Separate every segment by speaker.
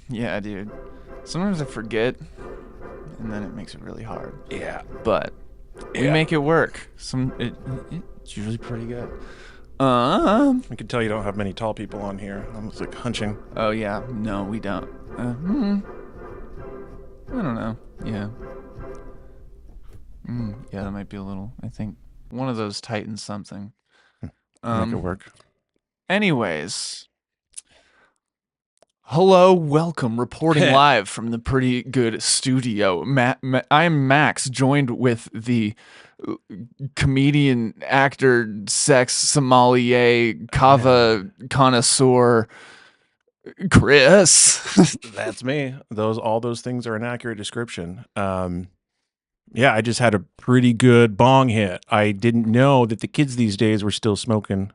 Speaker 1: Yeah, dude. Sometimes I forget, and then it makes it really hard.
Speaker 2: Yeah.
Speaker 1: But we
Speaker 2: Yeah.
Speaker 1: make it work. It's usually pretty good.
Speaker 2: I can tell you don't have many tall people on here. I'm just like hunching.
Speaker 1: Oh yeah, no, we don't. I don't know. Yeah. Yeah, that might be a little. I think one of those tightens something.
Speaker 2: Make it work.
Speaker 1: Anyways, hello, welcome, reporting live from the Pretty Good Studio. I'm Max, joined with the comedian, actor, sex sommelier, Kava Connoiseur, Chris.
Speaker 2: That's me. All those things are an accurate description. Yeah, I just had a pretty good bong hit. I didn't know that the kids these days were still smoking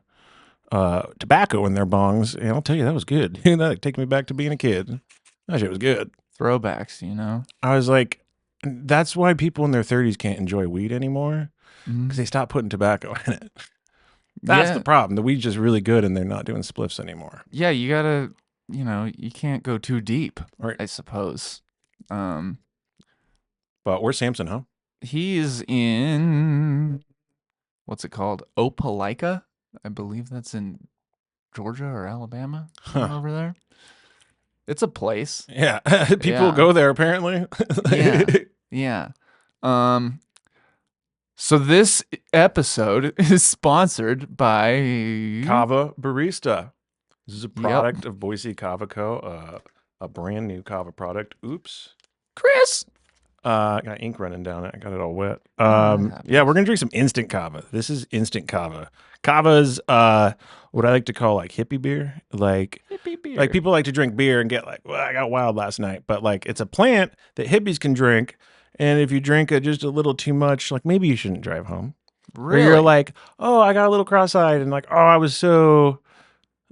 Speaker 2: tobacco in their bongs, and I'll tell you that was good. That take me back to being a kid. That shit was good.
Speaker 1: Throwbacks, you know.
Speaker 2: I was like, that's why people in their 30s can't enjoy weed anymore because they stopped putting tobacco in it. That's
Speaker 1: Yeah.
Speaker 2: the problem. The weed's just really good, and they're not doing spliffs anymore.
Speaker 1: Yeah, you gotta, you can't go too deep,
Speaker 2: Right.
Speaker 1: I suppose.
Speaker 2: But where's Samson, huh?
Speaker 1: He is in, what's it called? Opelika? I believe that's in Georgia or Alabama, somewhere over there. It's a place.
Speaker 2: Yeah, people
Speaker 1: Yeah.
Speaker 2: go there apparently.
Speaker 1: Yeah. Yeah. So this episode is sponsored by
Speaker 2: Kava Barista. This is a product of Boise Kava Co. A brand new Kava product. Oops.
Speaker 1: Chris.
Speaker 2: I got ink running down it. I got it all wet.
Speaker 1: happens.
Speaker 2: Yeah, we're gonna drink some instant kava. This is instant kava. Kava's what I like to call like hippie beer. Like
Speaker 1: Hippie beer.
Speaker 2: like people like to drink beer and get like, well, I got wild last night. But like it's a plant that hippies can drink. And if you drink it just a little too much, like maybe you shouldn't drive home.
Speaker 1: Really?
Speaker 2: Or you're like, oh, I got a little cross-eyed and like, oh, I was so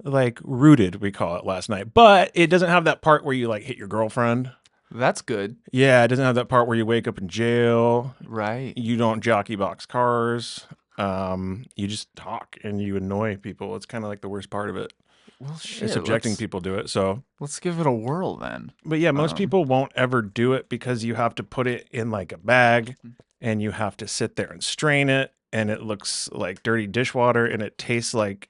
Speaker 2: like rooted, we call it last night. But it doesn't have that part where you like hit your girlfriend.
Speaker 1: That's good.
Speaker 2: Yeah, it doesn't have that part where you wake up in jail.
Speaker 1: Right.
Speaker 2: You don't jockey box cars. You just talk and you annoy people. It's kind of like the worst part of it.
Speaker 1: Well, shit.
Speaker 2: It's subjecting people to it. So
Speaker 1: Let's give it a whirl then.
Speaker 2: but yeah, most people won't ever do it because you have to put it in like a bag and you have to sit there and strain it, and it looks like dirty dishwater and it tastes like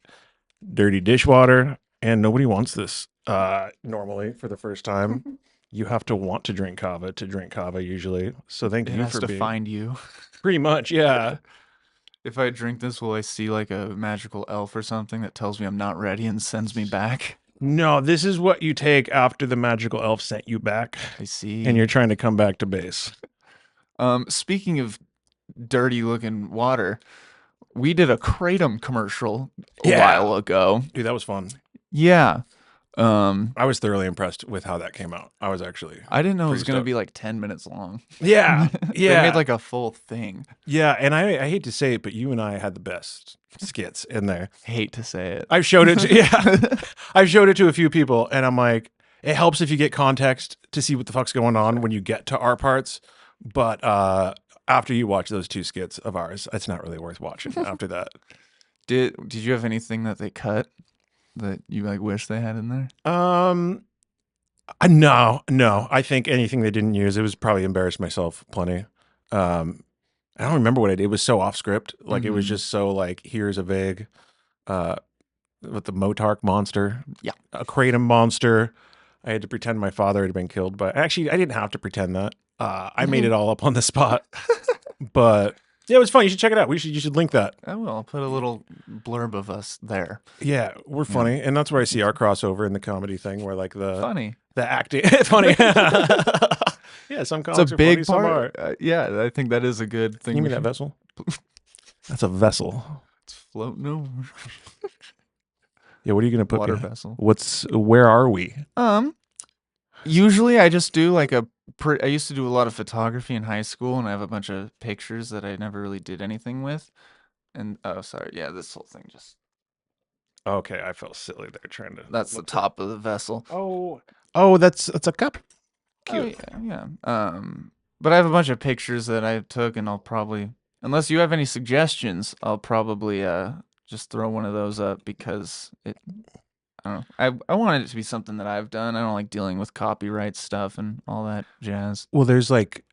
Speaker 2: dirty dishwater, and nobody wants this normally for the first time. You have to want to drink kava usually. So thank
Speaker 1: It
Speaker 2: you
Speaker 1: has
Speaker 2: for
Speaker 1: to
Speaker 2: being
Speaker 1: find you.
Speaker 2: pretty much, yeah.
Speaker 1: If I drink this, will I see like a magical elf or something that tells me I'm not ready and sends me back?
Speaker 2: No, this is what you take after the magical elf sent you back
Speaker 1: I see.
Speaker 2: and you're trying to come back to base.
Speaker 1: Speaking of dirty looking water, we did a Kratom commercial a while ago.
Speaker 2: Dude, that was fun.
Speaker 1: Yeah.
Speaker 2: I was thoroughly impressed with how that came out. I was actually
Speaker 1: I didn't know it was
Speaker 2: pretty
Speaker 1: gonna
Speaker 2: stoked.
Speaker 1: be like 10 minutes long.
Speaker 2: Yeah.
Speaker 1: They
Speaker 2: Yeah.
Speaker 1: made like a full thing.
Speaker 2: Yeah, and I hate to say it, but you and I had the best skits in there.
Speaker 1: Hate to say it.
Speaker 2: I've showed it to I've showed it to a few people, and I'm like, it helps if you get context to see what the fuck's going on when you get to our parts. But after you watch those two skits of ours, it's not really worth watching after that.
Speaker 1: Did you have anything that they cut that you like wish they had in there?
Speaker 2: No. I think anything they didn't use, it was probably embarrassed myself plenty. I don't remember what I did. It was so off script. Like it was just so like, here's a vague, with the Motark monster,
Speaker 1: Yeah.
Speaker 2: a Kratom monster. I had to pretend my father had been killed, but actually I didn't have to pretend that. I made it all up on the spot. But yeah, it was fun. You should check it out. You should link that.
Speaker 1: I will. I'll put a little blurb of us there.
Speaker 2: Yeah, we're funny, and that's where I see our crossover in the comedy thing, where like
Speaker 1: Funny.
Speaker 2: the acting. It's funny. Yeah, some comics
Speaker 1: It's a
Speaker 2: are
Speaker 1: big
Speaker 2: funny, some
Speaker 1: part.
Speaker 2: aren't.
Speaker 1: Yeah, I think that is a good thing.
Speaker 2: Give me that vessel. That's a vessel.
Speaker 1: It's floating over.
Speaker 2: Yeah, what are you gonna put?
Speaker 1: Water
Speaker 2: behind?
Speaker 1: vessel.
Speaker 2: Where are we?
Speaker 1: Usually I just do like I used to do a lot of photography in high school, and I have a bunch of pictures that I never really did anything with. And oh, sorry, yeah, this whole thing just.
Speaker 2: Okay, I felt silly there trying to.
Speaker 1: That's the top of the vessel.
Speaker 2: Oh, that's a cup. Cute.
Speaker 1: Oh, yeah. But I have a bunch of pictures that I took, and I'll probably, unless you have any suggestions, I'll probably just throw one of those up because I don't know. I wanted it to be something that I've done. I don't like dealing with copyright stuff and all that jazz.
Speaker 2: Well, there's like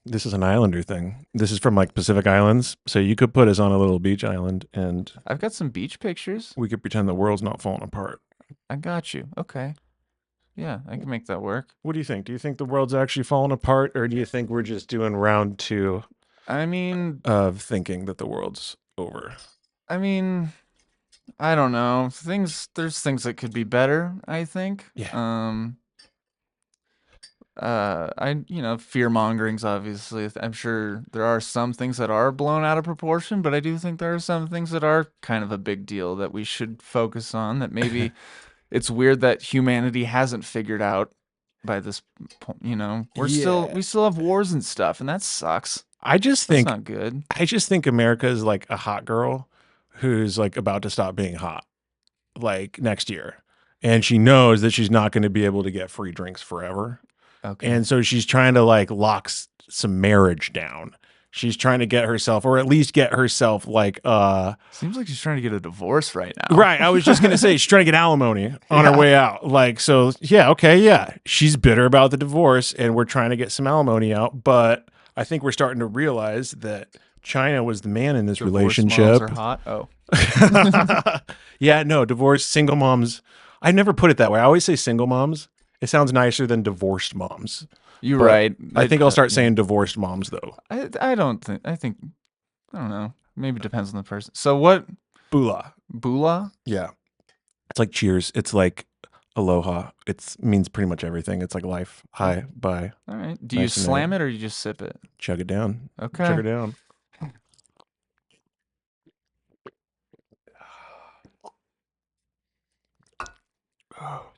Speaker 2: this is an islander thing. This is from like Pacific Islands, so you could put us on a little beach island, and
Speaker 1: I've got some beach pictures.
Speaker 2: we could pretend the world's not falling apart.
Speaker 1: I got you. Okay. Yeah, I can make that work.
Speaker 2: What do you think? Do you think the world's actually falling apart, or do you think we're just doing round two
Speaker 1: I mean,
Speaker 2: of thinking that the world's over?
Speaker 1: I mean, I don't know. There's things that could be better, I think.
Speaker 2: Yeah.
Speaker 1: Fear mongering's obviously, I'm sure there are some things that are blown out of proportion, but I do think there are some things that are kind of a big deal that we should focus on, that maybe it's weird that humanity hasn't figured out by this point,
Speaker 2: Yeah.
Speaker 1: we still have wars and stuff, and that sucks.
Speaker 2: I just
Speaker 1: That's
Speaker 2: think
Speaker 1: not good.
Speaker 2: I just think America is like a hot girl who's like about to stop being hot like next year. And she knows that she's not going to be able to get free drinks forever.
Speaker 1: Okay.
Speaker 2: And so she's trying to like lock some marriage down. She's trying to get herself, or at least get herself like
Speaker 1: Seems like she's trying to get a divorce right now.
Speaker 2: right. I was just gonna say she's trying to get alimony on her way out. Like, so yeah, okay, yeah. She's bitter about the divorce and we're trying to get some alimony out, but I think we're starting to realize that China was the man in this
Speaker 1: Divorce
Speaker 2: relationship.
Speaker 1: moms are hot. Oh.
Speaker 2: Yeah, no, divorced single moms. I never put it that way. I always say single moms. It sounds nicer than divorced moms.
Speaker 1: You're
Speaker 2: But
Speaker 1: right.
Speaker 2: I think I'll start saying divorced moms though.
Speaker 1: I don't think. I don't know. Maybe it depends on the person. So what?
Speaker 2: Bula.
Speaker 1: Bula?
Speaker 2: Yeah. It's like cheers. It's like aloha. It means pretty much everything. It's like life. Hi, bye.
Speaker 1: All right. Do you
Speaker 2: Nice to know
Speaker 1: slam
Speaker 2: you.
Speaker 1: it or you just sip it?
Speaker 2: Chug it down.
Speaker 1: Okay.
Speaker 2: Chug it down.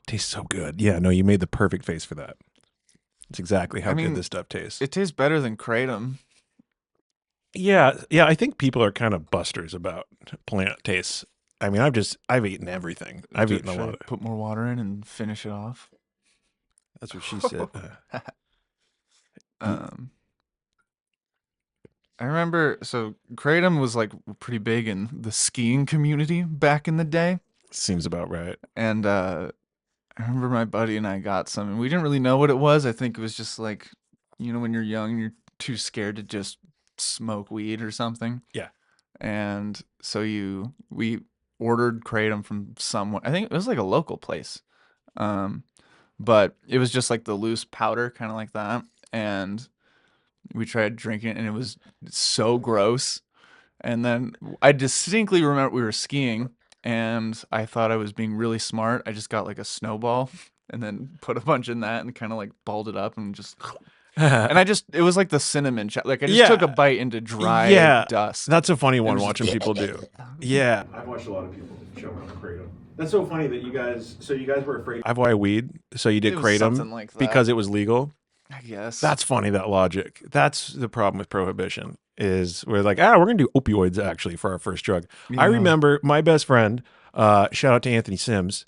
Speaker 2: Tastes so good. Yeah, no, you made the perfect face for that. It's exactly how
Speaker 1: I mean,
Speaker 2: good this stuff tastes.
Speaker 1: It tastes better than Kratom.
Speaker 2: Yeah, I think people are kind of busters about plant tastes. I mean, I've eaten everything. I've eaten a
Speaker 1: Should I
Speaker 2: lot of.
Speaker 1: put more water in and finish it off.
Speaker 2: That's what she said.
Speaker 1: Um, I remember. So Kratom was like pretty big in the skiing community back in the day,
Speaker 2: Seems about right.
Speaker 1: and I remember my buddy and I got some, and we didn't really know what it was. I think it was just like, when you're young, you're too scared to just smoke weed or something.
Speaker 2: Yeah.
Speaker 1: And so we ordered kratom from someone. I think it was like a local place. But it was just like the loose powder, kind of like that. And we tried drinking it, and it was so gross. And then I distinctly remember we were skiing, and I thought I was being really smart. I just got like a snowball and then put a bunch in that and kind of like balled it up and just. And it was like the cinnamon. Like I just took a bite into dry dust.
Speaker 2: That's a funny one
Speaker 1: just-
Speaker 2: watching people do. Yeah. I've watched a lot of people choke on kratom. That's so funny that you guys were afraid. I've why weed, so you did
Speaker 1: It was
Speaker 2: kratom
Speaker 1: something like that.
Speaker 2: because it was legal.
Speaker 1: I guess.
Speaker 2: That's funny, that logic. That's the problem with prohibition is we're like, we're going to do opioids actually for our first drug. I remember my best friend, shout out to Anthony Sims.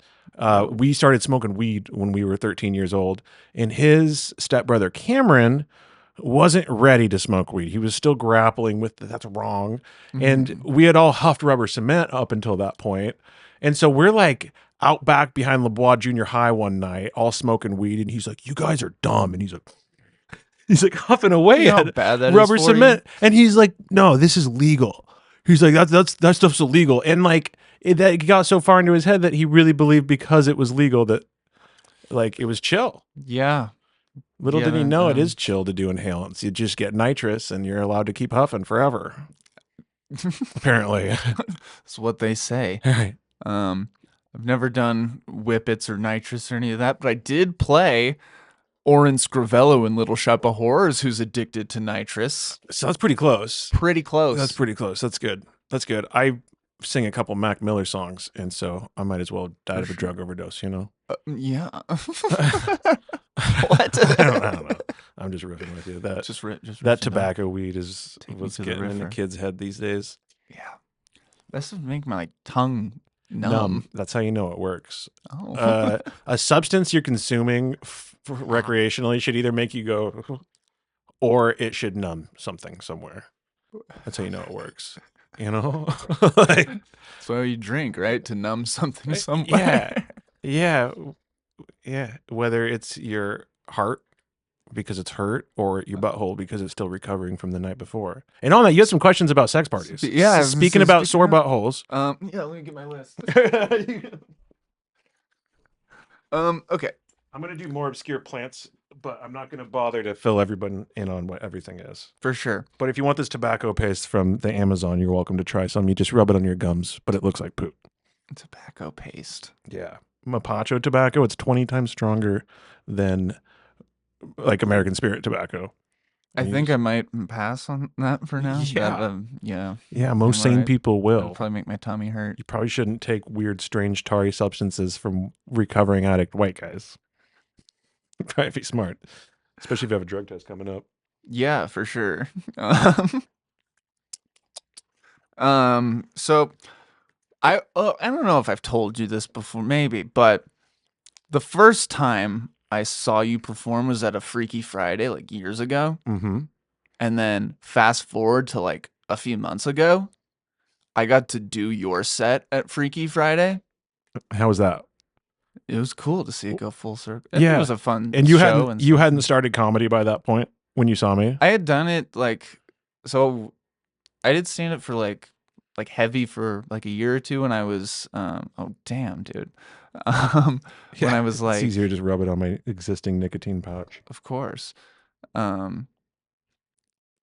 Speaker 2: We started smoking weed when we were 13 years old, and his stepbrother Cameron wasn't ready to smoke weed. He was still grappling with that's wrong. And we had all huffed rubber cement up until that point. And so we're like out back behind LeBois Junior High one night, all smoking weed, and he's like, "You guys are dumb." And he's like huffing away
Speaker 1: You know how
Speaker 2: at
Speaker 1: bad that is
Speaker 2: rubber
Speaker 1: for
Speaker 2: cement. And he's like, "No, this is legal." He's like, that stuff's illegal. And like that got so far into his head that he really believed because it was legal that like it was chill.
Speaker 1: Yeah.
Speaker 2: Little
Speaker 1: Yeah,
Speaker 2: did he know it
Speaker 1: um,
Speaker 2: is chill to do inhalants. You just get nitrous and you're allowed to keep huffing forever. Apparently.
Speaker 1: That's what they say.
Speaker 2: Right.
Speaker 1: I've never done whippets or nitrous or any of that, but I did play Orin Scrivello in Little Shop of Horrors, who's addicted to nitrous.
Speaker 2: So that's pretty close.
Speaker 1: Pretty close.
Speaker 2: That's pretty close. That's good. That's good. I sing a couple Mac Miller songs, and so I might as well die of a drug overdose, you know?
Speaker 1: Yeah.
Speaker 2: I
Speaker 1: What?
Speaker 2: don't know. I'm just riffing with you. That
Speaker 1: Just
Speaker 2: that
Speaker 1: riffing
Speaker 2: tobacco weed is
Speaker 1: Take me
Speaker 2: what's
Speaker 1: to the
Speaker 2: getting in the
Speaker 1: river.
Speaker 2: kid's head these days.
Speaker 1: down. Yeah. That's to make my tongue numb.
Speaker 2: That's how you know it works.
Speaker 1: Oh.
Speaker 2: A substance you're consuming recreationally should either make you go, or it should numb something somewhere. That's how you know it works. You know, like,
Speaker 1: That's why you drink, right? To numb something somewhere.
Speaker 2: yeah. Yeah, yeah. Whether it's your heart because it's hurt or your butthole because it's still recovering from the night before. And on that, you had some questions about sex parties.
Speaker 1: Yeah.
Speaker 2: Speaking
Speaker 1: So
Speaker 2: about
Speaker 1: speaking
Speaker 2: sore
Speaker 1: of,
Speaker 2: buttholes.
Speaker 1: yeah, let me get my list. Okay.
Speaker 2: I'm going to do more obscure plants, but I'm not going to bother to fill everyone in on what everything is.
Speaker 1: For sure.
Speaker 2: But if you want this tobacco paste from the Amazon, you're welcome to try some. You just rub it on your gums, but it looks like poop.
Speaker 1: Tobacco paste.
Speaker 2: Yeah. Mapacho tobacco, it's 20 times stronger than like American Spirit tobacco.
Speaker 1: I
Speaker 2: And you
Speaker 1: think I
Speaker 2: just-
Speaker 1: might pass on that for now.
Speaker 2: Yeah.
Speaker 1: Yeah.
Speaker 2: Yeah, most
Speaker 1: I'm
Speaker 2: sane
Speaker 1: alright.
Speaker 2: people
Speaker 1: It'll
Speaker 2: will.
Speaker 1: probably make my tummy hurt.
Speaker 2: You probably shouldn't take weird, strange, tarry substances from recovering addict white guys. Probably be smart, especially if you have a drug test coming up.
Speaker 1: Yeah, for sure. So I don't know if I've told you this before, maybe, but the first time I saw you perform was at a Freaky Friday like years ago,
Speaker 2: Mm-hmm.
Speaker 1: and then fast forward to like a few months ago, I got to do your set at Freaky Friday.
Speaker 2: How was that?
Speaker 1: It was cool to see it go full circle. It
Speaker 2: Yeah,
Speaker 1: was a fun
Speaker 2: and
Speaker 1: show and
Speaker 2: you
Speaker 1: stuff.
Speaker 2: hadn't started comedy by that point when you saw me.
Speaker 1: I had done it like so. I did stand up for like heavy for like a year or two when I was oh damn dude. When I was
Speaker 2: It's
Speaker 1: like,
Speaker 2: easier to just rub it on my existing nicotine pouch.
Speaker 1: of course. Um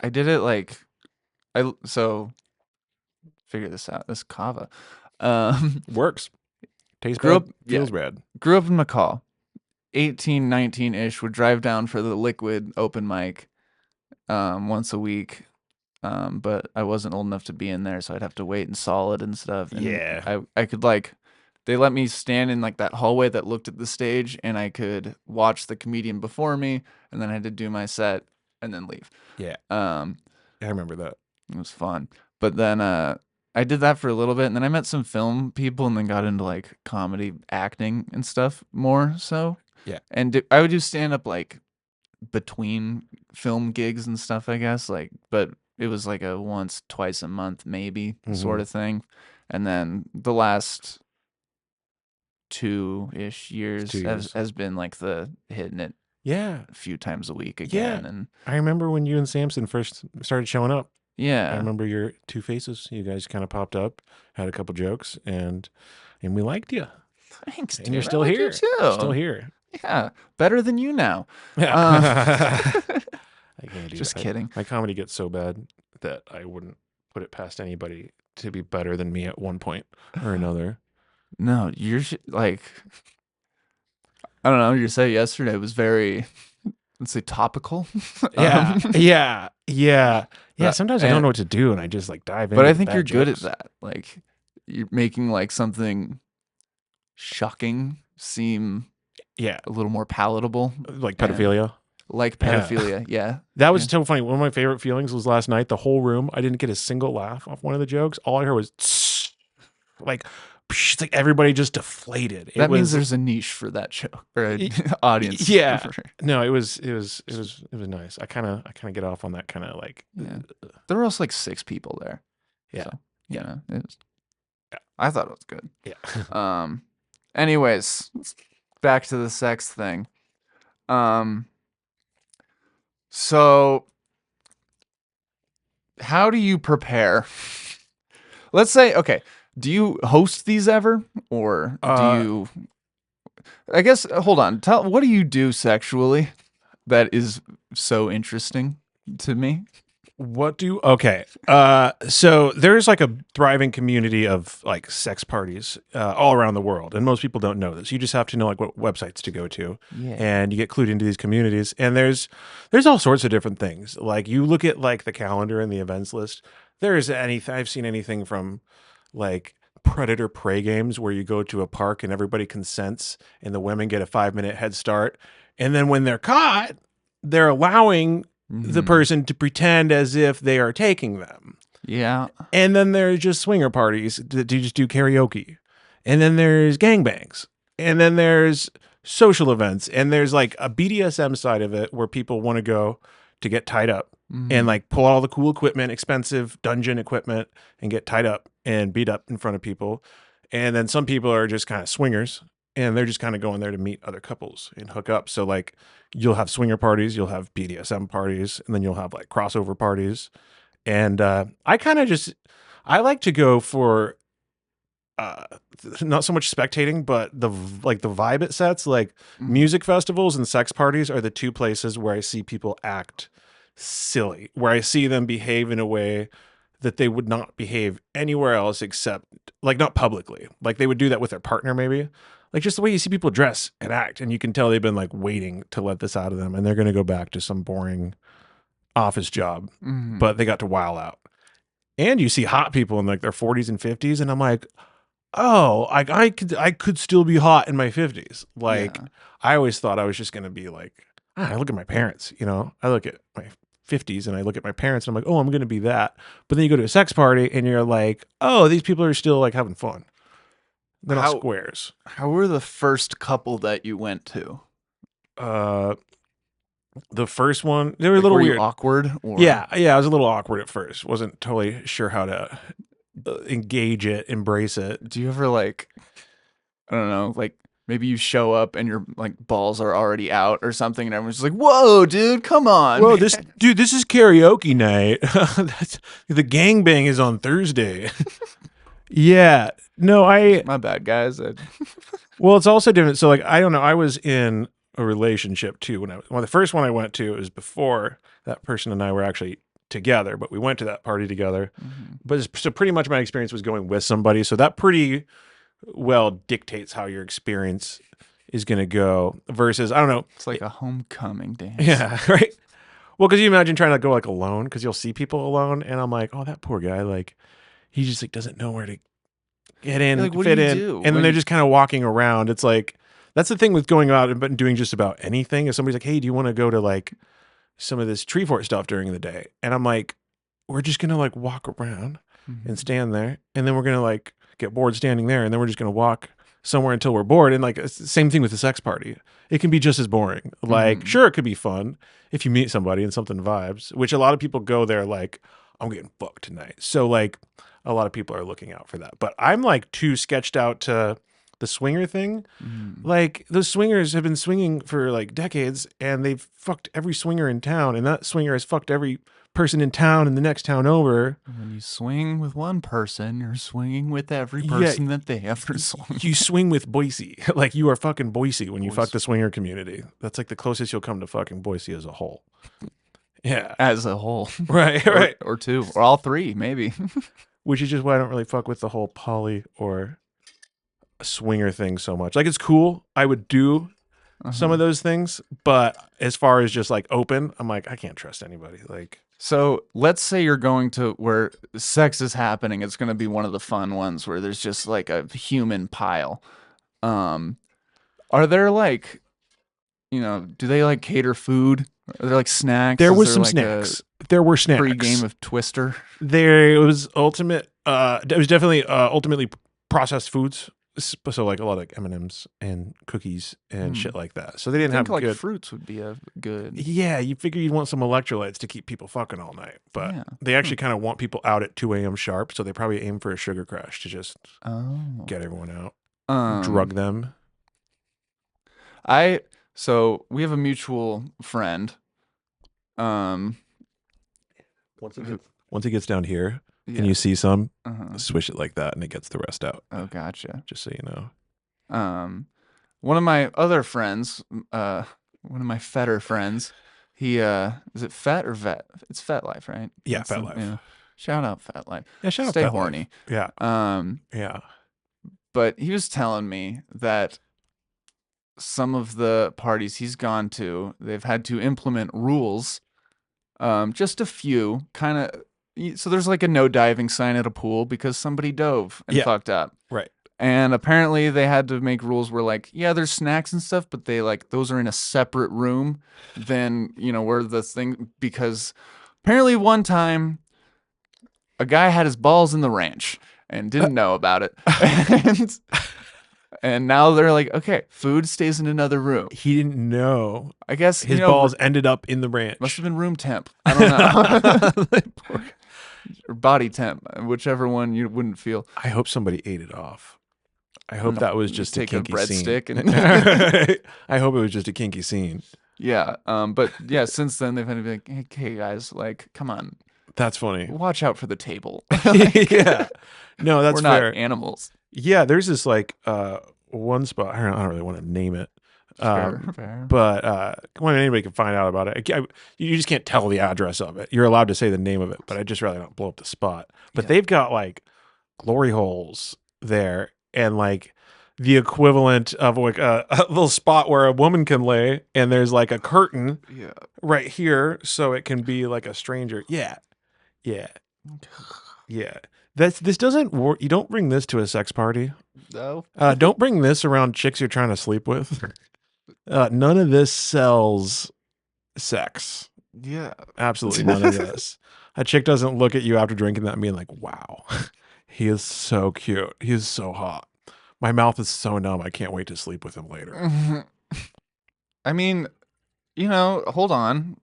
Speaker 1: I did it like so figure this out. This Kava.
Speaker 2: Works. Tastes
Speaker 1: Grew
Speaker 2: bad.
Speaker 1: up yeah,
Speaker 2: Feels bad.
Speaker 1: grew up in McCall. 18, 19-ish, would drive down for the liquid open mic once a week. But I wasn't old enough to be in there, so I'd have to wait in solid and stuff. And
Speaker 2: Yeah.
Speaker 1: I could like they let me stand in like that hallway that looked at the stage, and I could watch the comedian before me, and then I had to do my set and then leave.
Speaker 2: Yeah.
Speaker 1: Um,
Speaker 2: I remember that.
Speaker 1: it was fun. But then I did that for a little bit, and then I met some film people, and then got into like comedy acting and stuff more so.
Speaker 2: Yeah.
Speaker 1: And I would do stand up like between film gigs and stuff, I guess. Like, but it was like a once, twice a month, maybe sort of thing. And then the last 2-ish years
Speaker 2: 2 years.
Speaker 1: has been like the hitting it
Speaker 2: Yeah.
Speaker 1: a few times a week again. And
Speaker 2: I remember when you and Samson first started showing up. I
Speaker 1: yeah,
Speaker 2: remember your two faces. You guys kind of popped up, had a couple jokes, and we liked you.
Speaker 1: thanks, dude.
Speaker 2: And you're
Speaker 1: I
Speaker 2: still
Speaker 1: like you
Speaker 2: here.
Speaker 1: too.
Speaker 2: Still here.
Speaker 1: Yeah, better than you now.
Speaker 2: I can't do
Speaker 1: Just
Speaker 2: that.
Speaker 1: kidding.
Speaker 2: My comedy gets so bad that I wouldn't put it past anybody to be better than me at one point or another.
Speaker 1: No, you're like, I don't know. Your set yesterday was very, let's say, topical.
Speaker 2: Yeah, yeah.
Speaker 1: But-
Speaker 2: Sometimes I don't know what to do, and I just like dive in.
Speaker 1: But I think you're good at that. Like, you're making like something shocking seem
Speaker 2: Yeah,
Speaker 1: a little more palatable,
Speaker 2: like
Speaker 1: And-
Speaker 2: pedophilia.
Speaker 1: like
Speaker 2: Yeah.
Speaker 1: pedophilia. Yeah.
Speaker 2: That was so funny. One of my favorite feelings was last night. The whole room, I didn't get a single laugh off one of the jokes. All I heard was tss, like, it's like everybody just deflated.
Speaker 1: That means there's a niche for that show or an audience.
Speaker 2: yeah.
Speaker 1: For sure.
Speaker 2: No, it was nice. I kind of get off on that kind of like
Speaker 1: Yeah. There were also like 6 people there.
Speaker 2: Yeah.
Speaker 1: So, yeah. It was,
Speaker 2: Yeah.
Speaker 1: I thought it was good.
Speaker 2: yeah.
Speaker 1: Anyways, back to the sex thing. So how do you prepare? Let's say, okay, do you host these ever? Or do you I guess hold on. What do you do sexually that is so interesting to me?
Speaker 2: Okay. So there's like a thriving community of like sex parties all around the world, and most people don't know this. You just have to know like what websites to go to,
Speaker 1: Yeah.
Speaker 2: and you get clued into these communities. And there's all sorts of different things. Like you look at like the calendar and the events list. There's anything I've seen anything from like predator prey games where you go to a park and everybody consents, and the women get a 5-minute head start, and then when they're caught, they're allowing the person to pretend as if they are taking them.
Speaker 1: Yeah.
Speaker 2: And then there's just swinger parties that you just do karaoke. And then there's gangbangs. And then there's social events. And there's like a BDSM side of it where people want to go to get tied up and like pull out all the cool equipment, expensive dungeon equipment, and get tied up and beat up in front of people. And then some people are just kind of swingers and they're just kind of going there to meet other couples and hook up. So like you'll have swinger parties, you'll have BDSM parties, and then you'll have like crossover parties. And I kind of just I like to go for uh not so much spectating, but like the vibe it sets. Like
Speaker 1: Mhm.
Speaker 2: music festivals and sex parties are the two places where I see people act silly, where I see them behave in a way that they would not behave anywhere else except like not publicly. Like they would do that with their partner maybe. Like just the way you see people dress and act, and you can tell they've been like waiting to let this out of them, and they're going to go back to some boring office job,
Speaker 1: Mhm.
Speaker 2: but they got to while out. And you see hot people in like their 40s and 50s, and I'm like, oh, I could still be hot in my 50s. Like
Speaker 1: Yeah.
Speaker 2: I always thought I was just gonna be like, I look at my parents, you know, I look at my 50s and I look at my parents and I'm like, oh, I'm gonna be that. But then you go to a sex party and you're like, oh, these people are still like having fun. They're not
Speaker 1: How
Speaker 2: squares.
Speaker 1: how were the first couple that you went to?
Speaker 2: Uh, the first one, they were a
Speaker 1: Like,
Speaker 2: little
Speaker 1: were you
Speaker 2: weird.
Speaker 1: awkward or
Speaker 2: Yeah, I was a little awkward at first. Wasn't totally sure how to engage it, embrace it.
Speaker 1: do you ever like I don't know, like maybe you show up and your like balls are already out or something and everyone's just like, "Whoa, dude, come on,
Speaker 2: Well,
Speaker 1: man."
Speaker 2: this is karaoke night. The gangbang is on Thursday. Yeah. No,
Speaker 1: My bad, guys.
Speaker 2: well, it's also different. So, like, I don't know. I was in a relationship too when the first one I went to, it was before that person and I were actually together, but we went to that party together.
Speaker 1: Mhm.
Speaker 2: So, pretty much my experience was going with somebody. So, that pretty well dictates how your experience is going to go versus, I don't know.
Speaker 1: It's like a homecoming dance.
Speaker 2: Yeah. Right. Well, because you imagine trying to go like alone because you'll see people alone, and I'm like, oh, that poor guy, like he just like doesn't know where to get
Speaker 1: You're
Speaker 2: in,
Speaker 1: like, "What do
Speaker 2: fit
Speaker 1: you
Speaker 2: in,
Speaker 1: do
Speaker 2: and then they're
Speaker 1: when?"
Speaker 2: just kind of walking around. It's like that's the thing with going out and doing just about anything. If somebody's like, hey, do you want to go to like some of this tree fort stuff during the day? And I'm like, we're just gonna like walk around and
Speaker 1: Mhm.
Speaker 2: stand there, and then we're gonna like get bored standing there, and then we're just gonna walk somewhere until we're bored. And like it's the same thing with the sex party. It can be just as boring. Like,
Speaker 1: Mhm.
Speaker 2: sure, it could be fun if you meet somebody and something vibes, which a lot of people go there like, I'm getting fucked tonight. So like a lot of people are looking out for that. But I'm like too sketched out to the swinger thing.
Speaker 1: Mhm.
Speaker 2: Like those swingers have been swinging for like decades and they've fucked every swinger in town, and that swinger has fucked every person in town and the next town over.
Speaker 1: When you swing with one person, you're swinging with every
Speaker 2: Yeah,
Speaker 1: person that they ever swung
Speaker 2: you
Speaker 1: with.
Speaker 2: swing with Boise. Like you are fucking Boise when you fuck
Speaker 1: Boys
Speaker 2: the swinger community. That's like the closest you'll come to fucking Boise as a whole. Yeah.
Speaker 1: as a whole,
Speaker 2: Right,
Speaker 1: or
Speaker 2: right.
Speaker 1: or two, or all three, maybe.
Speaker 2: Which is just why I don't really fuck with the whole poly or swinger thing so much. Like it's cool. I would do some
Speaker 1: Uh-huh.
Speaker 2: of those things, but as far as just like open, I'm like, I can't trust anybody. Like,
Speaker 1: So let's say you're going to where sex is happening. It's going to be one of the fun ones where there's just like a human pile. Um, are there like, do they like cater food? Are there like snacks?
Speaker 2: there
Speaker 1: Is
Speaker 2: was
Speaker 1: there
Speaker 2: some
Speaker 1: like a
Speaker 2: snacks. There were
Speaker 1: free game
Speaker 2: snacks.
Speaker 1: of Twister?
Speaker 2: There was ultimate. It was definitely ultimately processed foods. So like a lot of like M&Ms and cookies and
Speaker 1: Hmm.
Speaker 2: shit like that. So they
Speaker 1: I
Speaker 2: didn't
Speaker 1: think
Speaker 2: have
Speaker 1: like
Speaker 2: good.
Speaker 1: fruits would be a good.
Speaker 2: Yeah, you figure you'd want some electrolytes to keep people fucking all night, but
Speaker 1: Yeah.
Speaker 2: they actually kind of want people out at 2 a.m. sharp. So they probably aim for a sugar crash to just
Speaker 1: Oh.
Speaker 2: get everyone out,
Speaker 1: Um.
Speaker 2: drug them.
Speaker 1: I. So we have a mutual friend. Um. who-
Speaker 2: Once it gets down here and
Speaker 1: Yeah.
Speaker 2: you see some,
Speaker 1: Uh-huh.
Speaker 2: swish it like that and it gets the rest out.
Speaker 1: Oh, gotcha.
Speaker 2: Just so you know.
Speaker 1: One of my other friends, one of my fetter friends, he is it Fet or Vet? It's Fet Life, right?
Speaker 2: Yeah,
Speaker 1: That's
Speaker 2: Fat Life.
Speaker 1: yeah. Shout out Fet Life.
Speaker 2: Yeah, shout out
Speaker 1: Stay
Speaker 2: Fat Life.
Speaker 1: horny.
Speaker 2: Yeah,
Speaker 1: Um,
Speaker 2: yeah.
Speaker 1: but he was telling me that some of the parties he's gone to, they've had to implement rules. Just a few, kind of. So there's like a no diving sign at a pool because somebody dove and
Speaker 2: Yeah.
Speaker 1: fucked up.
Speaker 2: Right.
Speaker 1: And apparently they had to make rules where like, yeah, there's snacks and stuff, but they like those are in a separate room than, where the thing because apparently one time a guy had his balls in the ranch and didn't know about it. and and now they're like, okay, food stays in another room.
Speaker 2: He didn't know
Speaker 1: I guess
Speaker 2: his balls ended up in the ranch.
Speaker 1: must have been room temp. I don't know. Or body temp, whichever one you wouldn't feel.
Speaker 2: I hope somebody ate it off. I hope that was
Speaker 1: You
Speaker 2: just a
Speaker 1: take a
Speaker 2: kinky scene.
Speaker 1: breadstick and
Speaker 2: I hope it was just a kinky scene.
Speaker 1: yeah. But yeah, since then they've had to be like, hey guys, like, come on,
Speaker 2: That's funny.
Speaker 1: watch out for the table. Like,
Speaker 2: Yeah. No, that's
Speaker 1: we're not
Speaker 2: fair.
Speaker 1: animals.
Speaker 2: Yeah, there's this like one spot. I don't really want to name it.
Speaker 1: Fair, fair.
Speaker 2: But when anybody can find out about it, you just can't tell the address of it. You're allowed to say the name of it, but I just rather not blow up the spot. But
Speaker 1: Yeah.
Speaker 2: they've got like glory holes there, and like the equivalent of like a little spot where a woman can lay, and there's like a curtain
Speaker 1: Yeah.
Speaker 2: right here, so it can be like a stranger. Yeah, yeah, yeah. This doesn't work. You don't bring this to a sex party.
Speaker 1: No.
Speaker 2: Don't bring this around chicks you're trying to sleep with. None of this sells sex.
Speaker 1: Yeah.
Speaker 2: Absolutely none of this. A chick doesn't look at you after drinking that and being like, wow, he is so cute. He is so hot. My mouth is so numb. I can't wait to sleep with him later.
Speaker 1: I mean, hold on.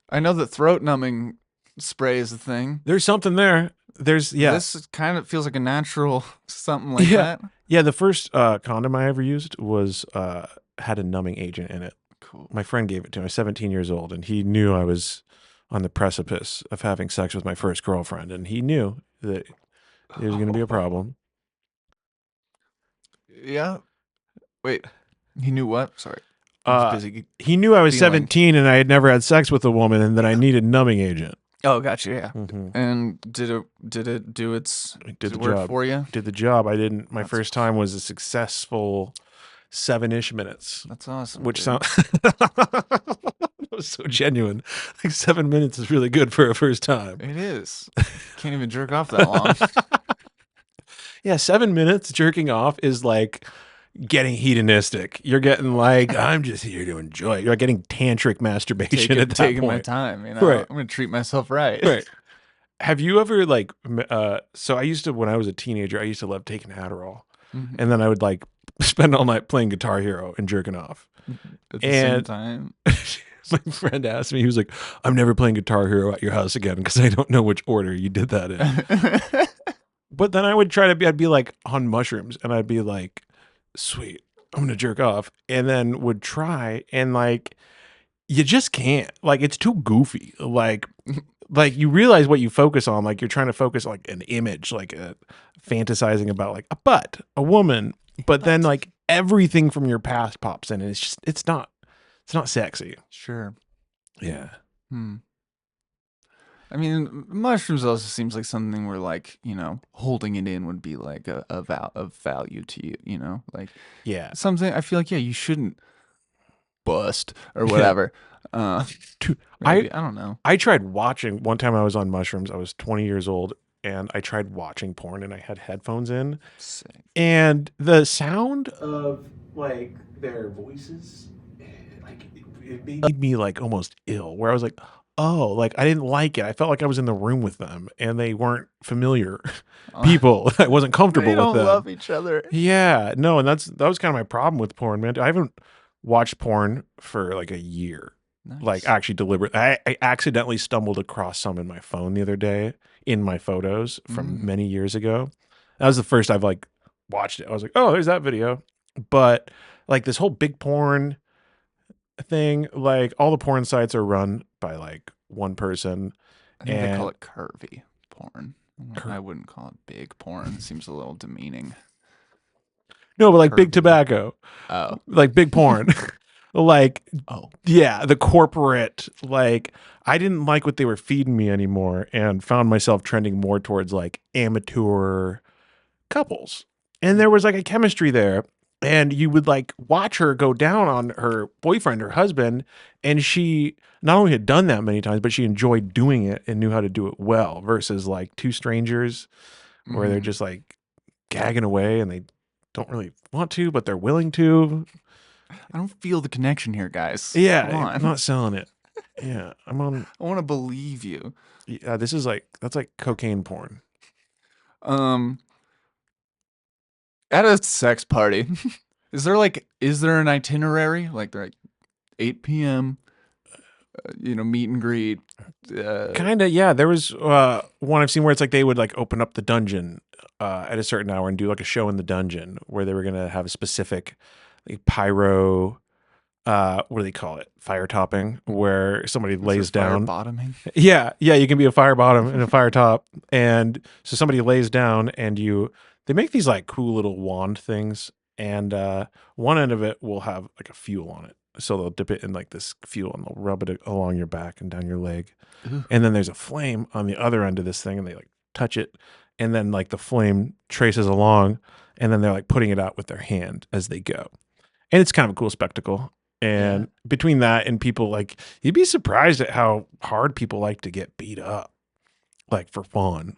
Speaker 1: I know that throat numbing spray is a thing.
Speaker 2: There's something there.
Speaker 1: This kind of feels like a natural something like
Speaker 2: Yeah.
Speaker 1: that.
Speaker 2: Yeah, the first condom I ever used was had a numbing agent in it.
Speaker 1: Cool.
Speaker 2: My friend gave it to me. I was 17 years old, and he knew I was on the precipice of having sex with my first girlfriend, and he knew that there was going to be a problem.
Speaker 1: Yeah. Wait. He knew what? Sorry. I was busy.
Speaker 2: He knew I was
Speaker 1: feeling.
Speaker 2: 17 and I had never had sex with a woman, and that I needed numbing agent.
Speaker 1: Oh, gotcha. Yeah.
Speaker 2: Mm-hmm.
Speaker 1: And did it do its
Speaker 2: Did the
Speaker 1: work
Speaker 2: job
Speaker 1: for you?
Speaker 2: Did the job. I didn't. My
Speaker 1: That's
Speaker 2: first time was a successful 7-ish minutes,
Speaker 1: That's awesome.
Speaker 2: which
Speaker 1: dude.
Speaker 2: sound that was so genuine. Like 7 minutes is really good for a first time.
Speaker 1: It is. Can't even jerk off that long.
Speaker 2: Yeah, 7 minutes jerking off is like getting hedonistic. You're getting like, I'm just here to enjoy it. You're getting tantric masturbation at that
Speaker 1: taking
Speaker 2: point.
Speaker 1: my time.
Speaker 2: Right.
Speaker 1: I'm gonna treat myself right.
Speaker 2: Right. Have you ever like? So I used to, when I was a teenager, I used to love taking Adderall,
Speaker 1: Mhm.
Speaker 2: and then I would like spend all night playing Guitar Hero and jerking off.
Speaker 1: At the same
Speaker 2: And-
Speaker 1: time.
Speaker 2: My friend asked me, he was like, "I'm never playing Guitar Hero at your house again because I don't know which order you did that in." But then I would try to be, I'd be like on mushrooms, and I'd be like, "Sweet, I'm gonna jerk off," and then would try, and like, you just can't. Like, it's too goofy. Like you realize what you focus on. Like you're trying to focus on, like an image, like fantasizing about like a butt, a woman, but then like everything from your past pops in, and it's not sexy.
Speaker 1: Sure.
Speaker 2: Yeah.
Speaker 1: I mean, mushrooms also seems like something where, like, holding it in would be like of value to you, like
Speaker 2: Yeah.
Speaker 1: something. I feel like, yeah, you shouldn't bust or whatever.
Speaker 2: Dude,
Speaker 1: Maybe, I don't know.
Speaker 2: I tried watching one time. I was on mushrooms. I was 20 years old, and I tried watching porn, and I had headphones in,
Speaker 1: Sick.
Speaker 2: and the sound of like their voices, like it made me like almost ill. Where I was like, oh, like I didn't like it. I felt like I was in the room with them, and they weren't familiar people. I wasn't comfortable
Speaker 1: They
Speaker 2: with
Speaker 1: don't
Speaker 2: them.
Speaker 1: love each other.
Speaker 2: Yeah, no, and that was kind of my problem with porn, man. I haven't watched porn for like a year.
Speaker 1: Nice.
Speaker 2: Like actually deliberate. I accidentally stumbled across some in my phone the other day in my photos from many years ago. That was the first I've like watched it. I was like, oh, there's that video. But like this whole big porn thing, like all the porn sites are run by like one person.
Speaker 1: I think they call
Speaker 2: and-
Speaker 1: it curvy porn. I wouldn't call it big porn. It seems a little demeaning.
Speaker 2: No, but like big
Speaker 1: Curvy.
Speaker 2: tobacco,
Speaker 1: Oh.
Speaker 2: like big porn. Like,
Speaker 1: Oh.
Speaker 2: yeah, the corporate, like, I didn't like what they were feeding me anymore, and found myself trending more towards like amateur couples. And there was like a chemistry there, and you would like watch her go down on her boyfriend or husband, and she not only had done that many times, but she enjoyed doing it and knew how to do it well, versus like two strangers where they're just like gagging away and they don't really want to, but they're willing to.
Speaker 1: I don't feel the connection here, guys.
Speaker 2: Yeah,
Speaker 1: Come on.
Speaker 2: I'm not selling it. Yeah, I'm on.
Speaker 1: I want to believe you.
Speaker 2: Yeah, this is like, that's like cocaine porn.
Speaker 1: At a sex party, is there an itinerary? Like they're like 8 p.m. Meet and greet.
Speaker 2: Kind of, yeah. There was one I've seen where it's like they would like open up the dungeon at a certain hour and do like a show in the dungeon where they were gonna have a specific like, pyro. What do they call it? Fire topping, where somebody lays
Speaker 1: Fire
Speaker 2: down.
Speaker 1: bottoming.
Speaker 2: Yeah, you can be a fire bottom and a fire top, and so somebody lays down, and they make these like cool little wand things, and one end of it will have like a fuel on it, so they'll dip it in like this fuel and they'll rub it along your back and down your leg,
Speaker 1: Ooh.
Speaker 2: and then there's a flame on the other end of this thing, and they like touch it, and then like the flame traces along, and then they're like putting it out with their hand as they go, and it's kind of a cool spectacle. And between that and people like, you'd be surprised at how hard people like to get beat up, like for fun.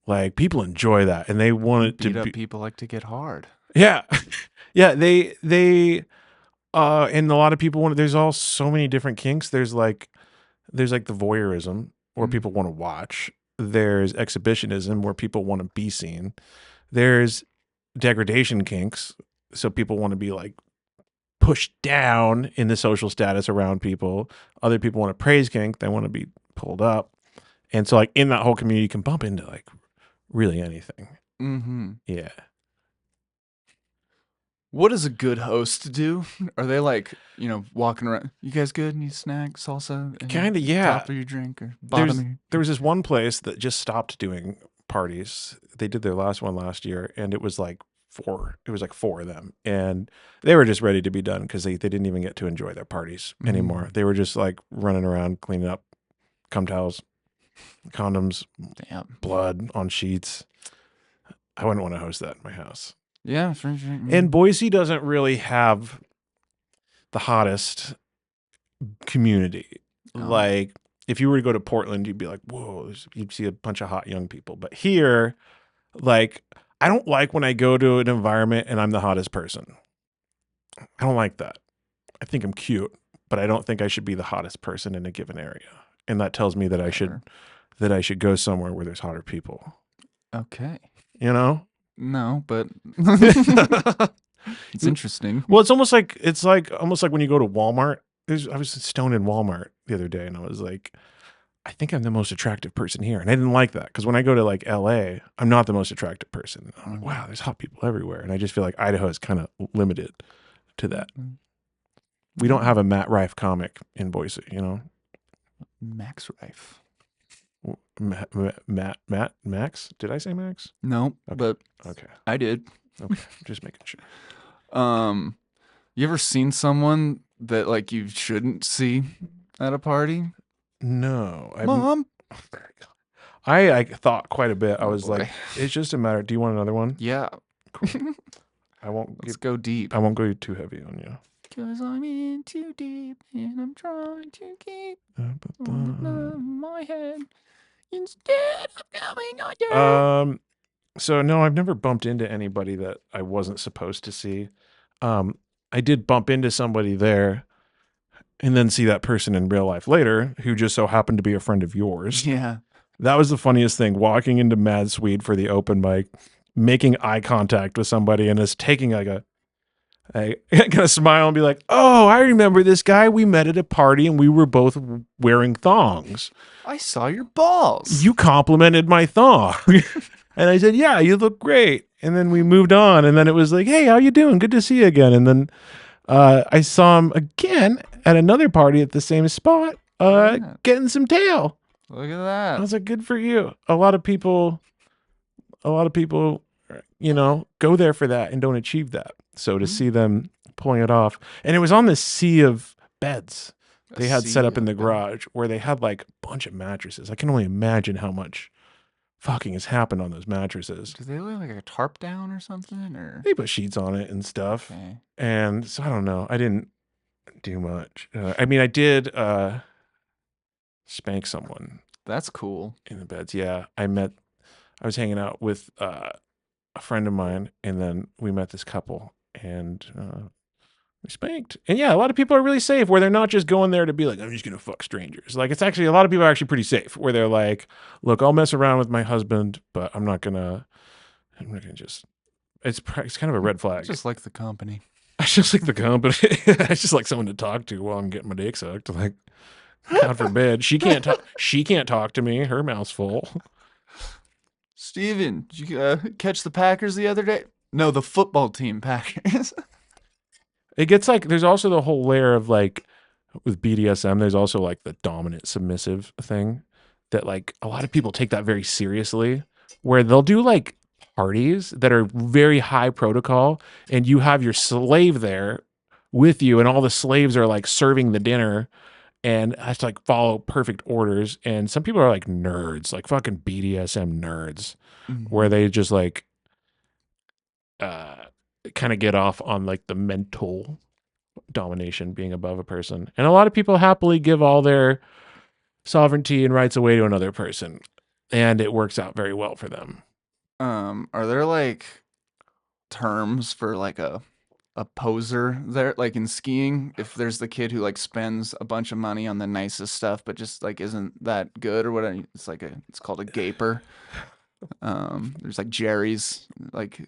Speaker 2: Like people enjoy that, and they want it to
Speaker 1: Beat up
Speaker 2: be.
Speaker 1: people like to get hard.
Speaker 2: Yeah, yeah. And a lot of people want. There's all so many different kinks. There's like the voyeurism, where people want to watch. There's exhibitionism, where people want to be seen. There's degradation kinks, so people want to be like pushed down in the social status around people. Other people want to praise kink. They want to be pulled up. And so like in that whole community, you can bump into like really anything.
Speaker 1: Mm-hmm.
Speaker 2: Yeah.
Speaker 1: What does a good host do? Are they like, walking around? You guys good? Need snack, salsa?
Speaker 2: Kind of, yeah.
Speaker 1: Top of your drink or bottom?
Speaker 2: There was this one place that just stopped doing parties. They did their last one last year, and it was like four of them, and they were just ready to be done because they didn't even get to enjoy their parties anymore. They were just like running around cleaning up cum towels, condoms, blood on sheets. I wouldn't want to host that in my house.
Speaker 1: Yeah, for sure.
Speaker 2: And Boise doesn't really have the hottest community. Like if you were to go to Portland, you'd be like, whoa, you'd see a bunch of hot young people. But here, like, I don't like when I go to an environment and I'm the hottest person. I don't like that. I think I'm cute, but I don't think I should be the hottest person in a given area. And that tells me that I should go somewhere where there's hotter people.
Speaker 1: Okay.
Speaker 2: No,
Speaker 1: but it's interesting.
Speaker 2: Well, it's almost like when you go to Walmart. I was stoned in Walmart the other day, and I was like, I think I'm the most attractive person here. And I didn't like that because when I go to like LA, I'm not the most attractive person. I'm like, wow, there's hot people everywhere. And I just feel like Idaho is kind of limited to that. We don't have a Matt Rife comic in Boise,
Speaker 1: Max Rife.
Speaker 2: Max? Did I say Max?
Speaker 1: No,
Speaker 2: okay.
Speaker 1: But
Speaker 2: okay,
Speaker 1: I did.
Speaker 2: Okay, just making sure.
Speaker 1: You ever seen someone that like you shouldn't see at a party?
Speaker 2: No,
Speaker 1: Mom.
Speaker 2: I thought quite a bit. I was like, it's just a matter. Do you want another one?
Speaker 1: Yeah.
Speaker 2: Cool. I won't.
Speaker 1: Let's go deep.
Speaker 2: I won't go too heavy on you.
Speaker 1: 'Cause I'm in too deep and I'm trying to keep my head instead of going under.
Speaker 2: So no, I've never bumped into anybody that I wasn't supposed to see. I did bump into somebody there and then see that person in real life later who just so happened to be a friend of yours.
Speaker 1: Yeah.
Speaker 2: That was the funniest thing, walking into Mad Swede for the open mic, making eye contact with somebody and us taking like I kind of smile and be like, oh, I remember this guy. We met at a party and we were both wearing thongs.
Speaker 1: I saw your balls.
Speaker 2: You complimented my thong. And I said, yeah, you look great. And then we moved on. And then it was like, hey, how you doing? Good to see you again. And then I saw him again at another party at the same spot, getting some tail.
Speaker 1: Look at that.
Speaker 2: I was like, good for you. A lot of people, go there for that and don't achieve that. So to see them pulling it off, and it was on this sea of beds they had set up in the garage where they had like a bunch of mattresses. I can only imagine how much fucking has happened on those mattresses.
Speaker 1: Do they lay like a tarp down or something? Or
Speaker 2: they put sheets on it and stuff.
Speaker 1: Okay.
Speaker 2: And so I don't know. I didn't do much. I mean, I did spank someone.
Speaker 1: That's cool.
Speaker 2: In the beds. Yeah. I was hanging out with a friend of mine, and then we met this couple, and we spanked. And yeah, a lot of people are really safe where they're not just going there to be like, I'm just going to fuck strangers. Like, it's actually, a lot of people are actually pretty safe where they're like, look, I'll mess around with my husband, but I'm not going to just, it's kind of a red flag.
Speaker 1: I just like the company.
Speaker 2: I just like the company. I just like someone to talk to while I'm getting my dick sucked. Like, God forbid. She can't talk to me. Her mouth's full.
Speaker 1: Steven, did you catch the Packers the other day? No, the football team Packers.
Speaker 2: It gets like there's also the whole layer of like with BDSM. There's also like the dominant submissive thing that like a lot of people take that very seriously, where they'll do like parties that are very high protocol, and you have your slave there with you, and all the slaves are like serving the dinner and has to like follow perfect orders. And some people are like nerds, like fucking BDSM nerds, where
Speaker 1: Mhm.
Speaker 2: they just like uh kind of get off on like the mental domination being above a person. And a lot of people happily give all their sovereignty and rights away to another person. And it works out very well for them.
Speaker 1: Are there like terms for like a poser there, like in skiing? If there's the kid who like spends a bunch of money on the nicest stuff, but just like isn't that good or whatever, it's called a gaper. There's like Jerry's, like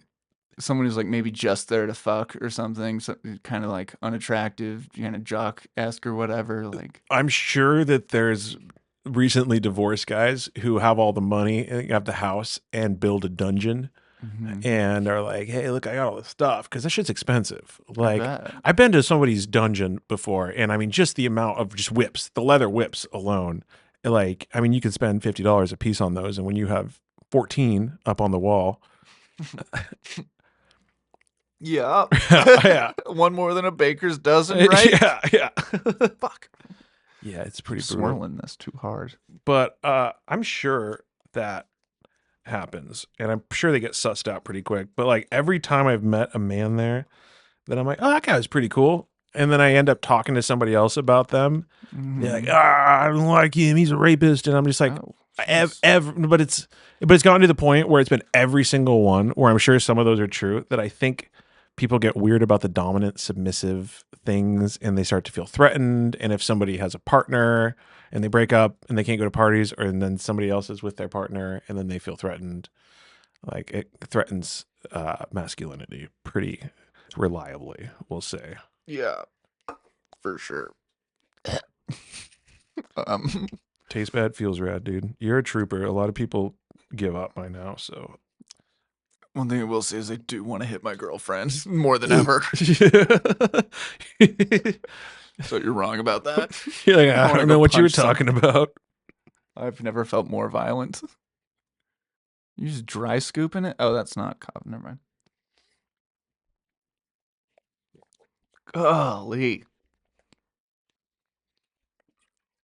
Speaker 1: someone who's like maybe just there to fuck or something, so kind of like unattractive, kind of jock esque or whatever. Like,
Speaker 2: I'm sure that there's recently divorced guys who have all the money and have the house and build a dungeon
Speaker 1: mhm,
Speaker 2: and are like, hey, look, I got all this stuff because that shit's expensive.
Speaker 1: I
Speaker 2: Like,
Speaker 1: bet.
Speaker 2: I've been to somebody's dungeon before, and I mean, just the amount of just whips, the leather whips alone, like, I mean, you can spend $50 a piece on those, and when you have 14 up on the wall,
Speaker 1: Yeah.
Speaker 2: yeah,
Speaker 1: One more than a baker's dozen, right?
Speaker 2: yeah, yeah,
Speaker 1: Fuck.
Speaker 2: yeah, it's pretty brutal.
Speaker 1: Swirling this too hard.
Speaker 2: But I'm sure that happens, and I'm sure they get sussed out pretty quick. But like every time I've met a man there, then I'm like, oh, that guy was pretty cool. And then I end up talking to somebody else about them. They're like,
Speaker 1: Mhm.
Speaker 2: ah, I don't like him. He's a rapist. And I'm just like,
Speaker 1: Oh, jeez.
Speaker 2: but it's gotten to the point where it's been every single one where I'm sure some of those are true that I think people get weird about the dominant submissive things and they start to feel threatened. And if somebody has a partner and they break up and they can't go to parties, or and then somebody else is with their partner and then they feel threatened, like it threatens masculinity pretty reliably, we'll say.
Speaker 1: Yeah, for sure. Um,
Speaker 2: Tastes bad, feels rad, dude. You're a trooper. A lot of people give up by now, so
Speaker 1: one thing I will say is I do want to hit my girlfriend more than ever. So you're wrong about that.
Speaker 2: You're like,
Speaker 1: I
Speaker 2: I
Speaker 1: want to
Speaker 2: don't
Speaker 1: go
Speaker 2: know what you were
Speaker 1: punch
Speaker 2: talking
Speaker 1: somebody.
Speaker 2: about.
Speaker 1: I've never felt more violent. You just dry scooping it? Oh, that's not Kava. Never mind. Golly.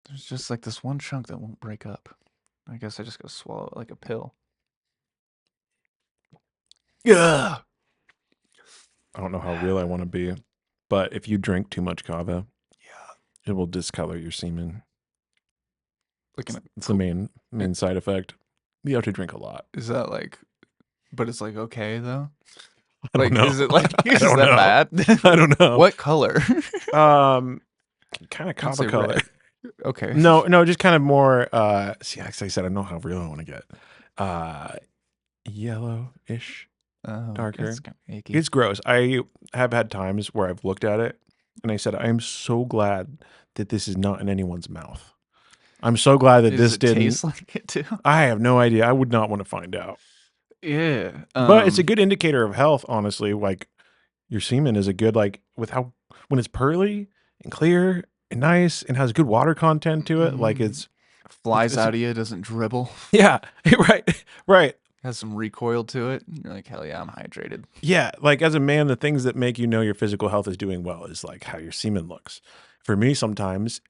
Speaker 1: There's just like this one chunk that won't break up. I guess I just gotta swallow it like a pill. Yeah.
Speaker 2: I don't know how real I want to be, but if you drink too much kava,
Speaker 1: Yeah.
Speaker 2: it will discolor your semen.
Speaker 1: Like in a
Speaker 2: It's the main side effect. You have to drink a lot.
Speaker 1: is that like but it's like okay though?
Speaker 2: I don't
Speaker 1: Like
Speaker 2: know.
Speaker 1: is it like
Speaker 2: I
Speaker 1: is
Speaker 2: don't
Speaker 1: that
Speaker 2: know.
Speaker 1: bad?
Speaker 2: I don't know.
Speaker 1: What color?
Speaker 2: Kind of
Speaker 1: Don't
Speaker 2: kava
Speaker 1: say
Speaker 2: color.
Speaker 1: red. Okay.
Speaker 2: No, just kind of more see, like I said, I know how real I want to get. Uh Yellowish,
Speaker 1: Oh,
Speaker 2: darker.
Speaker 1: that's kind of icky.
Speaker 2: It's gross. I have had times where I've looked at it and I said, I am so glad that this is not in anyone's mouth. I'm so glad that
Speaker 1: Does
Speaker 2: this
Speaker 1: it
Speaker 2: didn't.
Speaker 1: taste like it too?
Speaker 2: I have no idea. I would not want to find out.
Speaker 1: Yeah.
Speaker 2: But it's a good indicator of health, honestly. Like your semen is a good, like, with how, when it's pearly and clear and nice and has good water content to it, like
Speaker 1: mm,
Speaker 2: it's,
Speaker 1: flies
Speaker 2: it's
Speaker 1: out of you, doesn't dribble.
Speaker 2: yeah, right, right.
Speaker 1: Has some recoil to it. You're like, hell yeah, I'm hydrated.
Speaker 2: Yeah, like as a man, the things that make you know your physical health is doing well is like how your semen looks. For me, sometimes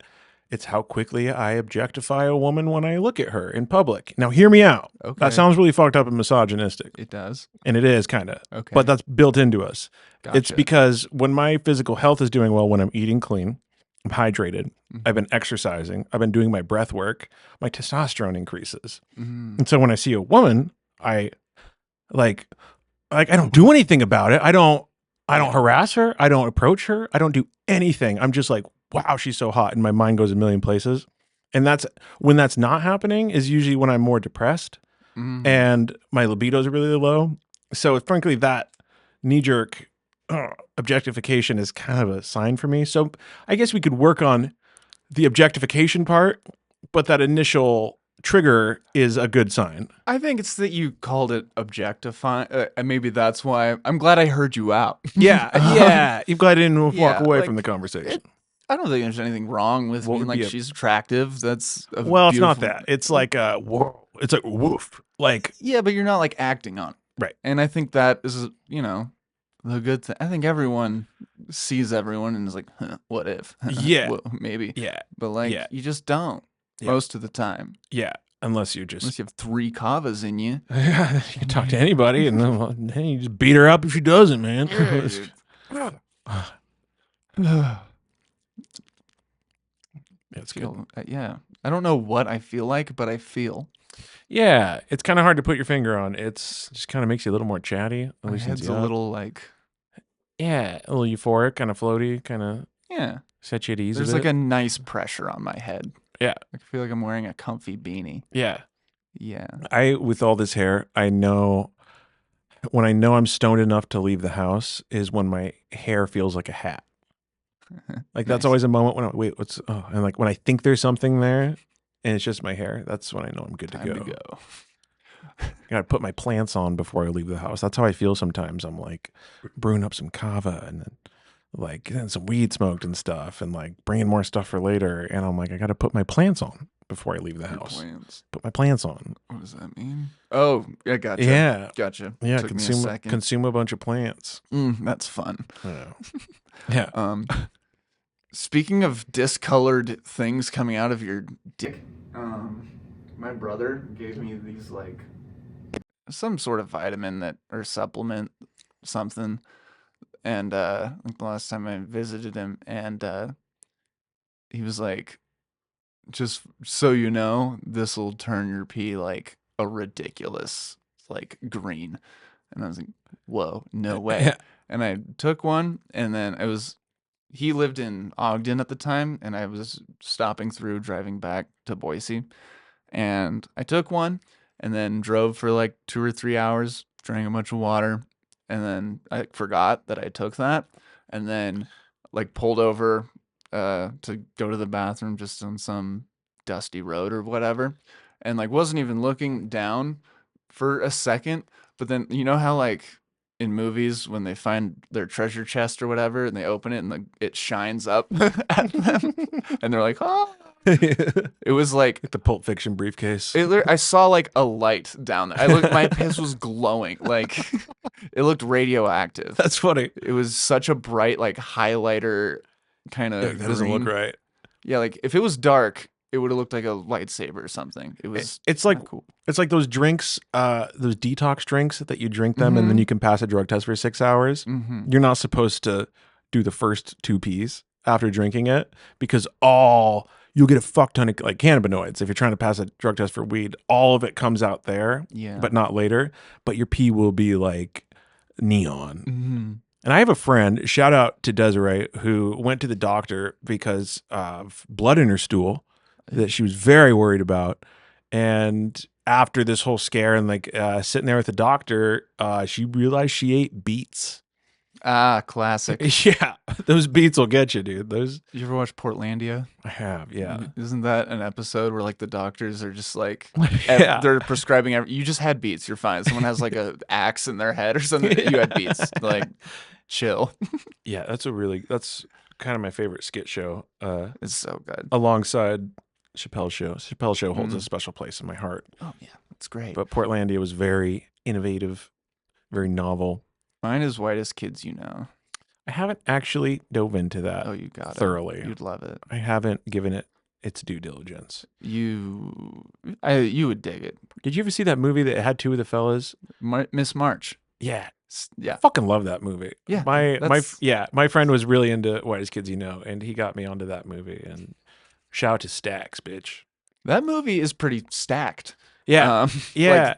Speaker 2: it's how quickly I objectify a woman when I look at her in public. Now, hear me out.
Speaker 1: Okay.
Speaker 2: That sounds really fucked up and misogynistic,
Speaker 1: It does.
Speaker 2: and it is kind of,
Speaker 1: Okay.
Speaker 2: but that's built into us. It's
Speaker 1: Gotcha.
Speaker 2: because when my physical health is doing well, when I'm eating clean, I'm hydrated, I've
Speaker 1: Mhm.
Speaker 2: been exercising, I've been doing my breath work, my testosterone increases.
Speaker 1: Mhm.
Speaker 2: And so when I see a woman, I like I don't do anything about it. I don't harass her. I don't approach her. I don't do anything. I'm just like, wow, she's so hot. And my mind goes a million places. And that's when that's not happening is usually when I'm more depressed
Speaker 1: Mhm.
Speaker 2: and my libido is really low. So frankly, that knee jerk objectification is kind of a sign for me. So I guess we could work on the objectification part, but that initial trigger is a good sign.
Speaker 1: I think it's that you called it objectifying, and maybe that's why. I'm glad I heard you out.
Speaker 2: Yeah, yeah. You're glad I didn't walk
Speaker 1: Yeah,
Speaker 2: away
Speaker 1: like,
Speaker 2: from the conversation.
Speaker 1: I don't think there's anything wrong with
Speaker 2: What
Speaker 1: being
Speaker 2: would
Speaker 1: like
Speaker 2: be a
Speaker 1: she's attractive. That's a
Speaker 2: well, it's not
Speaker 1: beautiful.
Speaker 2: that. It's like whoa. It's like woof. Like
Speaker 1: Yeah, but you're not like acting on it.
Speaker 2: right.
Speaker 1: And I think that is, the good thing. I think everyone sees everyone and is like, huh, what if?
Speaker 2: Yeah.
Speaker 1: Well, maybe.
Speaker 2: Yeah.
Speaker 1: But like,
Speaker 2: Yeah.
Speaker 1: you just don't
Speaker 2: Yeah.
Speaker 1: most of the time.
Speaker 2: Yeah. Unless you just
Speaker 1: Unless you have 3 kavas in you.
Speaker 2: you can talk to anybody and then you just beat her up if she doesn't, man.
Speaker 1: Yeah,
Speaker 2: It's good.
Speaker 1: yeah. I don't know what I feel like, but I feel.
Speaker 2: Yeah, it's kind of hard to put your finger on. It's just kind of makes you a little more chatty. At
Speaker 1: My
Speaker 2: least
Speaker 1: head's
Speaker 2: it's
Speaker 1: a little like,
Speaker 2: yeah, a little euphoric, kind of floaty, kind of
Speaker 1: yeah.
Speaker 2: set you at ease.
Speaker 1: There's
Speaker 2: a
Speaker 1: like
Speaker 2: bit.
Speaker 1: a nice pressure on my head.
Speaker 2: Yeah.
Speaker 1: I feel like I'm wearing a comfy beanie.
Speaker 2: Yeah.
Speaker 1: Yeah.
Speaker 2: With all this hair, I know when I know I'm stoned enough to leave the house is when my hair feels like a hat. Like that's
Speaker 1: Nice.
Speaker 2: always a moment when and like when I think there's something there and it's just my hair, that's when I know I'm good
Speaker 1: Time
Speaker 2: to
Speaker 1: to
Speaker 2: go.
Speaker 1: go.
Speaker 2: I gotta put my plants on before I leave the house. That's how I feel sometimes. I'm like brewing up some kava and then like getting some weed smoked and stuff and like bringing more stuff for later. And I'm like, I gotta put my plants on before I leave the
Speaker 1: Your
Speaker 2: house.
Speaker 1: plans.
Speaker 2: Put my plants on.
Speaker 1: What does that mean? Oh, yeah, gotcha.
Speaker 2: Yeah.
Speaker 1: Gotcha.
Speaker 2: Yeah.
Speaker 1: Took me a second.
Speaker 2: Consume a bunch of plants.
Speaker 1: That's fun.
Speaker 2: Yeah. Yeah.
Speaker 1: Speaking of discolored things coming out of your dick, my brother gave me these like some sort of vitamin that or supplement something, and like the last time I visited him, and he was like, just so you know, this will turn your pee like a ridiculous like green, and I was like, whoa, no way.
Speaker 2: Yeah.
Speaker 1: And I took one, and then he lived in Ogden at the time, and I was stopping through, driving back to Boise. And I took one and then drove for like 2 or 3 hours, drank a bunch of water. And then I forgot that I took that. And then like pulled over to go to the bathroom just on some dusty road or whatever. And like wasn't even looking down for a second. But then you know how like in movies when they find their treasure chest or whatever and they open it and it shines up at them and they're like, oh, it was like
Speaker 2: the Pulp Fiction briefcase.
Speaker 1: I saw like a light down there. My piss was glowing, like it looked radioactive.
Speaker 2: That's funny.
Speaker 1: It was such a bright like highlighter kind of.
Speaker 2: That doesn't look right.
Speaker 1: Yeah, like if it was dark, it would have looked like a lightsaber or something. It was.
Speaker 2: It's like
Speaker 1: cool.
Speaker 2: It's like those drinks, those detox drinks that you drink them and then you can pass a drug test for 6 hours.
Speaker 1: Mm-hmm.
Speaker 2: You're not supposed to do the first 2 Ps after drinking it because you'll get a fuck ton of like cannabinoids. If you're trying to pass a drug test for weed, all of it comes out there, but not later. But your pee will be like neon.
Speaker 1: Mm-hmm.
Speaker 2: And I have a friend, shout out to Desiree, who went to the doctor because of blood in her stool that she was very worried about. And after this whole scare and like sitting there with the doctor, she realized she ate beets.
Speaker 1: Ah, classic.
Speaker 2: Yeah, those beets will get you, dude. Those.
Speaker 1: Did you ever watch Portlandia?
Speaker 2: I have, yeah.
Speaker 1: Isn't that an episode where like the doctors are just like,
Speaker 2: Yeah.
Speaker 1: they're prescribing you just had beets, you're fine. Someone has like a axe in their head or something. You had beets, like chill.
Speaker 2: Yeah, that's kind of my favorite skit show.
Speaker 1: It's so good.
Speaker 2: Alongside Chappelle's Show. Chappelle's Show holds a special place in my heart.
Speaker 1: Oh yeah, that's great.
Speaker 2: But Portlandia was very innovative, very novel.
Speaker 1: Mine is Whitest Kids You Know.
Speaker 2: I haven't actually dove into that
Speaker 1: Oh, you got
Speaker 2: thoroughly.
Speaker 1: it. You'd love it.
Speaker 2: I haven't given it its due diligence.
Speaker 1: You would dig it.
Speaker 2: Did you ever see that movie that had 2 of the fellas?
Speaker 1: Miss March.
Speaker 2: Yeah.
Speaker 1: Yeah.
Speaker 2: Fucking love that movie.
Speaker 1: Yeah.
Speaker 2: My friend was really into Whitest Kids You Know, and he got me onto that movie. And shout out to Stax, bitch.
Speaker 1: That movie is pretty stacked.
Speaker 2: Yeah. Yeah.
Speaker 1: Like,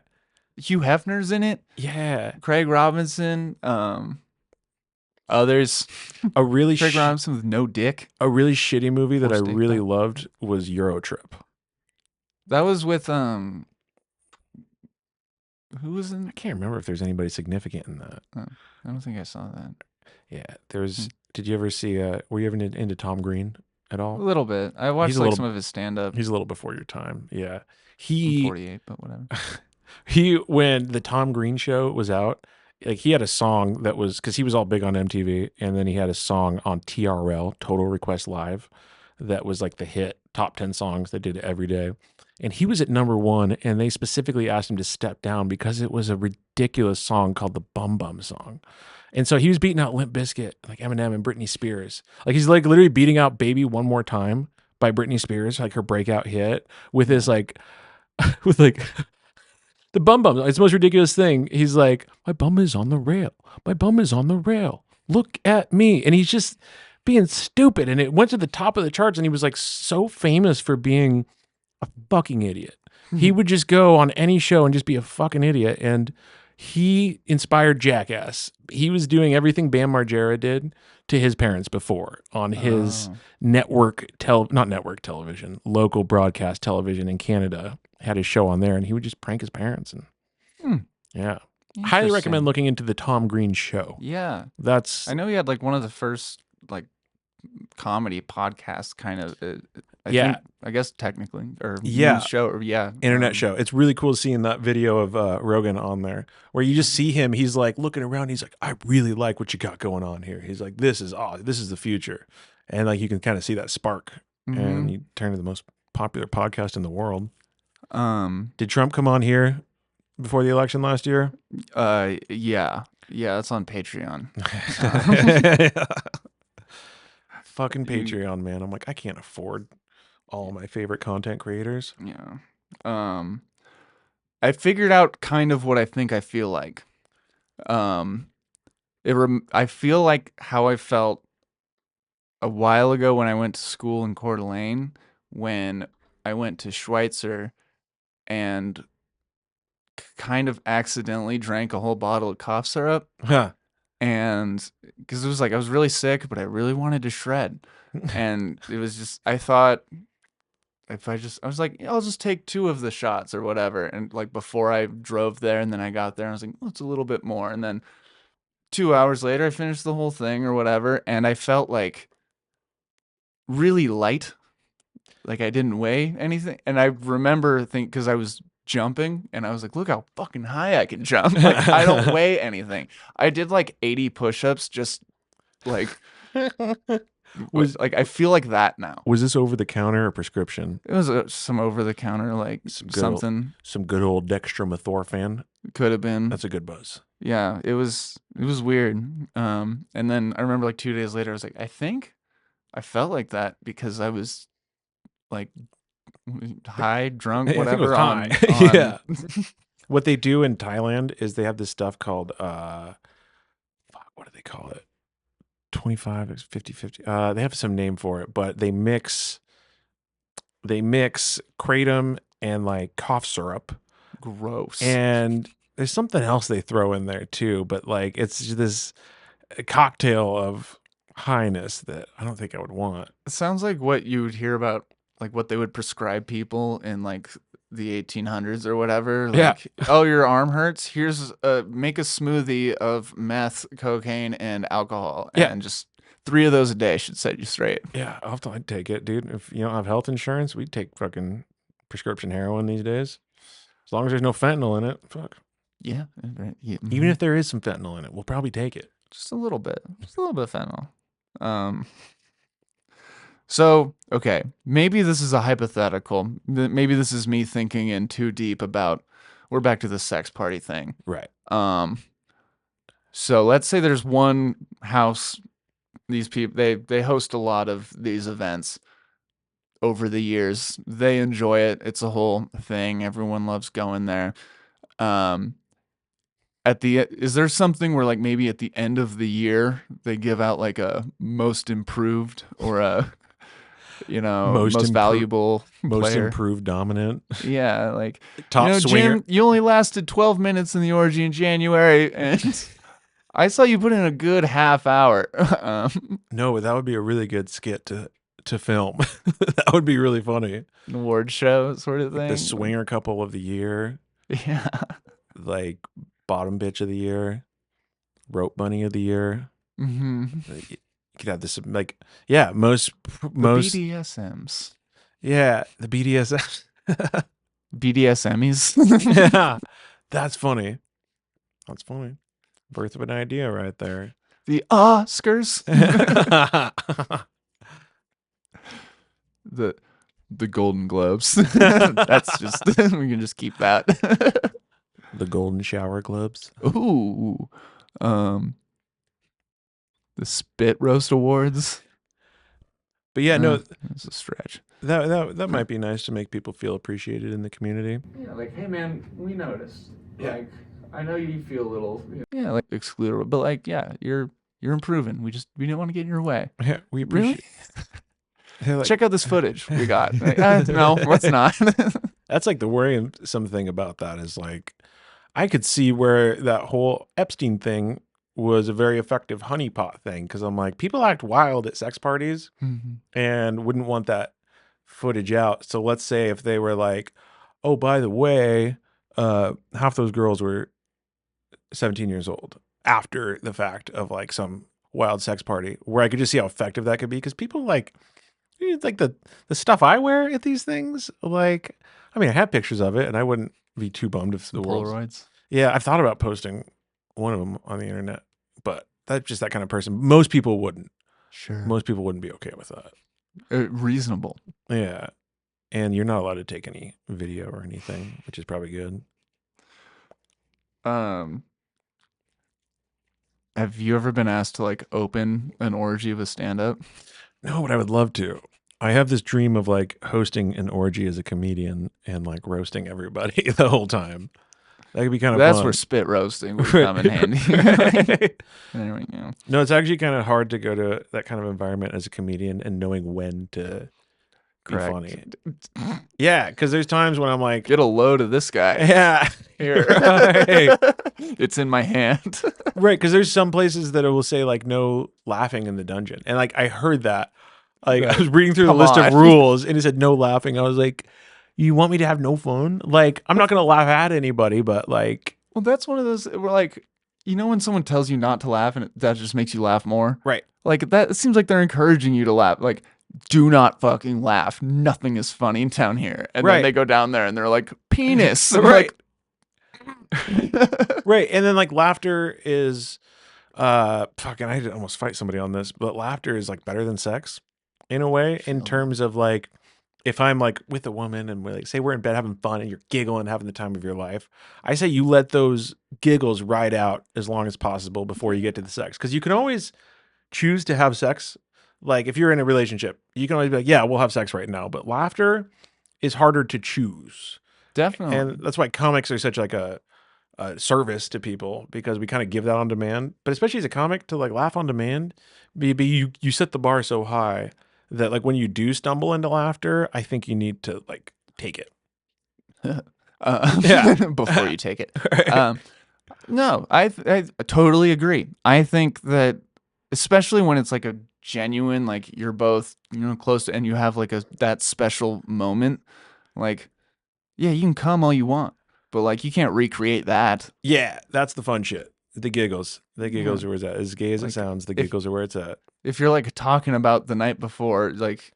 Speaker 1: Hugh Hefner's in it.
Speaker 2: Yeah.
Speaker 1: Craig Robinson. Others. Craig Robinson with no dick.
Speaker 2: A really shitty movie that I
Speaker 1: Forced dick,
Speaker 2: really
Speaker 1: though.
Speaker 2: loved was Eurotrip.
Speaker 1: That was with who was in?
Speaker 2: I can't remember if there's anybody significant in that.
Speaker 1: I don't think I saw that.
Speaker 2: Yeah. Did you ever see were you ever into Tom Green? at
Speaker 1: A
Speaker 2: all?
Speaker 1: little bit. I
Speaker 2: He's
Speaker 1: watched
Speaker 2: a
Speaker 1: like
Speaker 2: little
Speaker 1: some of his stand up.
Speaker 2: he's a little before your time. Yeah.
Speaker 1: I'm
Speaker 2: He
Speaker 1: 48, but whatever.
Speaker 2: he when the Tom Green show was out, like he had a song that was because he was all big on MTV, and then he had a song on TRL, Total Request Live, that was like the hit top 10 songs they did every day. And he was at number one, and they specifically asked him to step down because it was a ridiculous song called the Bum Bum Song. And so he was beating out Limp Bizkit, like Eminem and Britney Spears. Like he's like literally beating out Baby One More Time by Britney Spears, like her breakout hit, with his like with like the bum bum. It's the most ridiculous thing. He's like, my bum is on the rail. My bum is on the rail. Look at me. And he's just being stupid. And it went to the top of the charts. And he was like so famous for being a fucking idiot. He would just go on any show and just be a fucking idiot. And he inspired Jackass. He was doing everything Bam Margera did to his parents before on his
Speaker 1: Oh.
Speaker 2: not network television, local broadcast television in Canada. Had his show on there, and he would just prank his parents. And
Speaker 1: Hmm.
Speaker 2: yeah, highly recommend
Speaker 1: Interesting.
Speaker 2: looking into the Tom Green show.
Speaker 1: Yeah.
Speaker 2: That's
Speaker 1: I know he had like one of the first like comedy podcasts kind of
Speaker 2: yeah,
Speaker 1: I guess technically or
Speaker 2: yeah.
Speaker 1: news show or yeah.
Speaker 2: Internet show. It's really cool seeing that video of Rogan on there where you just see him. He's like looking around. He's like, I really like what you got going on here. He's like, this is the future. And like you can kind of see that spark and you turn to the most popular podcast in the world. Did Trump come on here before the election last year?
Speaker 1: Yeah. Yeah, that's on Patreon.
Speaker 2: Fucking Patreon, man. I'm like, I can't afford all my favorite content creators.
Speaker 1: Yeah. I figured out kind of what I think I feel like. I feel like how I felt a while ago when I went to school in Coeur d'Alene, when I went to Schweitzer and kind of accidentally drank a whole bottle of cough syrup.
Speaker 2: Huh.
Speaker 1: And because it was like I was really sick, but I really wanted to shred. And it was just, I thought, I was like, I'll just take 2 of the shots or whatever. And like before I drove there, and then I got there, I was like, oh, it's a little bit more. And then 2 hours later, I finished the whole thing or whatever. And I felt like really light. Like I didn't weigh anything. And I remember because I was jumping and I was like, look how fucking high I can jump. Like I don't weigh anything. I did like 80 push-ups just like
Speaker 2: Was
Speaker 1: like I feel like that now.
Speaker 2: was this over the counter or prescription?
Speaker 1: It was some over the counter like something
Speaker 2: Some good old dextromethorphan.
Speaker 1: could have been.
Speaker 2: That's a good buzz.
Speaker 1: Yeah, it was weird. And then I remember like 2 days later I was like, I think I felt like that because I was like high, drunk,
Speaker 2: I think it was
Speaker 1: whatever
Speaker 2: high.
Speaker 1: on
Speaker 2: Yeah. What they do in Thailand is they have this stuff called what do they call it? 25 is 50. They have some name for it, but they mix kratom and like cough syrup.
Speaker 1: Gross.
Speaker 2: And there's something else they throw in there too, but like it's just this cocktail of highness that I don't think I would want.
Speaker 1: It sounds like what you would hear about, like what they would prescribe people in like the 1800s or whatever. Like,
Speaker 2: Yeah.
Speaker 1: oh, your arm hurts? Here's make a smoothie of meth, cocaine, and alcohol,
Speaker 2: Yeah.
Speaker 1: and just 3 of those a day should set you straight.
Speaker 2: Yeah, I'd take it, dude. If you don't have health insurance, we'd take fucking prescription heroin these days. As long as there's no fentanyl in it, fuck.
Speaker 1: Yeah, right. Yeah.
Speaker 2: Even if there is some fentanyl in it, we'll probably take it.
Speaker 1: just a little bit of fentanyl. So, okay, maybe this is a hypothetical. Maybe this is me thinking in too deep about. We're back to the sex party thing.
Speaker 2: Right.
Speaker 1: So let's say there's one house. These people they host a lot of these events over the years. They enjoy it. It's a whole thing. Everyone loves going there. Is there something where like maybe at the end of the year they give out like a most improved or a most valuable
Speaker 2: Most
Speaker 1: player?
Speaker 2: improved dominant.
Speaker 1: Yeah, like
Speaker 2: Top swinger.
Speaker 1: Jim, you only lasted 12 minutes in the orgy in January, and I saw you put in a good half hour.
Speaker 2: No, but that would be a really good skit to film. That would be really funny.
Speaker 1: An award show sort of thing.
Speaker 2: The swinger couple of the year,
Speaker 1: Yeah.
Speaker 2: like bottom bitch of the year, rope bunny of the year.
Speaker 1: Mm-hmm.
Speaker 2: You could have this like, yeah, most
Speaker 1: The BDSMs.
Speaker 2: yeah, the BDSM.
Speaker 1: BDSMs.
Speaker 2: Yeah, that's funny. That's funny. Birth of an idea right there.
Speaker 1: The Oscars.
Speaker 2: The
Speaker 1: the the Golden Globes. That's just we can just keep that.
Speaker 2: Golden Shower Globes.
Speaker 1: Ooh. Um the Spit Roast Awards.
Speaker 2: But yeah, no,
Speaker 1: It's a stretch.
Speaker 2: that might be nice to make people feel appreciated in the community.
Speaker 1: Yeah, like, hey man, we noticed. Yeah. Like, I know you feel a little, yeah, like excluded, but like, yeah, you're improving. We didn't want to get in your way.
Speaker 2: Yeah, we
Speaker 1: Really?
Speaker 2: appreciate. Like,
Speaker 1: Check out this footage we got. Like, no, let's not.
Speaker 2: that's like the worrisome thing about that is like, I could see where that whole Epstein thing was a very effective honeypot thing because I'm like, people act wild at sex parties and wouldn't want that footage out. So let's say if they were like, oh, by the way, half those girls were 17 years old after the fact of like some wild sex party, where I could just see how effective that could be because people like the stuff I wear at these things. Like, I mean, I have pictures of it, and I wouldn't be too bummed if the world.
Speaker 1: Polaroids.
Speaker 2: Yeah, I've thought about posting one of them on the internet, but that's just that kind of person. Most people wouldn't.
Speaker 1: Sure.
Speaker 2: Most people wouldn't be okay with that.
Speaker 1: Reasonable.
Speaker 2: Yeah, and you're not allowed to take any video or anything, which is probably good.
Speaker 1: Have you ever been asked to like open an orgy of a stand-up?
Speaker 2: No, but I would love to. I have this dream of like hosting an orgy as a comedian and like roasting everybody the whole time. That could be kind of
Speaker 1: That's
Speaker 2: fun.
Speaker 1: where spit roasting would come in handy. There we go.
Speaker 2: No, it's actually kind of hard to go to that kind of environment as a comedian and knowing when to be funny. Yeah, because there's times when I'm like,
Speaker 1: get a load of this guy.
Speaker 2: Yeah,
Speaker 1: Here.
Speaker 2: right.
Speaker 1: It's in my hand.
Speaker 2: Right, because there's some places that it will say like no laughing in the dungeon, and like I heard that. Like I was reading through the list of rules, and it said no laughing. I was like, you want me to have no fun? Like, I'm not gonna laugh at anybody, but like,
Speaker 1: well, that's one of those where like, you know, when someone tells you not to laugh and that just makes you laugh more,
Speaker 2: right?
Speaker 1: Like that, it seems like they're encouraging you to laugh. Like, do not fucking laugh. Nothing is funny down here. And then they go down there and they're like, penis.
Speaker 2: Right. Right. And then like laughter is, fucking, I had to almost fight somebody on this, but laughter is like better than sex in a way, in terms of like, if I'm like with a woman and we're like, say we're in bed having fun and you're giggling, having the time of your life, I say you let those giggles ride out as long as possible before you get to the sex. Cause you can always choose to have sex. Like if you're in a relationship, you can always be like, yeah, we'll have sex right now. But laughter is harder to choose.
Speaker 1: Definitely.
Speaker 2: And that's why comics are such like a service to people, because we kind of give that on demand. But especially as a comic, to like laugh on demand, you set the bar so high that like when you do stumble into laughter, I think you need to like take it.
Speaker 1: Yeah. Before you take it.
Speaker 2: Right.
Speaker 1: No, I totally agree. I think that especially when it's like a genuine, like you're both, you know, close to, and you have like that special moment, like, yeah, you can come all you want, but like you can't recreate that.
Speaker 2: Yeah, that's the fun shit. The giggles are where it's at. As gay as it sounds, the giggles are where it's at.
Speaker 1: If you're like talking about the night before, like,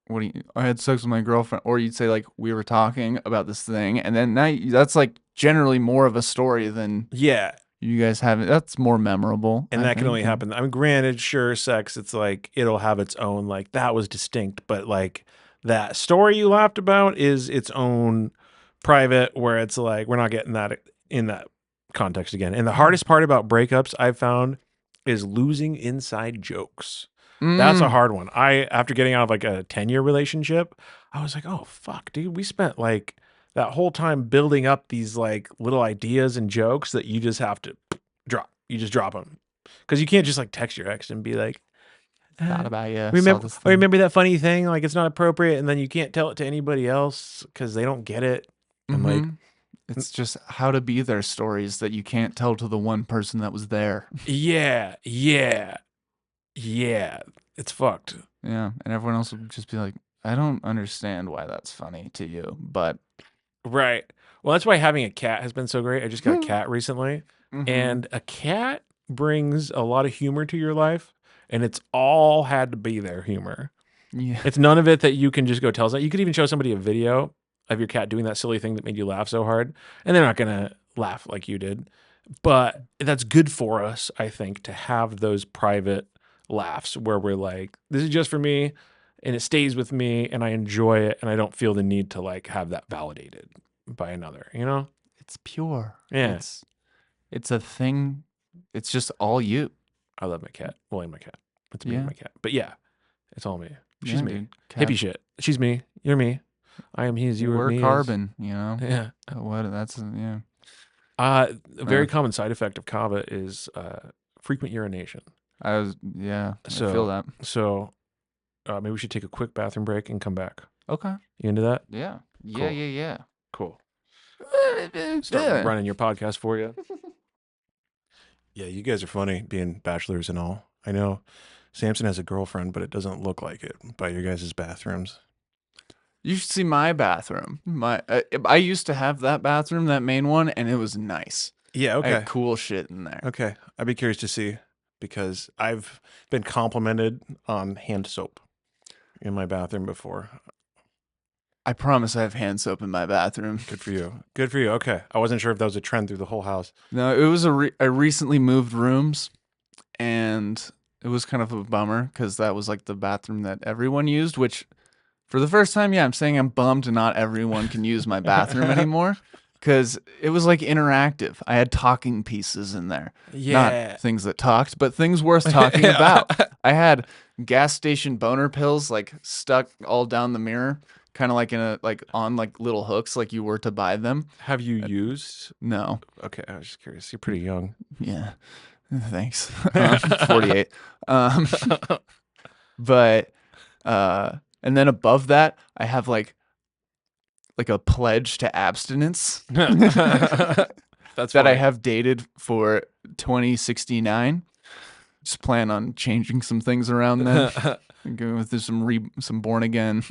Speaker 1: I had sex with my girlfriend, or you'd say like, we were talking about this thing, and then now that's like generally more of a story than you guys haven't. That's more memorable,
Speaker 2: and that can only happen. I mean, granted, sure, sex, it's like it'll have its own, like that was distinct, but like that story you laughed about is its own private, where it's like we're not getting that in that context again. And the hardest part about breakups I've found is losing inside jokes. That's a hard one. After getting out of like a 10-year relationship, I was like, oh fuck, dude, we spent like that whole time building up these like little ideas and jokes that you just have to drop. You just drop them because you can't just like text your ex and be like,
Speaker 1: thought about you.
Speaker 2: Remember that funny thing? Like it's not appropriate, and then you can't tell it to anybody else because they don't get it. And like,
Speaker 1: it's just how to be their stories that you can't tell to the one person that was there.
Speaker 2: Yeah. It's fucked.
Speaker 1: Yeah, and everyone else will just be like, I don't understand why that's funny to you, but
Speaker 2: right. Well, that's why having a cat has been so great. I just got a cat recently, and a cat brings a lot of humor to your life and it's all had to be their humor.
Speaker 1: Yeah.
Speaker 2: It's none of it that you can just go tell. You could even show somebody a video of your cat doing that silly thing that made you laugh so hard, and they're not gonna laugh like you did. But that's good for us, I think, to have those private laughs where we're like, this is just for me, and it stays with me, and I enjoy it, and I don't feel the need to like have that validated by another. You know?
Speaker 1: It's pure.
Speaker 2: Yeah.
Speaker 1: It's a thing. It's just all you.
Speaker 2: I love my cat. Well, and my cat. It's me and
Speaker 1: Yeah.
Speaker 2: my cat. But yeah, it's all me. She's
Speaker 1: Yeah,
Speaker 2: me.
Speaker 1: dude. Cat-
Speaker 2: Hippie shit. She's me. You're me. I am he as you are
Speaker 1: We're
Speaker 2: me.
Speaker 1: carbon, you know.
Speaker 2: Yeah.
Speaker 1: What? That's yeah.
Speaker 2: A very common side effect of kava is frequent urination.
Speaker 1: I feel that.
Speaker 2: So maybe we should take a quick bathroom break and come back.
Speaker 1: Okay.
Speaker 2: You into that?
Speaker 1: Yeah.
Speaker 2: Cool.
Speaker 1: Yeah.
Speaker 2: Cool.
Speaker 1: Yeah.
Speaker 2: Start running your podcast for you. Yeah, you guys are funny being bachelors and all. I know Samson has a girlfriend, but it doesn't look like it by your guys' bathrooms.
Speaker 1: You should see my bathroom. I used to have that bathroom, that main one, and it was nice.
Speaker 2: Yeah,
Speaker 1: I had cool shit in there.
Speaker 2: Okay. I'd be curious to see because I've been complimented on hand soap in my bathroom before.
Speaker 1: I promise I have hand soap in my bathroom.
Speaker 2: Good for you. Good for you. Okay. I wasn't sure if that was a trend through the whole house.
Speaker 1: No, it was I recently moved rooms, and it was kind of a bummer because that was like the bathroom that everyone used, which for the first time, yeah, I'm saying I'm bummed not everyone can use my bathroom anymore because it was like interactive. I had talking pieces in there.
Speaker 2: Yeah.
Speaker 1: Not things that talked, but things worth talking about. I had gas station boner pills like stuck all down the mirror, kind of like on like little hooks like you were to buy them.
Speaker 2: Have you used?
Speaker 1: No.
Speaker 2: Okay. I was just curious. You're pretty young.
Speaker 1: Yeah. Thanks. 48. But and then above that, I have like a pledge to abstinence
Speaker 2: That's
Speaker 1: that I
Speaker 2: funny.
Speaker 1: have dated for 2069. Just plan on changing some things around then. And going with some born again.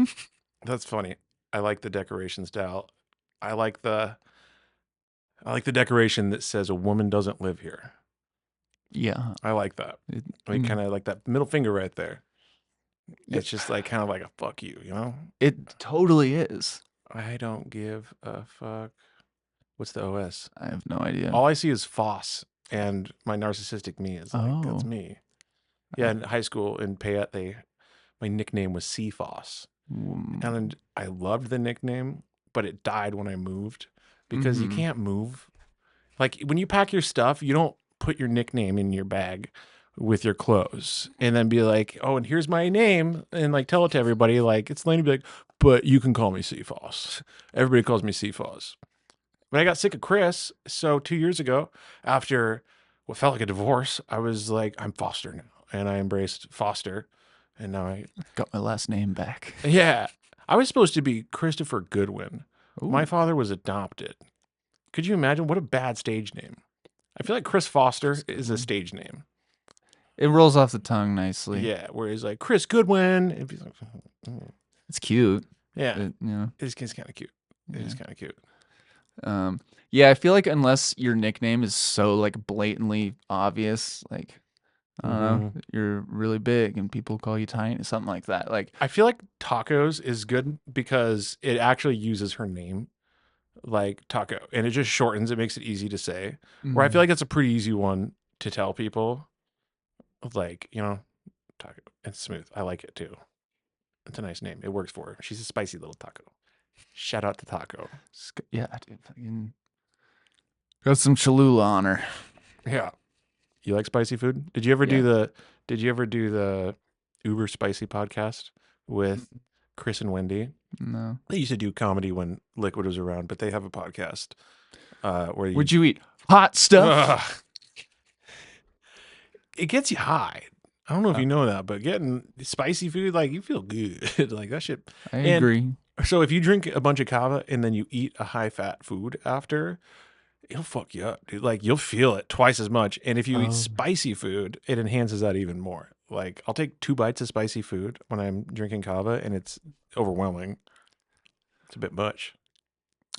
Speaker 2: That's funny. I like the decoration style. I like the decoration that says a woman doesn't live here.
Speaker 1: Yeah.
Speaker 2: I like that. I kind of like that middle finger right there. It's just like kind of like a fuck you, you know?
Speaker 1: It totally is.
Speaker 2: I don't give a fuck. What's the OS?
Speaker 1: I have no idea.
Speaker 2: All I see is Foss, and my narcissistic me is like, that's
Speaker 1: Oh.
Speaker 2: me. Yeah, in high school in Payette, my nickname was C Foss. And I loved the nickname, but it died when I moved because you can't move. Like when you pack your stuff, you don't put your nickname in your bag with your clothes and then be like, oh, and here's my name and like tell it to everybody. Like it's lame to be like, but you can call me C Foss. Everybody calls me C Foss. But I got sick of Chris. So 2 years ago, after what felt like a divorce, I was like, I'm Foster now. And I embraced Foster. And now I
Speaker 1: got my last name back.
Speaker 2: Yeah. I was supposed to be Christopher Goodwin.
Speaker 1: Ooh.
Speaker 2: My father was adopted. Could you imagine what a bad stage name? I feel like Chris Foster is a stage name.
Speaker 1: It rolls off the tongue nicely.
Speaker 2: Yeah, where he's like Chris Goodwin. It'd be like,
Speaker 1: it's cute.
Speaker 2: Yeah,
Speaker 1: it,
Speaker 2: it's kind of cute. It is kind of cute.
Speaker 1: Yeah, I feel like unless your nickname is so like blatantly obvious, like I don't know, you're really big and people call you tiny, something like that. Like
Speaker 2: I feel like Tacos is good because it actually uses her name, like Taco, and it just shortens. It makes it easy to say. Where I feel like it's a pretty easy one to tell people, like Taco. It's smooth. I like it too. It's a nice name. It works for her. She's a spicy little taco. Shout out to Taco.
Speaker 1: Yeah, dude, fucking got some Cholula on her.
Speaker 2: Yeah. You like spicy food? Did you ever do the Uber Spicy podcast with Chris and Wendy?
Speaker 1: No.
Speaker 2: They used to do comedy when Liquid was around, but they have a podcast where
Speaker 1: would you eat hot stuff?
Speaker 2: It gets you high. I don't know if you know that, but getting spicy food, like you feel good. Like that shit.
Speaker 1: I agree.
Speaker 2: So if you drink a bunch of kava and then you eat a high fat food after, it'll fuck you up, dude. Like you'll feel it twice as much. And if you eat spicy food, it enhances that even more. Like I'll take 2 bites of spicy food when I'm drinking kava and it's overwhelming. It's a bit much.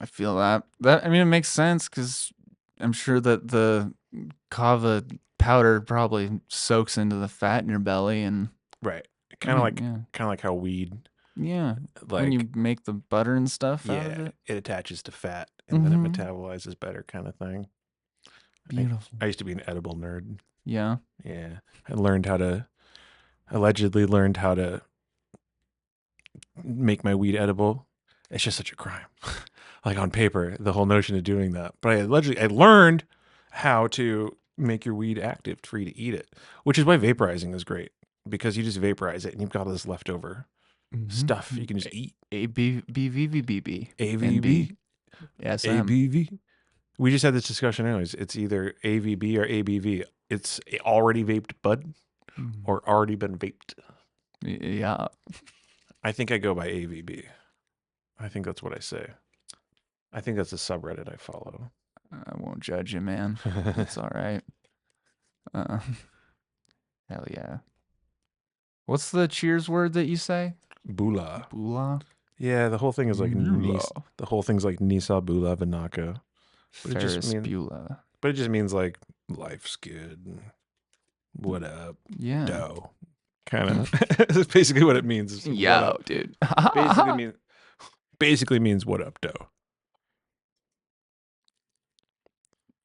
Speaker 1: I feel that. I mean, it makes sense because I'm sure that the kava powder probably soaks into the fat in your belly, and
Speaker 2: Right.
Speaker 1: I
Speaker 2: Kind of
Speaker 1: mean,
Speaker 2: like
Speaker 1: yeah,
Speaker 2: how weed,
Speaker 1: yeah. When
Speaker 2: like,
Speaker 1: you make the butter and stuff out of
Speaker 2: yeah,
Speaker 1: it,
Speaker 2: it attaches to fat and then it
Speaker 1: mm-hmm.
Speaker 2: metabolizes better, kind of thing.
Speaker 1: Beautiful.
Speaker 2: I used to be an edible nerd.
Speaker 1: Yeah.
Speaker 2: Yeah. I learned how to allegedly learned how to make my weed edible. It's just such a crime. Like on paper, the whole notion of doing that. But I learned how to make your weed active for you to eat it, which is why vaporizing is great because you just vaporize it and you've got all this leftover stuff you can just eat.
Speaker 1: A B B V V B B and B
Speaker 2: AVB,
Speaker 1: S M.
Speaker 2: ABV. We just had this discussion anyways. It's either AVB or ABV. It's already vaped bud or already been vaped.
Speaker 1: Yeah.
Speaker 2: I think I go by AVB. I think that's what I say. I think that's a subreddit I follow.
Speaker 1: I won't judge you, man. It's all right. Uh, hell yeah. What's the cheers word that you say?
Speaker 2: Bula.
Speaker 1: Bula?
Speaker 2: Yeah, the whole thing is like
Speaker 1: Bula.
Speaker 2: the whole thing's like Nisa Bula Vinaka. But
Speaker 1: Ferris Bula.
Speaker 2: it just means like life's good. What up?
Speaker 1: Yeah.
Speaker 2: Dough. Kind of. That's basically what it means.
Speaker 1: Yeah,
Speaker 2: What up?
Speaker 1: dude.
Speaker 2: Basically means what up, dough.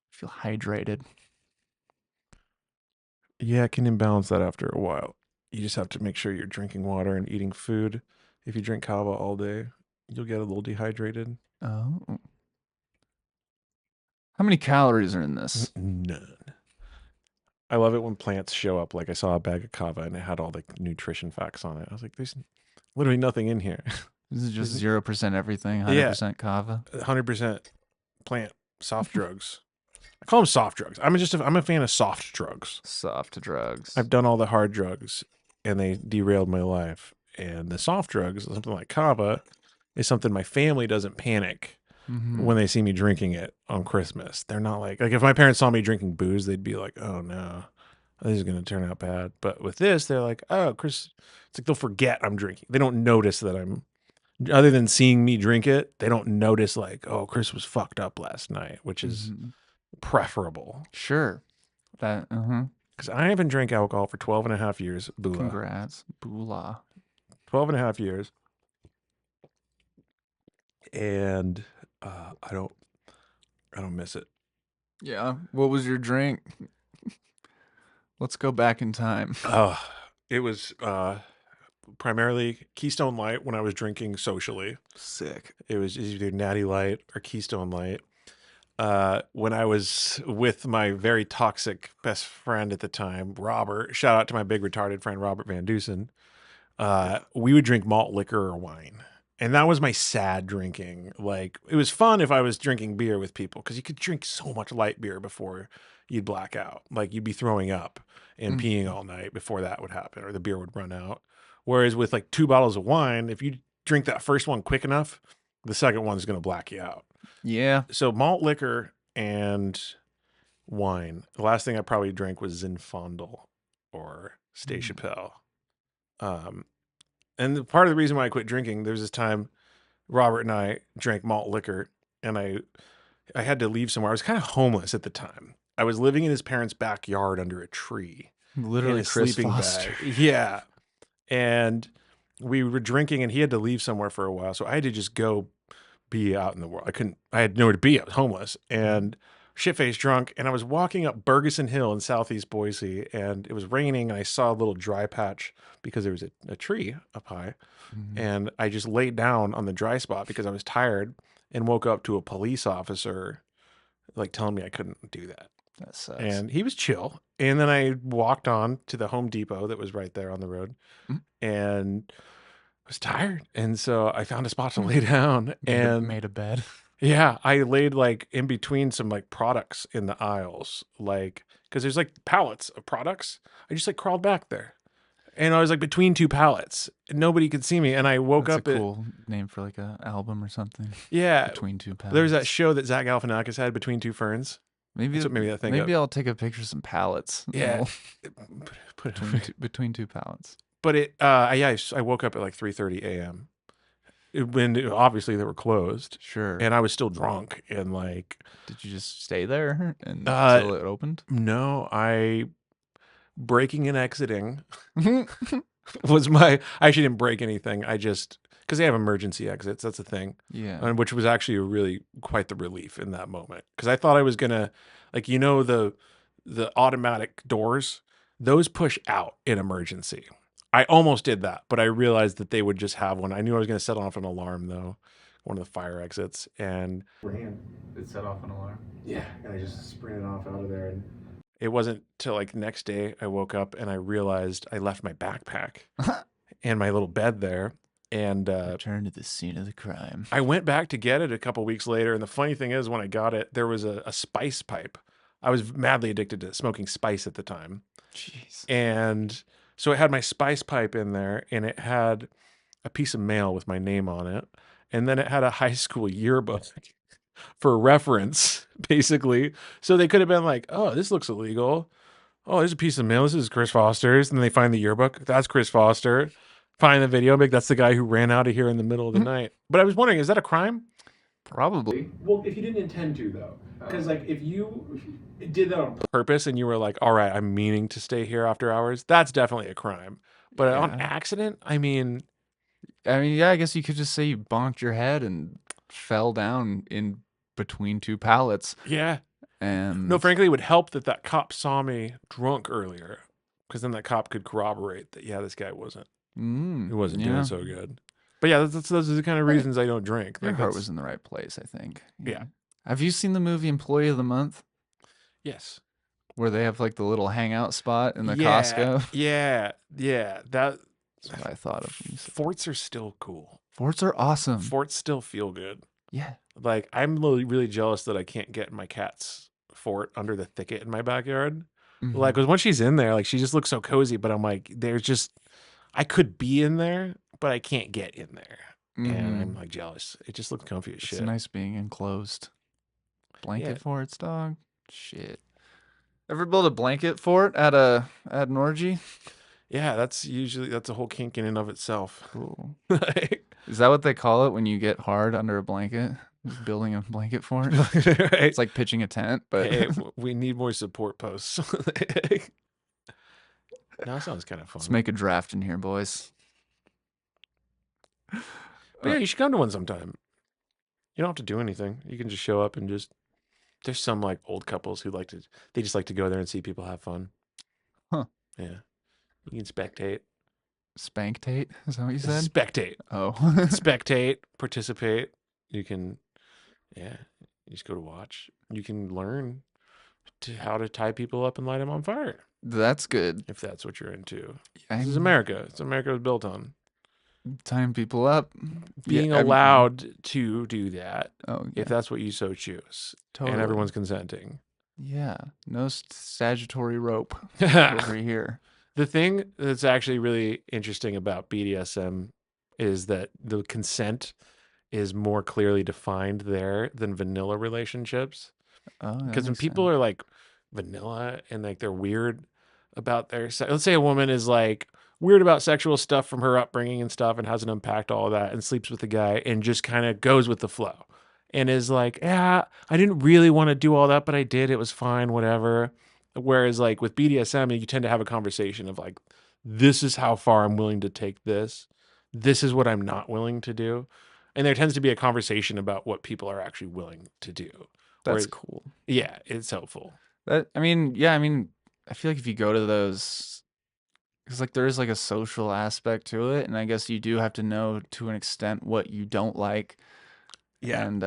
Speaker 1: Feel hydrated.
Speaker 2: Yeah, it can imbalance that after a while. You just have to make sure you're drinking water and eating food. If you drink kava all day, you'll get a little dehydrated.
Speaker 1: Oh. How many calories are in this?
Speaker 2: None. I love it when plants show up. Like I saw a bag of kava and it had all the nutrition facts on it. I was like, there's literally nothing in here.
Speaker 1: This is just 0% everything, 100%
Speaker 2: Yeah.
Speaker 1: kava.
Speaker 2: 100% plant soft drugs. I call them soft drugs. I'm a fan of soft drugs.
Speaker 1: Soft drugs.
Speaker 2: I've done all the hard drugs and they derailed my life. And the soft drugs, something like kava, is something my family doesn't panic when they see me drinking it on Christmas. They're not like if my parents saw me drinking booze, they'd be like, oh no, this is going to turn out bad. But with this, they're like, oh, Chris, it's like they'll forget I'm drinking. They don't notice that other than seeing me drink it, they don't notice like, oh, Chris was fucked up last night, which is preferable.
Speaker 1: Sure. That,
Speaker 2: Because I haven't drank alcohol for 12 and a half years. Bula.
Speaker 1: Congrats. Bula.
Speaker 2: 12 and a half years. And I don't miss it.
Speaker 1: Yeah. What was your drink? Let's go back in time.
Speaker 2: It was primarily Keystone Light when I was drinking socially.
Speaker 1: Sick.
Speaker 2: It was either Natty Light or Keystone Light. When I was with my very toxic best friend at the time, Robert, shout out to my big retarded friend, Robert Van Dusen, we would drink malt liquor or wine. And that was my sad drinking. Like, it was fun if I was drinking beer with people because you could drink so much light beer before you'd black out. Like, you'd be throwing up and peeing all night before that would happen or the beer would run out. Whereas with like 2 bottles of wine, if you drink that first one quick enough, the second one's going to black you out.
Speaker 1: Yeah.
Speaker 2: So malt liquor and wine. The last thing I probably drank was Zinfandel or Stay Chappelle. And part of the reason why I quit drinking, there was this time Robert and I drank malt liquor and I had to leave somewhere. I was kind of homeless at the time. I was living in his parents' backyard under a tree.
Speaker 1: Literally Chris Foster.
Speaker 2: Bag. Yeah. And we were drinking and he had to leave somewhere for a while. So I had to just go be out in the world. I had nowhere to be. I was homeless and shit-faced drunk. And I was walking up Bergeson Hill in Southeast Boise and it was raining and I saw a little dry patch because there was a tree up high. And I just laid down on the dry spot because I was tired and woke up to a police officer like telling me I couldn't do that.
Speaker 1: That sucks.
Speaker 2: And he was chill. And then I walked on to the Home Depot that was right there on the road and I was tired. And so I found a spot to lay down and
Speaker 1: made a bed.
Speaker 2: Yeah, I laid like in between some like products in the aisles, like because there's like pallets of products. I just like crawled back there, and I was like between 2 pallets. And nobody could see me, and I woke
Speaker 1: That's
Speaker 2: up.
Speaker 1: a cool name for like a album or something.
Speaker 2: Yeah,
Speaker 1: Between 2 pallets.
Speaker 2: There's that show that Zach Galifianakis had, Between Two Ferns.
Speaker 1: Maybe
Speaker 2: that thing.
Speaker 1: Maybe I'll take a picture of some pallets.
Speaker 2: Yeah,
Speaker 1: between two pallets.
Speaker 2: But I woke up at like 3:30 a.m. Obviously they were closed,
Speaker 1: Sure.
Speaker 2: and I was still drunk and like,
Speaker 1: Did you just stay there
Speaker 2: uh,
Speaker 1: until it opened?
Speaker 2: no, I breaking and exiting was my. I actually didn't break anything. I just because they have emergency exits. That's the thing,
Speaker 1: Yeah.
Speaker 2: and which was actually really quite the relief in that moment because I thought I was gonna, like the automatic doors, those push out in emergency. I almost did that, but I realized that they would just have one. I knew I was gonna set off an alarm though, one of the fire exits, and
Speaker 1: Overhand. It set off an alarm.
Speaker 2: yeah, and I just sprinted off out of there. And it wasn't till like next day I woke up and I realized I left my backpack and my little bed there. And
Speaker 1: Return to the scene of the crime.
Speaker 2: I went back to get it a couple weeks later. And the funny thing is, when I got it, there was a spice pipe. I was madly addicted to smoking spice at the time.
Speaker 1: Jeez.
Speaker 2: And so it had my spice pipe in there and it had a piece of mail with my name on it. And then it had a high school yearbook for reference, basically. So they could have been like, oh, this looks illegal. Oh, there's a piece of mail. This is Chris Foster's. And then they find the yearbook. That's Chris Foster. Find the video. Like, that's the guy who ran out of here in the middle of the night. But I was wondering, is that a crime?
Speaker 1: Probably.
Speaker 2: Well, if you didn't intend to, though. Because, like, if you did that on purpose and you were like, all right, I'm meaning to stay here after hours, that's definitely a crime. But on
Speaker 1: Yeah.
Speaker 2: accident, I mean,
Speaker 1: Yeah, I guess you could just say you bonked your head and fell down in between two pallets.
Speaker 2: yeah.
Speaker 1: And
Speaker 2: No, frankly, it would help that that cop saw me drunk earlier. Because then that cop could corroborate that, yeah, this guy wasn't. He wasn't doing
Speaker 1: yeah,
Speaker 2: so good. But yeah, those are the kind of reasons I don't drink.
Speaker 1: your
Speaker 2: Like
Speaker 1: heart
Speaker 2: that's
Speaker 1: was in the right place, I think.
Speaker 2: yeah.
Speaker 1: Have you seen the movie Employee of the Month,
Speaker 2: Yes.
Speaker 1: where they have like the little hangout spot in the
Speaker 2: Yeah.
Speaker 1: Costco?
Speaker 2: Yeah. Yeah. That's
Speaker 1: That's what I thought of when you said
Speaker 2: forts are still cool.
Speaker 1: forts are awesome.
Speaker 2: Forts still feel good.
Speaker 1: Yeah.
Speaker 2: Like I'm really, really jealous that I can't get my cat's fort under the thicket in my backyard. Like,
Speaker 1: Mhm.
Speaker 2: because when she's in there, like she just looks so cozy. But I'm like, there's just I could be in there, but I can't get in there, and I'm
Speaker 1: Mhm.
Speaker 2: like jealous. It just looks comfy as
Speaker 1: It's
Speaker 2: shit.
Speaker 1: nice being enclosed.
Speaker 2: Yeah.
Speaker 1: Blanket forts, dog. Shit. Ever build a blanket fort at an orgy?
Speaker 2: Yeah, that's a whole kink in and of itself.
Speaker 1: Cool.
Speaker 2: Like,
Speaker 1: Is that what they call it when you get hard under a blanket? Just building a blanket fort?
Speaker 2: right?
Speaker 1: It's like pitching a tent, but
Speaker 2: Hey, we need more support posts. No, that sounds kind of
Speaker 1: let's
Speaker 2: fun.
Speaker 1: make a draft in here, boys.
Speaker 2: But yeah, you should come to one sometime. You don't have to do anything. You can just show up and just. There's some like old couples who they just like to go there and see people have fun.
Speaker 1: Huh.
Speaker 2: Yeah, you can spectate.
Speaker 1: Spanktate? Is that what you said?
Speaker 2: Spectate.
Speaker 1: Oh.
Speaker 2: Spectate, participate. You can, yeah, you just go to watch. You can learn how to tie people up and light them on fire
Speaker 1: That's good.
Speaker 2: if that's what you're into. This is
Speaker 1: I'm
Speaker 2: America. It's America was built on
Speaker 1: tying people up. Yeah,
Speaker 2: being allowed to do that
Speaker 1: oh, yeah.
Speaker 2: if that's what you so choose,
Speaker 1: Totally.
Speaker 2: and everyone's consenting.
Speaker 1: Yeah. No statutory rope
Speaker 2: The
Speaker 1: over here.
Speaker 2: thing that's actually really interesting about BDSM is that the consent is more clearly defined there than vanilla relationships.
Speaker 1: Oh, that
Speaker 2: Because when
Speaker 1: makes
Speaker 2: people
Speaker 1: sense.
Speaker 2: are like vanilla and like they're weird about their let's say a woman is like weird about sexual stuff from her upbringing and stuff and hasn't unpacked all of that and sleeps with a guy and just kind of goes with the flow and is like, yeah, I didn't really want to do all that, but I did. It was fine, whatever. Whereas like with BDSM, you tend to have a conversation of like, this is how far I'm willing to take this. This is what I'm not willing to do. And there tends to be a conversation about what people are actually willing to do.
Speaker 1: That's
Speaker 2: Whereas
Speaker 1: cool.
Speaker 2: yeah, it's helpful.
Speaker 1: I feel like if you go to those, because like there is like a social aspect to it, and I guess you do have to know to an extent what you don't like.
Speaker 2: Yeah.
Speaker 1: And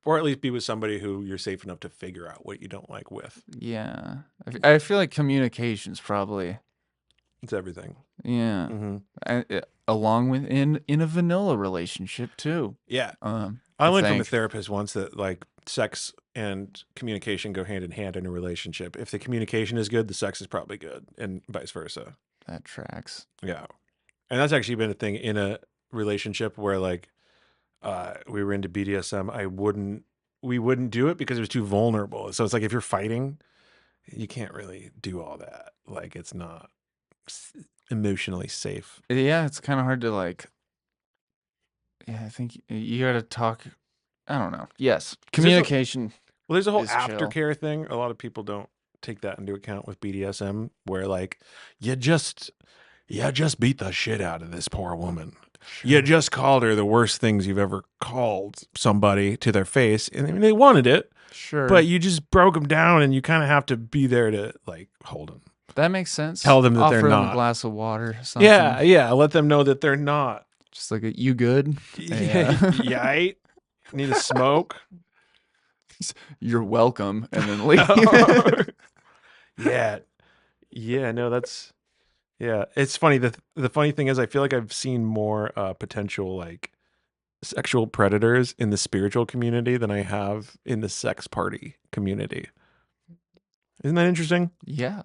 Speaker 2: Or at least be with somebody who you're safe enough to figure out what you don't like with.
Speaker 1: yeah, I feel like communication's probably
Speaker 2: It's everything.
Speaker 1: yeah,
Speaker 2: Mm-hmm.
Speaker 1: along with in a vanilla relationship too.
Speaker 2: Yeah.
Speaker 1: I
Speaker 2: I learned from a
Speaker 1: think
Speaker 2: therapist once that like sex and communication go hand in hand in a relationship. If the communication is good, the sex is probably good, and vice versa.
Speaker 1: that tracks.
Speaker 2: Yeah. And that's actually been a thing in a relationship where like we were into BDSM. We wouldn't do it because it was too vulnerable. So it's like if you're fighting, you can't really do all that. Like it's not emotionally safe.
Speaker 1: Yeah, it's kind of hard to like Yeah, I think you got to talk. I don't know. Yes,
Speaker 2: 'Cause there's a
Speaker 1: communication
Speaker 2: well, there's a whole
Speaker 1: is chill.
Speaker 2: aftercare thing. A lot of people don't take that into account with BDSM, where like you just you just beat the shit out of this poor woman. You
Speaker 1: Sure.
Speaker 2: just called her the worst things you've ever called somebody to their face, and I mean, they wanted it,
Speaker 1: Sure.
Speaker 2: but you just broke them down, and you kind of have to be there to like hold them,
Speaker 1: That makes sense.
Speaker 2: tell them that they're
Speaker 1: Offer them a
Speaker 2: not.
Speaker 1: glass of water, something.
Speaker 2: Yeah, yeah. Let them know that they're not.
Speaker 1: Just like you good?
Speaker 2: Yeah, yeah. I need a smoke.
Speaker 1: You're welcome, and then leave.
Speaker 2: Yeah, yeah. No, that's yeah. It's funny. The funny thing is, I feel like I've seen more potential like sexual predators in the spiritual community than I have in the sex party community. Isn't that interesting?
Speaker 1: Yeah,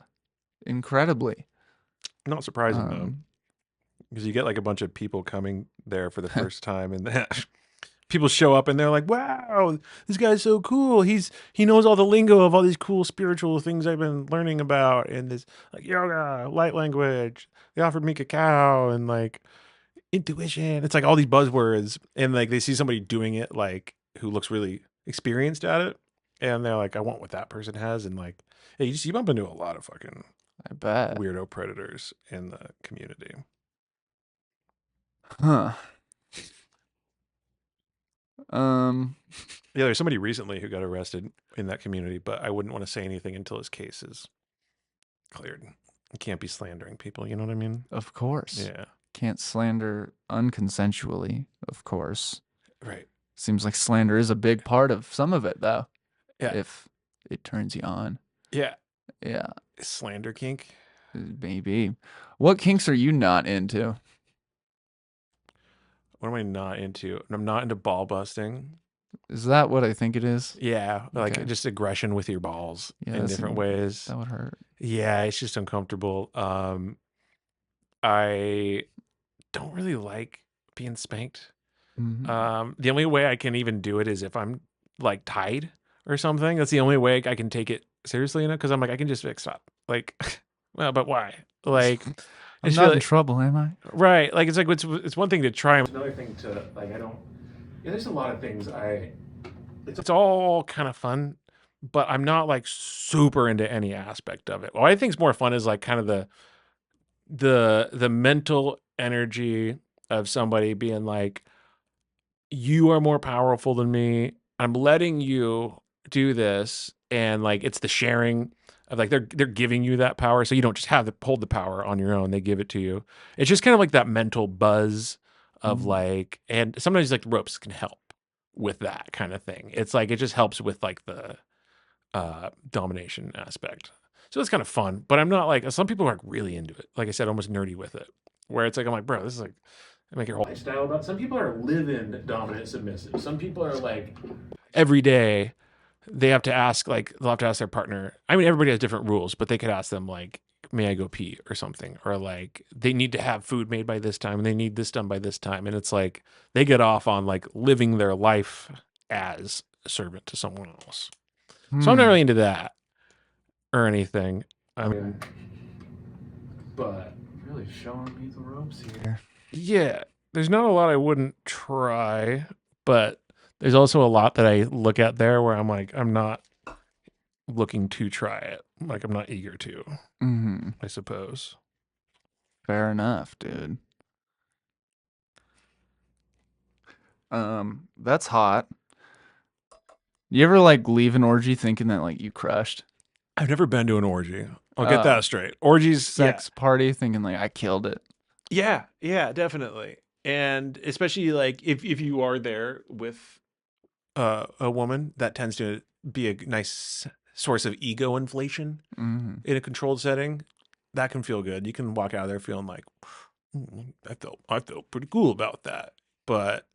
Speaker 1: incredibly.
Speaker 2: Not surprising though,
Speaker 1: Um,
Speaker 2: because you get like a bunch of people coming there for the first time, and then people show up and they're like, "Wow, this guy's so cool. He knows all the lingo of all these cool spiritual things I've been learning about, and this like yoga, light language. They offered me cacao and like intuition. It's like all these buzzwords, and like they see somebody doing it like who looks really experienced at it, and they're like, I want what that person has, and like, yeah, you bump into a lot of fucking
Speaker 1: I bet.
Speaker 2: weirdo predators in the community.
Speaker 1: Huh. Um,
Speaker 2: Yeah, there's somebody recently who got arrested in that community, but I wouldn't want to say anything until his case is cleared. You can't be slandering people, you know what I mean?
Speaker 1: of course.
Speaker 2: Yeah.
Speaker 1: Can't slander unconsensually, of course.
Speaker 2: Right.
Speaker 1: Seems like slander is a big part of some of it, though,
Speaker 2: Yeah.
Speaker 1: if it turns you on.
Speaker 2: Yeah.
Speaker 1: Yeah,
Speaker 2: Slander kink.
Speaker 1: maybe. What kinks are you not into?
Speaker 2: What am I not into? I'm not into ball busting.
Speaker 1: Is that what I think it is?
Speaker 2: Yeah, like
Speaker 1: Okay.
Speaker 2: just aggression with your balls
Speaker 1: Yeah,
Speaker 2: in different ways.
Speaker 1: that would hurt.
Speaker 2: Yeah, it's just uncomfortable. I don't really like being spanked.
Speaker 1: Mhm.
Speaker 2: The only way I can even do it is if I'm like tied or something. That's the only way I can take it seriously enough because I'm like I can just fix up. Like, well, but why? Like,
Speaker 1: I'm
Speaker 2: it's
Speaker 1: not in
Speaker 2: really
Speaker 1: trouble, am I?
Speaker 2: right. Like it's one thing to try. It's another thing to like I don't. Yeah, there's a lot of things I. It's all kind of fun, but I'm not like super into any aspect of it. What I think's more fun is like kind of the mental energy of somebody being like, you are more powerful than me. I'm letting you do this, and like it's the sharing of like they're giving you that power, so you don't just have to hold the power on your own. They give it to you. It's just kind of like that mental buzz of
Speaker 1: Mm.
Speaker 2: like, and sometimes like the ropes can help with that kind of thing. It's like it just helps with like the domination aspect. So it's kind of fun, but I'm not like some people are like really into it. Like I said, almost nerdy with it. Where it's like I'm like, bro, this is like make your whole lifestyle about. Some people are living dominant submissive. Some people are like every day they have to ask like they'll have to ask their partner. I mean, everybody has different rules, but they could ask them like, may I go pee or something, or like they need to have food made by this time and they need this done by this time, and it's like they get off on like living their life as a servant to someone else. So I'm not
Speaker 1: Hmm.
Speaker 2: really into that or anything. I mean, but
Speaker 1: Really showing me the ropes here.
Speaker 2: yeah, there's not a lot I wouldn't try, but there's also a lot that I look at there where I'm like, I'm not looking to try it. Like, I'm not eager to,
Speaker 1: Hmm.
Speaker 2: I suppose.
Speaker 1: Fair enough, dude. That's hot. You ever like leave an orgy thinking that like you crushed?
Speaker 2: I've never been to an orgy. I'll get that straight. Orgies, yeah.
Speaker 1: Sex party thinking like I killed it.
Speaker 2: Yeah, yeah, definitely. And especially like if you are there with a woman, that tends to be a nice source of ego inflation
Speaker 1: Hmm.
Speaker 2: in a controlled setting. That can feel good. You can walk out of there feeling like I felt pretty cool about that. But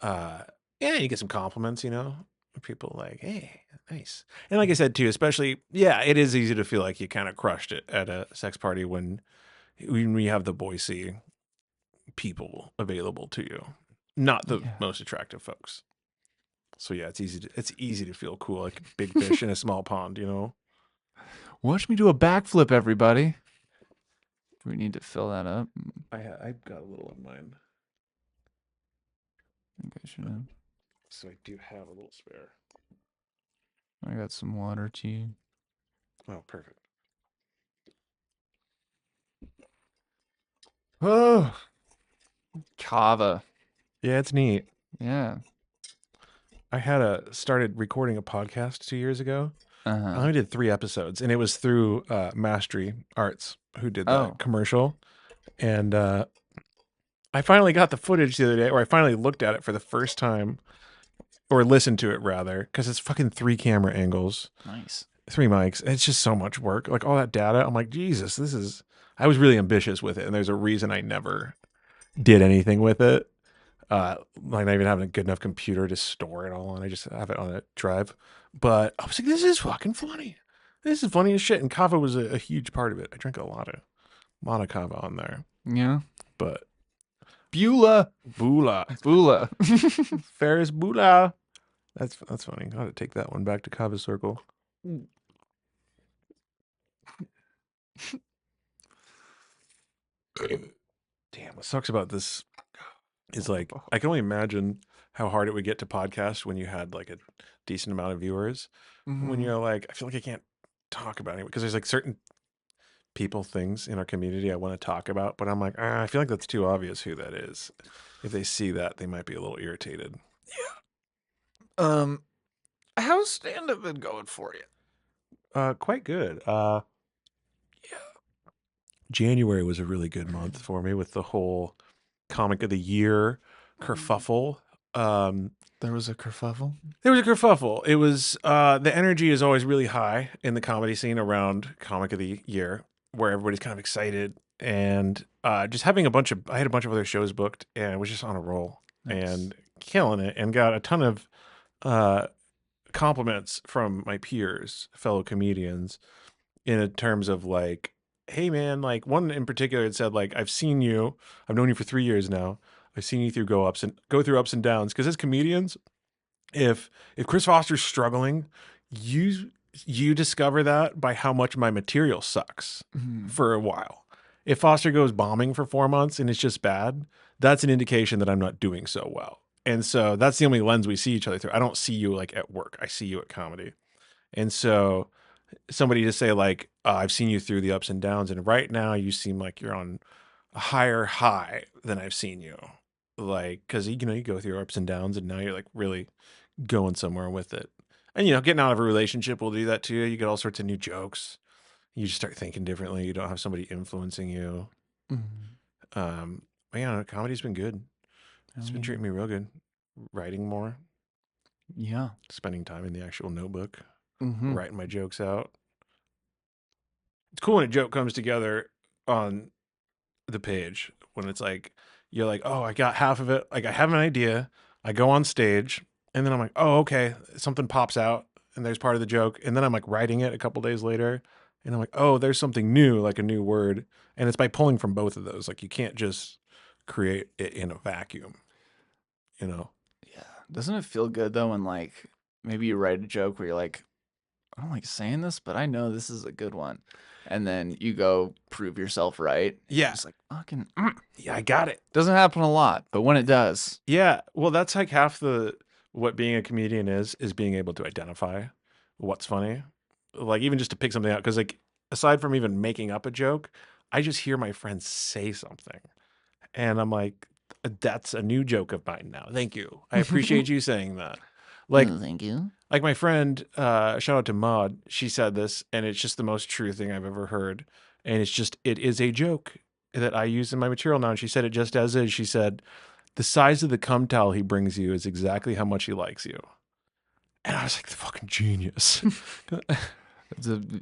Speaker 2: uh yeah, you get some compliments, you know. People like, hey, nice. And like I said too, especially yeah, it is easy to feel like you kind of crushed it at a sex party when you have the Boise people available to you. Not the
Speaker 1: Yeah.
Speaker 2: most attractive folks. So yeah, it's easy to feel cool like big fish in a small pond, you know.
Speaker 1: Watch me do a backflip, everybody. Do we need to fill that up?
Speaker 2: I got a little on mine.
Speaker 1: should have.
Speaker 2: So I do have a little spare.
Speaker 1: I got some water too.
Speaker 2: Oh, perfect.
Speaker 1: Oh, Kava.
Speaker 2: Yeah, it's neat.
Speaker 1: Yeah.
Speaker 2: I started recording a podcast 2 years ago.
Speaker 1: Uh
Speaker 2: I
Speaker 1: huh.
Speaker 2: only did 3 episodes, and it was through Mastery Arts, who did the
Speaker 1: Oh.
Speaker 2: commercial. And I finally got the footage the other day, or I finally looked at it for the first time, or listened to it rather, because it's fucking 3 camera angles,
Speaker 1: Nice.
Speaker 2: 3 mics. It's just so much work. Like all that data, I'm like, Jesus, I was really ambitious with it, and there's a reason I never did anything with it. Like not even having a good enough computer to store it all on. I just have it on a drive. But I was like, this is fucking funny. This is funny as shit. And kava was a huge part of it. I drank a lot of kava on there.
Speaker 1: Yeah.
Speaker 2: But
Speaker 1: Beulah.
Speaker 2: Bula.
Speaker 1: Beulah.
Speaker 2: Ferris Bula. That's funny. I ought to take that one back to Kava Circle. Damn, what sucks about this is like I can only imagine how hard it would get to podcast when you had like a decent amount of viewers. When you're like, I feel like I can't talk about it because there's like certain people, things in our community I want to talk about, but I'm like, I feel like that's too obvious who that is. If they see that, they might be a little irritated.
Speaker 1: How's stand-up been going for you?
Speaker 2: Quite good. Yeah. January was a really good month for me with the whole comic of the year kerfuffle.
Speaker 1: There was a kerfuffle.
Speaker 2: There was a kerfuffle. It was the energy is always really high in the comedy scene around comic of the year, where everybody's kind of excited and just having I had a bunch of other shows booked and was just on a roll and killing it and got a ton of compliments from my peers, fellow comedians, in terms of like, hey man, like one in particular had said like, I've known you for 3 years now. I've seen you go through ups and downs. Because as comedians, if Chris Foster's struggling, you discover that by how much my material sucks for a while. If Foster goes bombing for 4 months and it's just bad, that's an indication that I'm not doing so well. And so that's the only lens we see each other through. I don't see you like at work. I see you at comedy. And so somebody to say like, I've seen you through the ups and downs, and right now you seem like you're on a higher high than I've seen you. Like, because you go through your ups and downs, and now you're like really going somewhere with it. And getting out of a relationship will do that to you. You get all sorts of new jokes. You just start thinking differently. You don't have somebody influencing you. But yeah, comedy's been good. It's been treating me real good. Writing more.
Speaker 1: Yeah.
Speaker 2: Spending time in the actual notebook. Writing my jokes out. It's cool when a joke comes together on the page when it's like you're like, oh, I got half of it. Like I have an idea. I go on stage and then I'm like, oh, okay, something pops out and there's part of the joke. And then I'm like writing it a couple days later and I'm like, oh, there's something new, like a new word. And it's by pulling from both of those. Like you can't just create it in a vacuum,
Speaker 1: Yeah. Doesn't it feel good though when like maybe you write a joke where you're like, I don't like saying this, but I know this is a good one. And then you go prove yourself right.
Speaker 2: Yeah.
Speaker 1: It's like fucking
Speaker 2: yeah, I got it.
Speaker 1: Doesn't happen a lot, but when it does.
Speaker 2: Yeah. Well, that's like half what being a comedian is being able to identify what's funny. Like even just to pick something out. Because like aside from even making up a joke, I just hear my friends say something. And I'm like, that's a new joke of mine now. Thank you. I appreciate you saying that. Like,
Speaker 1: thank you.
Speaker 2: Like my friend, shout out to Maud, she said this, and it's just the most true thing I've ever heard. And it is a joke that I use in my material now. And she said it just as is. She said, the size of the cum towel he brings you is exactly how much he likes you. And I was like, the fucking genius.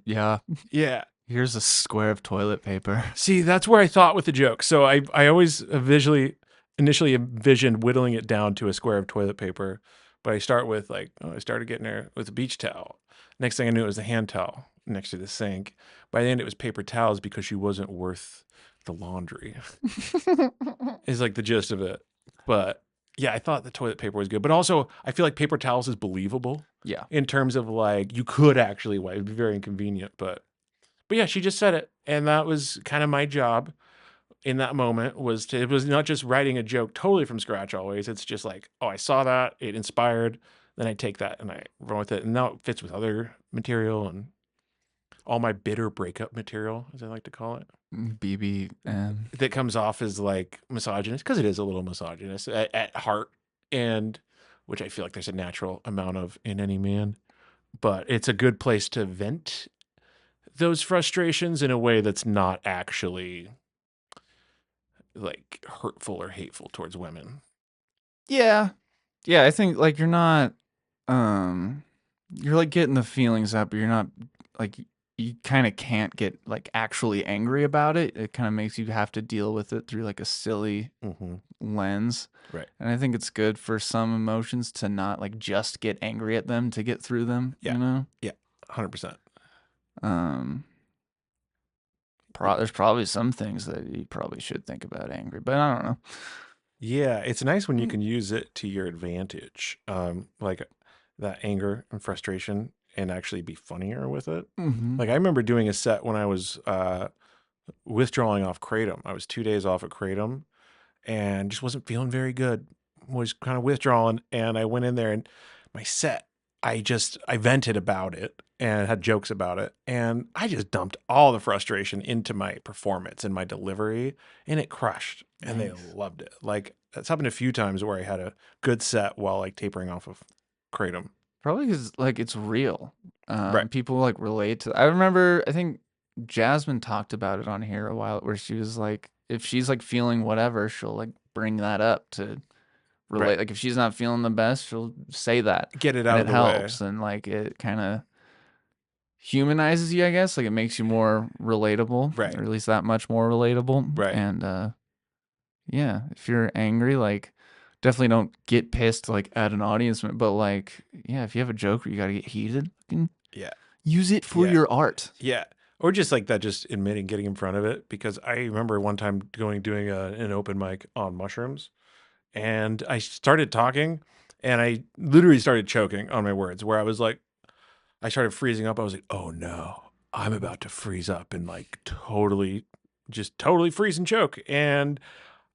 Speaker 1: Yeah.
Speaker 2: Yeah.
Speaker 1: Here's a square of toilet paper.
Speaker 2: See, that's where I thought with the joke. So I always initially envisioned whittling it down to a square of toilet paper. But I start with I started getting her with a beach towel. Next thing I knew, it was a hand towel next to the sink. By the end, it was paper towels because she wasn't worth the laundry. Is like the gist of it. But yeah, I thought the toilet paper was good. But also, I feel like paper towels is believable.
Speaker 1: Yeah.
Speaker 2: In terms of like, you could actually wipe. It'd be very inconvenient. But yeah, she just said it. And that was kind of my job. in that moment was it was not just writing a joke totally from scratch always. It's just like, oh, I saw that, it inspired, then I take that and I run with it. And now it fits with other material and all my bitter breakup material, as I like to call it,
Speaker 1: BBM.
Speaker 2: that comes off as like misogynist, because it is a little misogynist at heart, and which I feel like there's a natural amount of in any man. But it's a good place to vent those frustrations in a way that's not actually like hurtful or hateful towards women.
Speaker 1: Yeah. Yeah, I think like um you're like getting the feelings up, but you're not like you kind of can't get like actually angry about it. It kind of makes you have to deal with it through like a silly
Speaker 2: Mm-hmm.
Speaker 1: lens.
Speaker 2: Right.
Speaker 1: And I think it's good for some emotions to not like just get angry at them to get through them,
Speaker 2: Yeah.
Speaker 1: you know?
Speaker 2: Yeah. 100%.
Speaker 1: Um
Speaker 2: Yeah.
Speaker 1: there's probably some things that you probably should think about angry, but I don't know.
Speaker 2: Yeah. It's nice when you can use it to your advantage. Like that anger and frustration and actually be funnier with it.
Speaker 1: Mm-hmm.
Speaker 2: Like I remember doing a set when I was withdrawing off Kratom. I was 2 days off of Kratom and just wasn't feeling very good. Was kind of withdrawing, and I went in there and my set, I vented about it and had jokes about it, and I just dumped all the frustration into my performance and my delivery, and it crushed, and they
Speaker 1: Nice.
Speaker 2: loved it. Like that's happened a few times where I had a good set while like tapering off of Kratom.
Speaker 1: Probably because like it's real.
Speaker 2: Right.
Speaker 1: People like relate to. I remember. I think Jasmine talked about it on here a while, where she was like, if she's like feeling whatever, she'll like bring that up to
Speaker 2: Right.
Speaker 1: relate. Like if she's not feeling the best, she'll say that,
Speaker 2: Get it
Speaker 1: and
Speaker 2: out of
Speaker 1: it
Speaker 2: the way.
Speaker 1: helps. And like it kind of humanizes you, I guess. Like it makes you more relatable,
Speaker 2: Right.
Speaker 1: or at least that much more relatable.
Speaker 2: Right.
Speaker 1: And yeah, if you're angry, like definitely don't get pissed like at an audience, but like yeah, if you have a joke where you gotta get heated, fucking
Speaker 2: Yeah.
Speaker 1: use it for
Speaker 2: Yeah.
Speaker 1: your art.
Speaker 2: Yeah. Or just like that, just admitting getting in front of it. Because I remember one time doing an open mic on mushrooms, and I started talking, and I literally started choking on my words. Where I was like, I started freezing up. I was like, oh no, I'm about to freeze up and like totally freeze and choke. And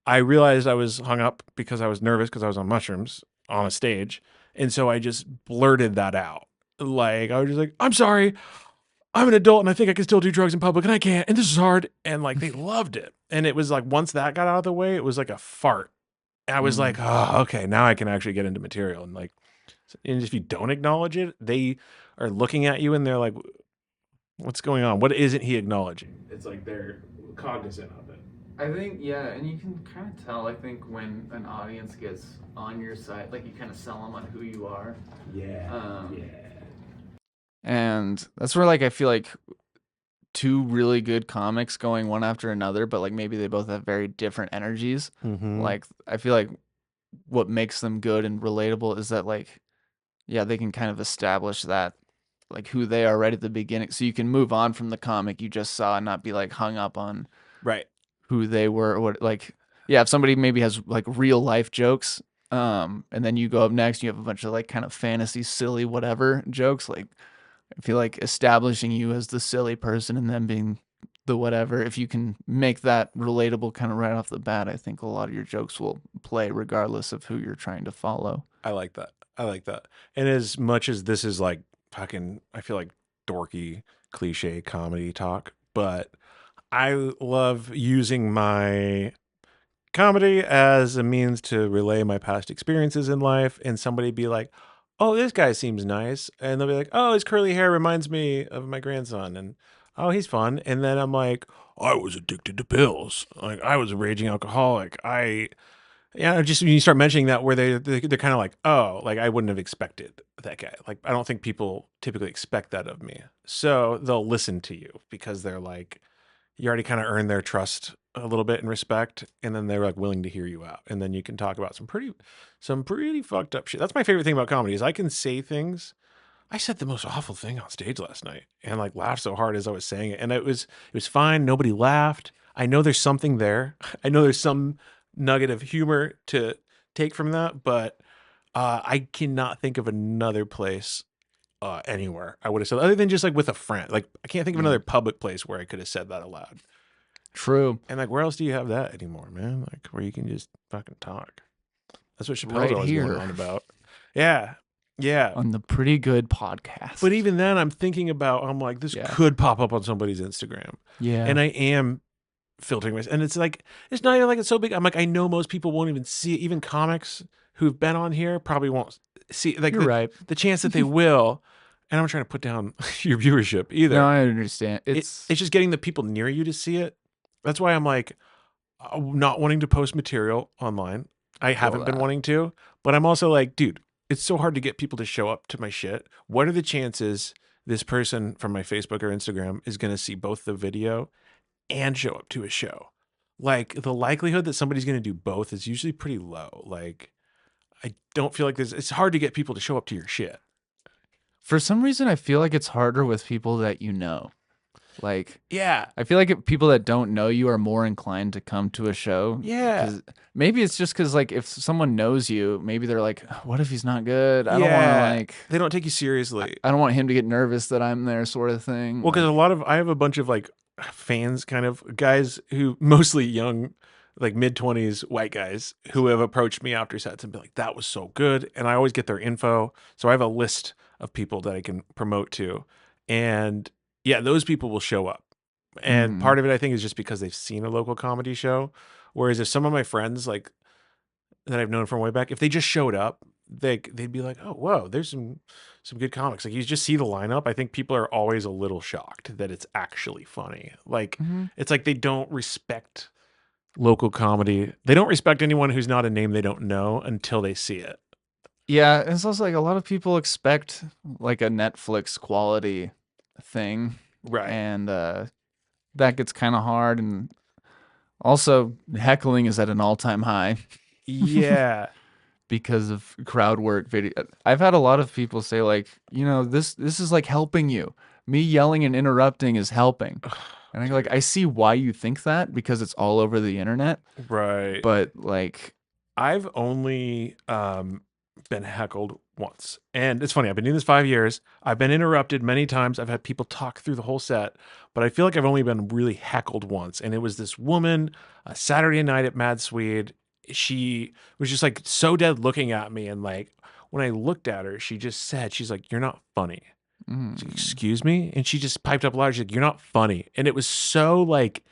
Speaker 2: I realized I was hung up because I was nervous because I was on mushrooms on a stage, and so I just blurted that out. Like I was just like, I'm sorry, I'm an adult and I think I can still do drugs in public and I can't. And this is hard. And like they loved it. And it was like once that got out of the way, it was like a fart. I was like,
Speaker 1: Mm.
Speaker 2: oh, okay, now I can actually get into material. And like, and if you don't acknowledge it, they are looking at you and they're like, what's going on? What isn't he acknowledging? It's like they're cognizant of it.
Speaker 1: I think yeah, and you can kind of tell. I think when an audience gets on your side, like you kind of sell them on who you are.
Speaker 2: Yeah.
Speaker 1: Yeah. And that's where like I feel like two really good comics going one after another, but like maybe they both have very different energies.
Speaker 2: Mm-hmm.
Speaker 1: Like I feel like what makes them good and relatable is that like yeah, they can kind of establish that like who they are right at the beginning, so you can move on from the comic you just saw and not be like hung up on
Speaker 2: Right.
Speaker 1: who they were or what like yeah, if somebody maybe has like real life jokes and then you go up next you have a bunch of like kind of fantasy silly whatever jokes, like I feel like establishing you as the silly person and then being the whatever, if you can make that relatable kind of right off the bat, I think a lot of your jokes will play regardless of who you're trying to follow.
Speaker 2: I like that. I like that. And as much as this is like fucking, I feel like dorky, cliche comedy talk, but I love using my comedy as a means to relay my past experiences in life. And somebody be like, oh, this guy seems nice. And they'll be like, oh, his curly hair reminds me of my grandson. And oh, he's fun. And then I'm like, I was addicted to pills. Like I was a raging alcoholic. Yeah, just when you start mentioning that, where they're kind of like, oh, like I wouldn't have expected that guy. Like I don't think people typically expect that of me, so they'll listen to you because they're like, you already kind of earned their trust a little bit and respect, and then they're like willing to hear you out, and then you can talk about some pretty fucked up shit. That's my favorite thing about comedy is I can say things. I said the most awful thing on stage last night, and like laughed so hard as I was saying it, and it was fine. Nobody laughed. I know there's something there. I know there's some nugget of humor to take from that, but I cannot think of another place anywhere I would have said other than just like with a friend. Like I can't think of
Speaker 1: Yeah.
Speaker 2: another public place where I could have said that aloud.
Speaker 1: True.
Speaker 2: And like, where else do you have that anymore, man? Like, where you can just fucking talk. That's what Chappelle's
Speaker 1: Right
Speaker 2: always going
Speaker 1: here
Speaker 2: on about. Yeah. Yeah.
Speaker 1: on the Pretty Good
Speaker 2: But
Speaker 1: podcast.
Speaker 2: even then, I'm thinking about, I'm like, this
Speaker 1: Yeah.
Speaker 2: could pop up on somebody's Instagram.
Speaker 1: Yeah.
Speaker 2: And I am filtering this. And it's like, it's not even like it's so big. I'm like, I know most people won't even see it. Even comics who've been on here probably won't see, like,
Speaker 1: You're right.
Speaker 2: the chance that they will. And I'm not trying to put down your viewership
Speaker 1: No,
Speaker 2: either.
Speaker 1: I understand.
Speaker 2: It's just getting the people near you to see it. That's why I'm like, not wanting to post material online. I
Speaker 1: Feel
Speaker 2: haven't been
Speaker 1: that.
Speaker 2: wanting to, but I'm also like, dude, it's so hard to get people to show up to my shit. What are the chances this person from my Facebook or Instagram is going to see both the video and show up to a show? Like, the likelihood that somebody's going to do both is usually pretty low. Like, I don't feel like it's hard to get people to show up to your shit.
Speaker 1: For some reason, I feel like it's harder with people that you know. Like,
Speaker 2: Yeah.
Speaker 1: I feel like people that don't know you are more inclined to come to a show.
Speaker 2: Yeah.
Speaker 1: Because maybe it's just because, like, if someone knows you, maybe they're like, what if he's not good? I don't want to,
Speaker 2: Yeah.
Speaker 1: like,
Speaker 2: They don't take you seriously.
Speaker 1: I don't want him to get nervous that I'm there, sort of thing.
Speaker 2: Well, because
Speaker 1: Like,
Speaker 2: I have a bunch of like fans, kind of guys who mostly young, like mid-20s white guys who have approached me after sets and be like, that was so good. And I always get their info. So I have a list of people that I can promote to. And yeah, those people will show up. And
Speaker 1: mhm.
Speaker 2: part of it, I think, is just because they've seen a local comedy show. Whereas if some of my friends, like that I've known from way back, if they just showed up, they'd be like, "Oh, whoa, there's some good comics." Like, you just see the lineup. I think people are always a little shocked that it's actually funny. Like,
Speaker 1: Mhm.
Speaker 2: it's like they don't respect local comedy. They don't respect anyone who's not a name they don't know until they see it.
Speaker 1: Yeah, it's also like a lot of people expect like a Netflix quality thing,
Speaker 2: Right.
Speaker 1: and that gets kind of hard. And also, heckling is at an all-time high
Speaker 2: Yeah.
Speaker 1: because of crowd work video. I've had a lot of people say like, this is like helping you. Me yelling and interrupting is helping. And I go like, I see why you think that because it's all over the internet,
Speaker 2: Right.
Speaker 1: but like,
Speaker 2: I've only been heckled once. And it's funny, I've been doing this 5 years. I've been interrupted many times. I've had people talk through the whole set, but I feel like I've only been really heckled once. And it was this woman, a Saturday night at Mad Swede. She was just like so dead looking at me. And like, when I looked at her, she just said, she's like, "You're not funny." I was like,
Speaker 1: mm,
Speaker 2: "Excuse me?" And she just piped up loud. She's like, "You're not funny." And it was so like,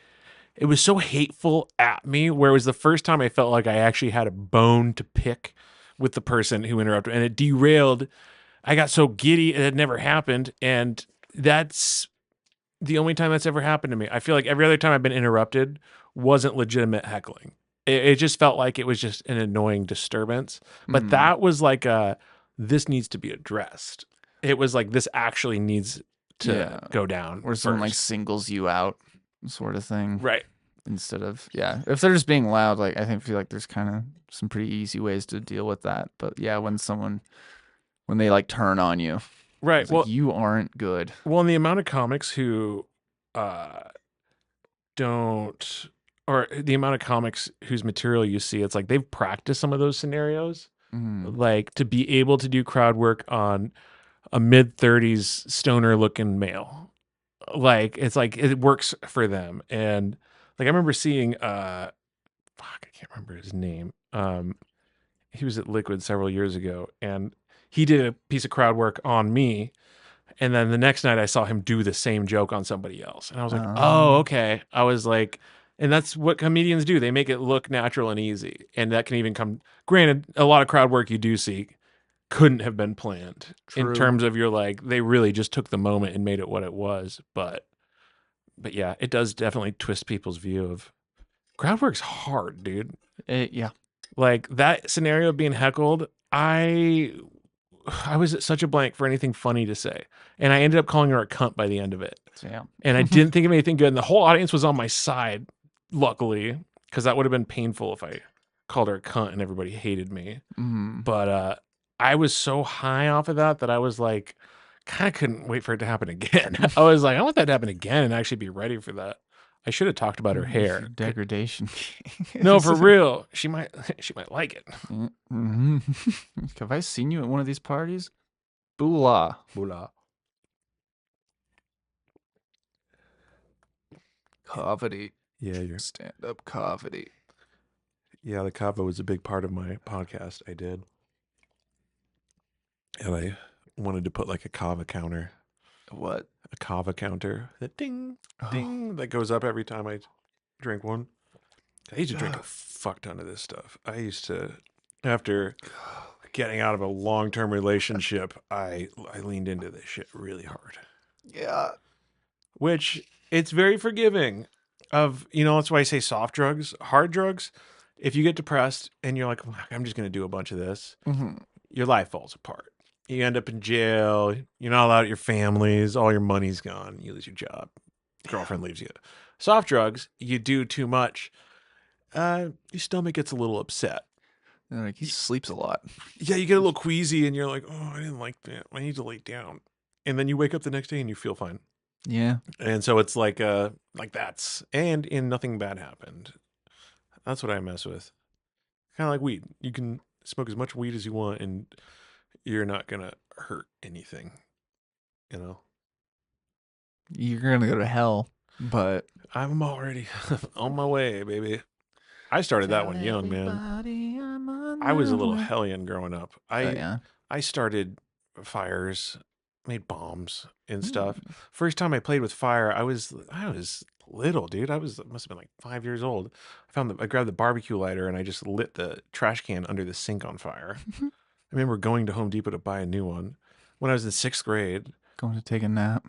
Speaker 2: it was so hateful at me, where it was the first time I felt like I actually had a bone to pick with the person who interrupted, and it derailed. I got so giddy, it had never happened. And that's the only time that's ever happened to me. I feel like every other time I've been interrupted wasn't legitimate heckling. It just felt like it was just an annoying disturbance. But
Speaker 1: mm,
Speaker 2: that was like this needs to be addressed. It was like, this actually needs to
Speaker 1: yeah,
Speaker 2: go down
Speaker 1: where someone like
Speaker 2: first.
Speaker 1: singles you out, sort of thing.
Speaker 2: Right.
Speaker 1: Instead of, yeah, if they're just being loud, like I think feel like there's kind of some pretty easy ways to deal with that. But yeah, when they like turn on you,
Speaker 2: Right.
Speaker 1: it's like
Speaker 2: Well,
Speaker 1: you aren't good.
Speaker 2: and the amount of comics who uh, don't, or the amount of comics whose material you see, it's like they've practiced some of those scenarios,
Speaker 1: Mm,
Speaker 2: like to be able to do crowd work on a mid-30s stoner looking male. Like, it's like it works for them. And like, I remember seeing, fuck, I can't remember his name. He was at Liquid several years ago, and he did a piece of crowd work on me. And then the next night I saw him do the same joke on somebody else. And I was like, oh,
Speaker 1: um,
Speaker 2: okay. I was like, and that's what comedians do. They make it look natural and easy. And that can even come, granted, a lot of crowd work you do see couldn't have been planned in
Speaker 1: true.
Speaker 2: terms of, you're like, they really just took the moment and made it what it was. But yeah, it does definitely twist people's view of crowd work's hard, dude.
Speaker 1: Yeah,
Speaker 2: Like, that scenario of being heckled, I was at such a blank for anything funny to say. And I ended up calling her a cunt by the end of it.
Speaker 1: so yeah.
Speaker 2: And I didn't think of anything good. And the whole audience was on my side, luckily, because that would have been painful if I called her a cunt and everybody hated me.
Speaker 1: Mm,
Speaker 2: But I was so high off of that I was like, kind of couldn't wait for it to happen again. I was like, I want that to happen again and actually be ready for that. I should have talked about her hair.
Speaker 1: degradation.
Speaker 2: No, for real. She might she might like it.
Speaker 1: Mm-hmm. Have I seen you at one of these parties? Boolah.
Speaker 2: Bula.
Speaker 1: Comedy.
Speaker 2: Yeah, you're.
Speaker 1: Stand-up comedy.
Speaker 2: Yeah, the kava was a big part of my podcast. I did, and I wanted to put like a kava counter,
Speaker 1: What?
Speaker 2: a kava counter that ding,
Speaker 1: Oh,
Speaker 2: ding that goes up every time I drink one. I used to drink a
Speaker 1: God.
Speaker 2: fuck ton of this stuff. I used to, after getting out of a long term relationship, I leaned into this shit really hard.
Speaker 1: Yeah.
Speaker 2: Which it's very forgiving of, that's why I say soft drugs, hard drugs. If you get depressed and you're like, I'm just going to do a bunch of this,
Speaker 1: Mm-hmm.
Speaker 2: your life falls apart. You end up in jail. You're not allowed at your families. All your money's gone. You lose your job. Girlfriend leaves you. Soft drugs, you do too much. Your stomach gets a little upset.
Speaker 1: Like he sleeps a lot.
Speaker 2: Yeah, you get a little queasy and you're like, oh, I didn't like that. I need to lay down. And then you wake up the next day and you feel fine.
Speaker 1: Yeah.
Speaker 2: And so it's like that's and nothing bad happened. That's what I mess with. Kind of like weed. You can smoke as much weed as you want and you're not gonna hurt anything, you know.
Speaker 1: You're gonna go to hell, but
Speaker 2: I'm already on my way, baby. I started that
Speaker 1: tell
Speaker 2: one young, man.
Speaker 1: everybody I'm on
Speaker 2: I was
Speaker 1: my
Speaker 2: a little
Speaker 1: way.
Speaker 2: hellion growing up.
Speaker 1: Oh
Speaker 2: I
Speaker 1: yeah.
Speaker 2: I started fires, made bombs and stuff.
Speaker 1: Mm.
Speaker 2: First time I played with fire, I was little, dude. Must have been like 5 years old. I grabbed the barbecue lighter and I just lit the trash can under the sink on fire. I remember going to Home Depot to buy a new one when I was in sixth grade.
Speaker 1: Going to take a nap.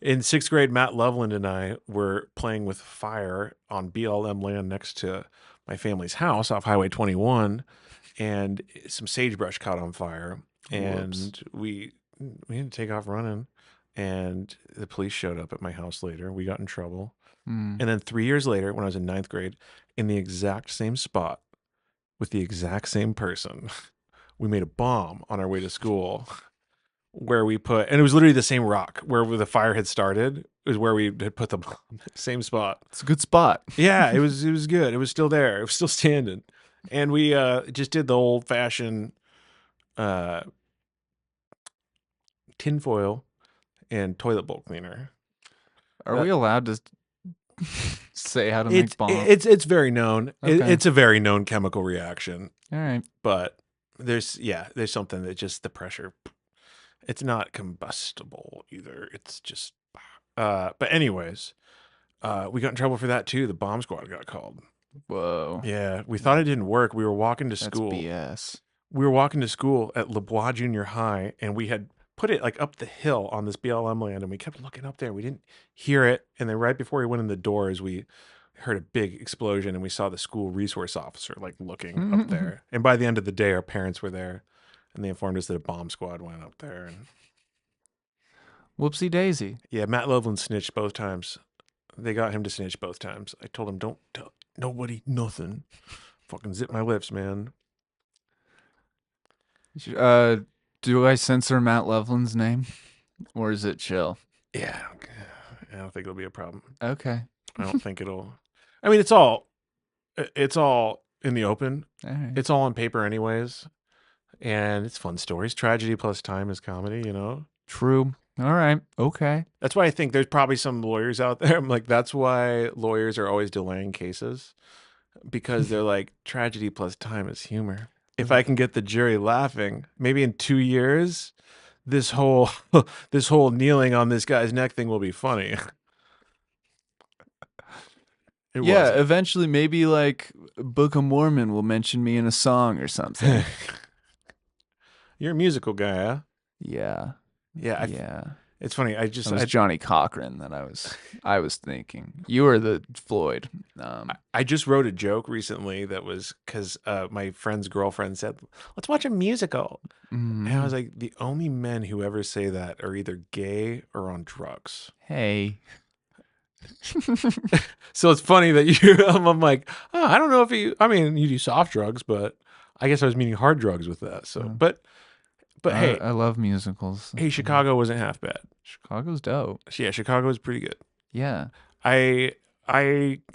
Speaker 2: In sixth grade, Matt Loveland and I were playing with fire on BLM land next to my family's house off Highway 21, and some sagebrush caught on fire,
Speaker 1: Whoops.
Speaker 2: and we had to take off running, and the police showed up at my house later. We got in trouble,
Speaker 1: Mm.
Speaker 2: and then 3 years later, when I was in ninth grade, in the exact same spot with the exact same person, we made a bomb on our way to school where we put, and it was literally the same rock where the fire had started. Is where we had put the bomb, same spot.
Speaker 1: It's a good spot.
Speaker 2: Yeah, it was good. It was still there. It was still standing, and we just did the old fashioned uh, tinfoil and toilet bowl cleaner.
Speaker 1: Are
Speaker 2: Uh,
Speaker 1: we allowed to say how to
Speaker 2: it's
Speaker 1: make bomb?
Speaker 2: it's very known.
Speaker 1: Okay.
Speaker 2: It's a very known chemical reaction,
Speaker 1: All right.
Speaker 2: but there's something that just the pressure. It's not combustible either. It's just. But anyways, we got in trouble for that too. The bomb squad got called.
Speaker 1: Whoa.
Speaker 2: Yeah, we thought it didn't work. We were walking to
Speaker 1: That's
Speaker 2: school.
Speaker 1: BS.
Speaker 2: We were walking to school at LeBois Junior High, and we had put it like up the hill on this BLM land, and we kept looking up there. We didn't hear it, and then right before we went in the doors, we heard a big explosion, and we saw the school resource officer like looking up there. And by the end of the day, our parents were there, and they informed us that a bomb squad went up there. And
Speaker 1: Whoopsie daisy.
Speaker 2: yeah, Matt Loveland snitched both times. They got him to snitch both times. I told him, don't tell nobody nothing. Fucking zip my lips, man.
Speaker 1: Uh, do I censor Matt Loveland's name, or is it chill?
Speaker 2: Yeah, I don't think it'll be a problem.
Speaker 1: Okay.
Speaker 2: I don't think it'll. I mean, it's all in the open.
Speaker 1: All right.
Speaker 2: It's all on paper, anyways, and it's fun stories. Tragedy plus time is comedy.
Speaker 1: True. All right. Okay.
Speaker 2: That's why I think there's probably some lawyers out there. I'm like, that's why lawyers are always delaying cases because they're like, tragedy plus time is humor. If I can get the jury laughing, maybe in 2 years, this whole this whole kneeling on this guy's neck thing will be funny. It
Speaker 1: Yeah.
Speaker 2: wasn't.
Speaker 1: Eventually, maybe like Book of Mormon will mention me in a song or something.
Speaker 2: You're a musical guy, huh?
Speaker 1: Yeah.
Speaker 2: Yeah,
Speaker 1: Yeah.
Speaker 2: it's funny.
Speaker 1: That was Johnny Cochran that I was thinking. You were the Floyd.
Speaker 2: I just wrote a joke recently that was because my friend's girlfriend said, "Let's watch a musical," and I was like, "The only men who ever say that are either gay or on drugs."
Speaker 1: Hey.
Speaker 2: So it's funny that you. I'm like, oh, I don't know if you. I mean, you do soft drugs, but I guess I was meaning hard drugs with that. So, but hey,
Speaker 1: I love musicals.
Speaker 2: hey, Chicago wasn't half bad.
Speaker 1: Chicago's dope.
Speaker 2: Yeah, Chicago was pretty good.
Speaker 1: Yeah.
Speaker 2: I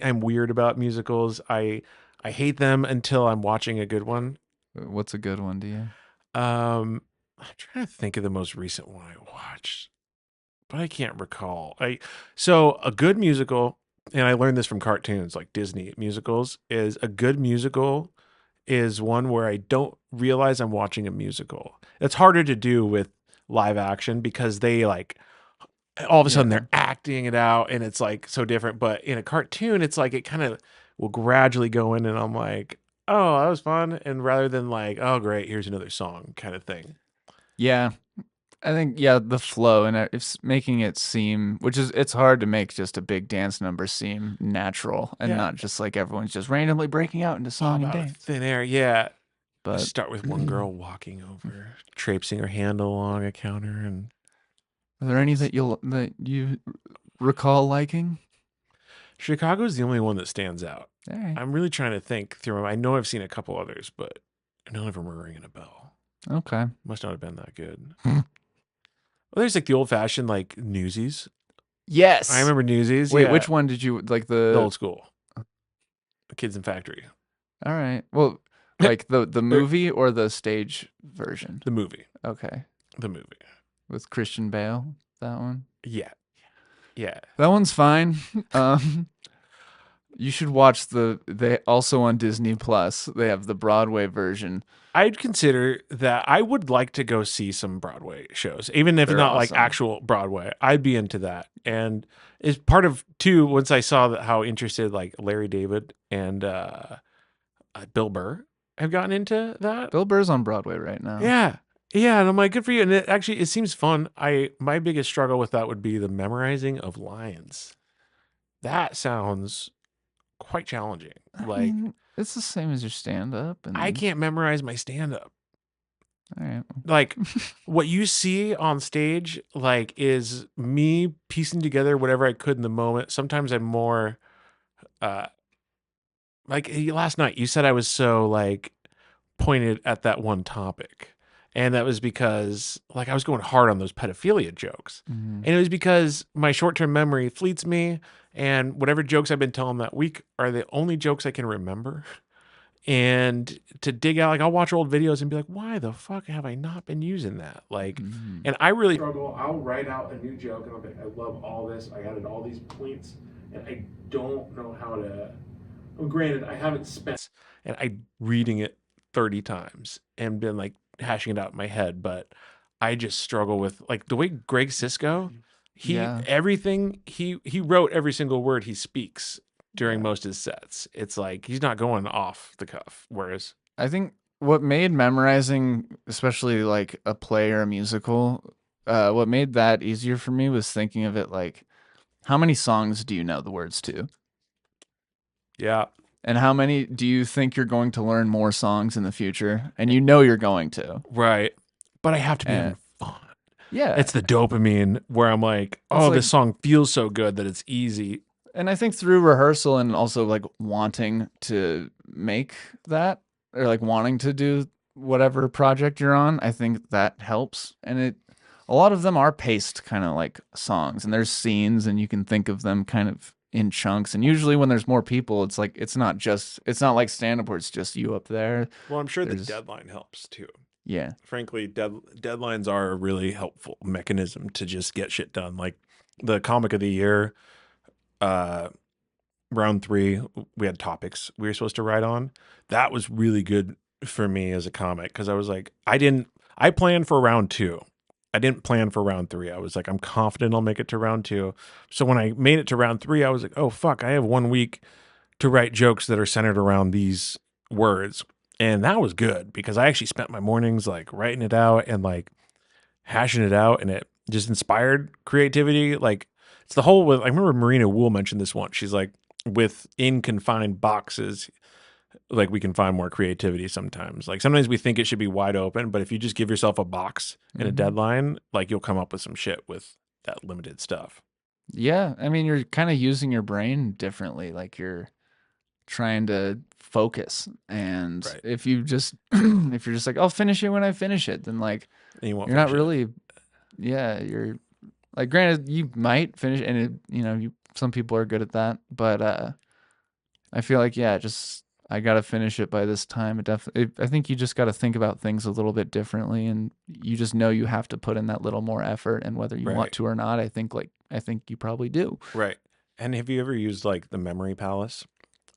Speaker 2: am weird about musicals. I hate them until I'm watching a good one.
Speaker 1: What's a good one to you?
Speaker 2: I'm trying to think of the most recent one I watched, but I can't recall. So a good musical and I learned this from cartoons like Disney musicals, is a good musical is one where I don't realize I'm watching a musical. It's harder to do with live action because they like all of a sudden
Speaker 1: Yeah.
Speaker 2: they're acting it out and it's like so different. But in a cartoon, it's like it kind of will gradually go in and I'm like, oh, that was fun. And rather than like, oh, great, here's another song kind of thing.
Speaker 1: Yeah. I think yeah, the flow and it's making it seem, which is it's hard to make just a big dance number seem natural and
Speaker 2: Yeah.
Speaker 1: not just like everyone's just randomly breaking out into
Speaker 2: All
Speaker 1: song and
Speaker 2: about a
Speaker 1: dance.
Speaker 2: thin air. Yeah.
Speaker 1: But
Speaker 2: Start with one girl walking over, traipsing her hand along a counter, and
Speaker 1: are there any that you recall liking?
Speaker 2: Chicago's the only one that stands out.
Speaker 1: All right.
Speaker 2: I'm really trying to think through them. I know I've seen a couple others, but none of them are ringing a bell.
Speaker 1: Okay.
Speaker 2: Must not have been that good. Well, there's like the old fashioned like Newsies. I
Speaker 1: Yes.
Speaker 2: remember Newsies.
Speaker 1: Wait,
Speaker 2: Yeah,
Speaker 1: which one did you like
Speaker 2: the
Speaker 1: the
Speaker 2: old school, the Kids in Factory,
Speaker 1: All right. Well, like the
Speaker 2: Or
Speaker 1: movie or the stage version?
Speaker 2: the movie,
Speaker 1: Okay.
Speaker 2: the movie.
Speaker 1: With Christian Bale, that one.
Speaker 2: Yeah, yeah.
Speaker 1: That one's fine. Um you should watch they also on Disney Plus. They have the Broadway version.
Speaker 2: I'd consider that. I would like to go see some Broadway shows, even if it's
Speaker 1: They're
Speaker 2: not like
Speaker 1: awesome.
Speaker 2: actual Broadway. I'd be into that. And as part of too, once I saw how interested like Larry David and Bill Burr have gotten into that.
Speaker 1: Bill Burr's on Broadway right now.
Speaker 2: Yeah. Yeah, and I'm like, good for you. And it seems fun. My biggest struggle with that would be the memorizing of lines. That sounds quite challenging.
Speaker 1: I
Speaker 2: Like
Speaker 1: mean, it's the same as your stand up
Speaker 2: I
Speaker 1: and
Speaker 2: can't memorize my stand up.
Speaker 1: all right.
Speaker 2: Like what you see on stage like is me piecing together whatever I could in the moment. Sometimes I'm more uh like last night you said I was so like pointed at that one topic. And that was because like I was going hard on those pedophilia jokes.
Speaker 1: Mhm.
Speaker 2: And it was because my short-term memory fleets me and whatever jokes I've been telling that week are the only jokes I can remember. And to dig out, like I'll watch old videos and be like, why the fuck have I not been using that? Like,
Speaker 1: Mhm.
Speaker 2: and I really struggle. I'll write out a new joke and I'll be like, I love all this. I added all these points and I don't know how to. Well, granted, I haven't spent and I reading it 30 times and been like hashing it out in my head, but I just struggle with like the way Greg Sisko,
Speaker 1: Yeah.
Speaker 2: he wrote every single word he speaks during
Speaker 1: Yeah.
Speaker 2: most of his sets. It's like he's not going off the cuff. Whereas,
Speaker 1: I think what made memorizing, especially like a play or a musical, what made that easier for me was thinking of it like, how many songs do you know the words to?
Speaker 2: yeah,
Speaker 1: And how many do you think you're going to learn more songs in the future? And you know you're going to.
Speaker 2: right. But I have to be
Speaker 1: And
Speaker 2: having fun.
Speaker 1: yeah,
Speaker 2: It's the dopamine where I'm like,
Speaker 1: it's
Speaker 2: oh,
Speaker 1: like,
Speaker 2: this song feels so good that it's easy.
Speaker 1: and I think through rehearsal and also like wanting to make that or like wanting to do whatever project you're on, I think that helps. And a lot of them are paced kind of like songs and there's scenes and you can think of them kind of in chunks. And usually when there's more people, it's like, it's not like stand up where it's just you up there.
Speaker 2: Well, I'm sure the
Speaker 1: There's,
Speaker 2: deadline helps too.
Speaker 1: yeah.
Speaker 2: Frankly, deadlines are a really helpful mechanism to just get shit done. Like the comic of the year, uh, round 3, we had topics we were supposed to write on. That was really good for me as a comic because I was like, I planned for round 2. I didn't plan for round 3. I was like, I'm confident I'll make it to round 2. So when I made it to round 3, I was like, oh fuck, I have 1 week to write jokes that are centered around these words. And that was good because I actually spent my mornings like writing it out and like hashing it out and it just inspired creativity. Like it's the whole with I remember Marina Wool mentioned this once. She's like, within confined boxes, like we can find more creativity sometimes. Like sometimes we think it should be wide open, but if you just give yourself a box and a
Speaker 1: Mhm.
Speaker 2: deadline, like you'll come up with some shit with that limited stuff.
Speaker 1: Yeah. I mean, you're kind of using your brain differently. Like you're trying to focus. And
Speaker 2: Right.
Speaker 1: if you just, if you're just like, I'll finish it when I finish it, then like,
Speaker 2: And you won't
Speaker 1: you're not
Speaker 2: finish it.
Speaker 1: really, yeah, you're like, granted, you might finish and some people are good at that, but, I feel like, yeah, just, I got to finish it by this time. I think you just got to think about things a little bit differently and you just know you have to put in that little more effort and whether you want
Speaker 2: Right.
Speaker 1: to or not, I think you probably do.
Speaker 2: Right. And have you ever used like the Memory Palace?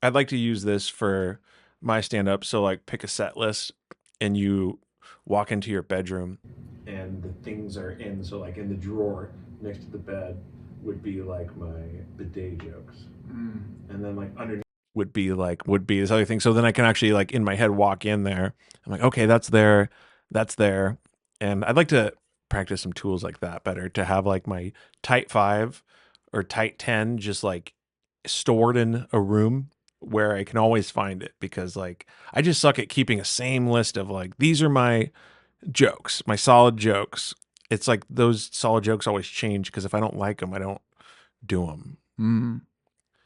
Speaker 2: I'd like to use this for my stand up. So like pick a set list and you walk into your bedroom and the things are in, so like in the drawer next to the bed would be like my bidet jokes. And then like underneath would be this other thing. So then I can actually like in my head walk in there. I'm like, okay, that's there. And I'd like to practice some tools like that better to have like my tight 5 or tight 10 just like stored in a room where I can always find it, because like I just suck at keeping a same list of like these are my jokes, my solid jokes. It's like those solid jokes always change because if I don't like them, I don't do them.
Speaker 1: Mm.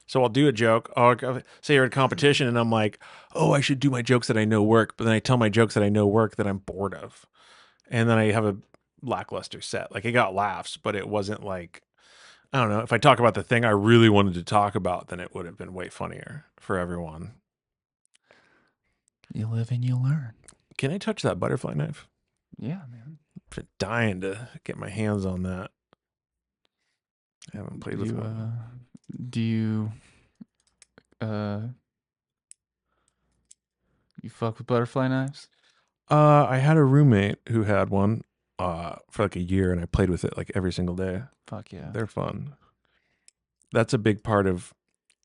Speaker 2: So I'll do a joke. Oh, say you're in a competition, and I'm like, oh, I should do my jokes that I know work. But then I tell my jokes that I know work that I'm bored of, and then I have a lackluster set. Like it got laughs, but it wasn't like, I don't know. If I talk about the thing I really wanted to talk about, then it would have been way funnier for everyone.
Speaker 1: You live and you learn.
Speaker 2: Can I touch that butterfly knife?
Speaker 1: Yeah, man.
Speaker 2: I'm dying to get my hands on that. I haven't played with one.
Speaker 1: Do you uh you fuck with butterfly knives?
Speaker 2: I had a roommate who had one for like a year, and I played with it like every single day.
Speaker 1: Fuck yeah.
Speaker 2: They're fun. That's a big part of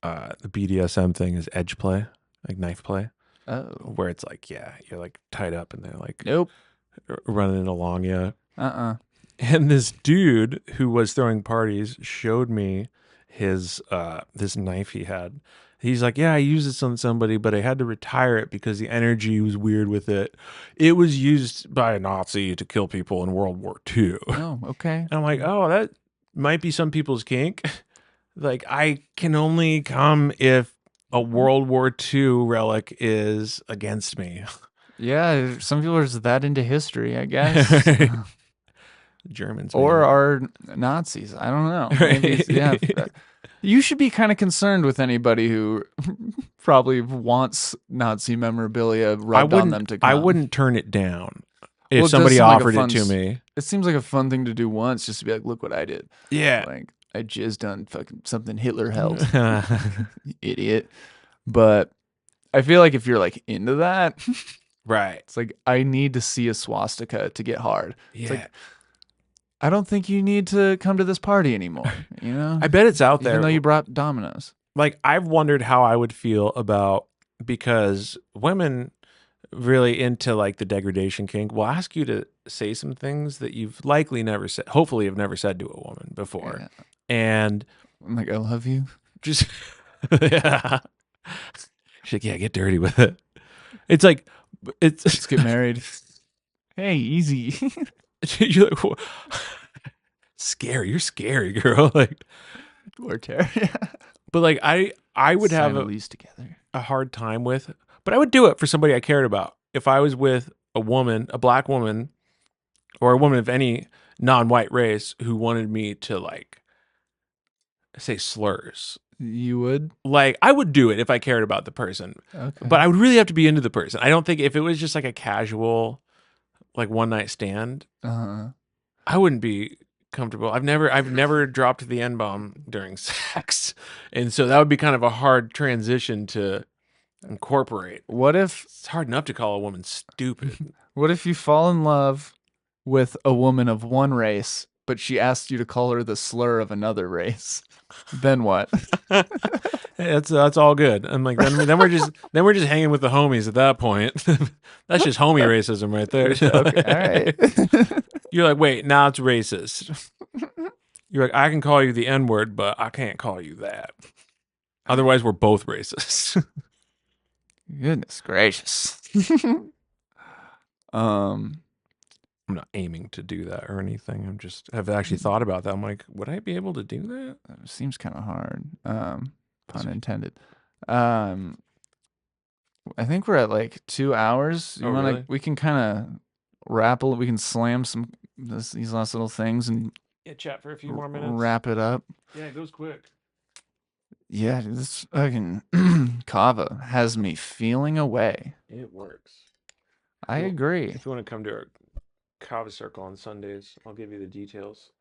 Speaker 2: the BDSM thing is edge play, like knife play,
Speaker 1: Oh.
Speaker 2: where it's like, yeah, you're like tied up and they're like
Speaker 1: Nope.
Speaker 2: running along you.
Speaker 1: Uh-uh.
Speaker 2: And this dude who was throwing parties showed me his this knife he had. He's like, yeah, I used this on somebody, but I had to retire it because the energy was weird with it. It was used by a Nazi to kill people in World War II.
Speaker 1: Oh, okay.
Speaker 2: And I'm like, oh, that might be some people's kink. Like, I can only come if a World War II relic is against me.
Speaker 1: Yeah, some people are just that into history, I guess.
Speaker 2: Germans,
Speaker 1: Or
Speaker 2: man.
Speaker 1: are Nazis. I don't know. Maybe it's, yeah. You should be kind of concerned with anybody who probably wants Nazi memorabilia rubbed on them to
Speaker 2: I
Speaker 1: come.
Speaker 2: wouldn't turn it down if
Speaker 1: Well, it does
Speaker 2: somebody
Speaker 1: seem like a
Speaker 2: offered
Speaker 1: fun.
Speaker 2: it to me.
Speaker 1: It seems like a fun thing to do once, just to be like, look what I did.
Speaker 2: Yeah.
Speaker 1: Like I jizzed on fucking something Hitler held. Idiot. But I feel like if you're like into that,
Speaker 2: Right.
Speaker 1: it's like I need to see a swastika to get hard. It's
Speaker 2: Yeah.
Speaker 1: like I don't think you need to come to this party anymore. You know,
Speaker 2: I bet it's out
Speaker 1: even
Speaker 2: there.
Speaker 1: though you brought Domino's.
Speaker 2: Like, I've wondered how I would feel about, because women really into like the degradation kink will ask you to say some things that you've likely never said, hopefully you've never said to a woman before.
Speaker 1: Yeah.
Speaker 2: And
Speaker 1: I'm like, I love you.
Speaker 2: just, yeah. She's like, yeah, get dirty with it. It's like,
Speaker 1: Let's get married. Hey, easy.
Speaker 2: you're like, scary. You're scary, girl. Like,
Speaker 1: Or Terry.
Speaker 2: but like, I would have
Speaker 1: Sign a lease together.
Speaker 2: a hard time with, but I would do it for somebody I cared about. If I was with a woman, a black woman, or a woman of any non-white race who wanted me to like say slurs,
Speaker 1: You would?
Speaker 2: like I would do it if I cared about the person,
Speaker 1: Okay.
Speaker 2: but I would really have to be into the person. I don't think if it was just like a casual, like one night stand, I wouldn't be comfortable. I've never dropped the N-bomb during sex, and so that would be kind of a hard transition to incorporate.
Speaker 1: What if
Speaker 2: It's hard enough to call a woman stupid.
Speaker 1: what if you fall in love with a woman of one race, but she asked you to call her the slur of another race? Then what?
Speaker 2: That's all good. I'm like, then we're just hanging with the homies at that point. That's just homie racism right there.
Speaker 1: Okay, all right.
Speaker 2: You're like, wait, now it's racist. You're like, I can call you the N word, but I can't call you that. Otherwise, we're both racist.
Speaker 1: Goodness gracious.
Speaker 2: I'm not aiming to do that or anything. I'm just have actually thought about that. I'm like, would I be able to do that?
Speaker 1: Seems kind of hard. Pun intended. I think we're at like 2 hours. You
Speaker 2: Oh,
Speaker 1: want to?
Speaker 2: really?
Speaker 1: We can kind of we can slam these last little things and
Speaker 2: Yeah, chat for a few more minutes.
Speaker 1: wrap it up.
Speaker 2: Yeah, it goes quick.
Speaker 1: Yeah, this fucking Kava has me feeling away.
Speaker 2: It works.
Speaker 1: I agree.
Speaker 2: If you want to come to our Kava circle on Sundays, I'll give you the details.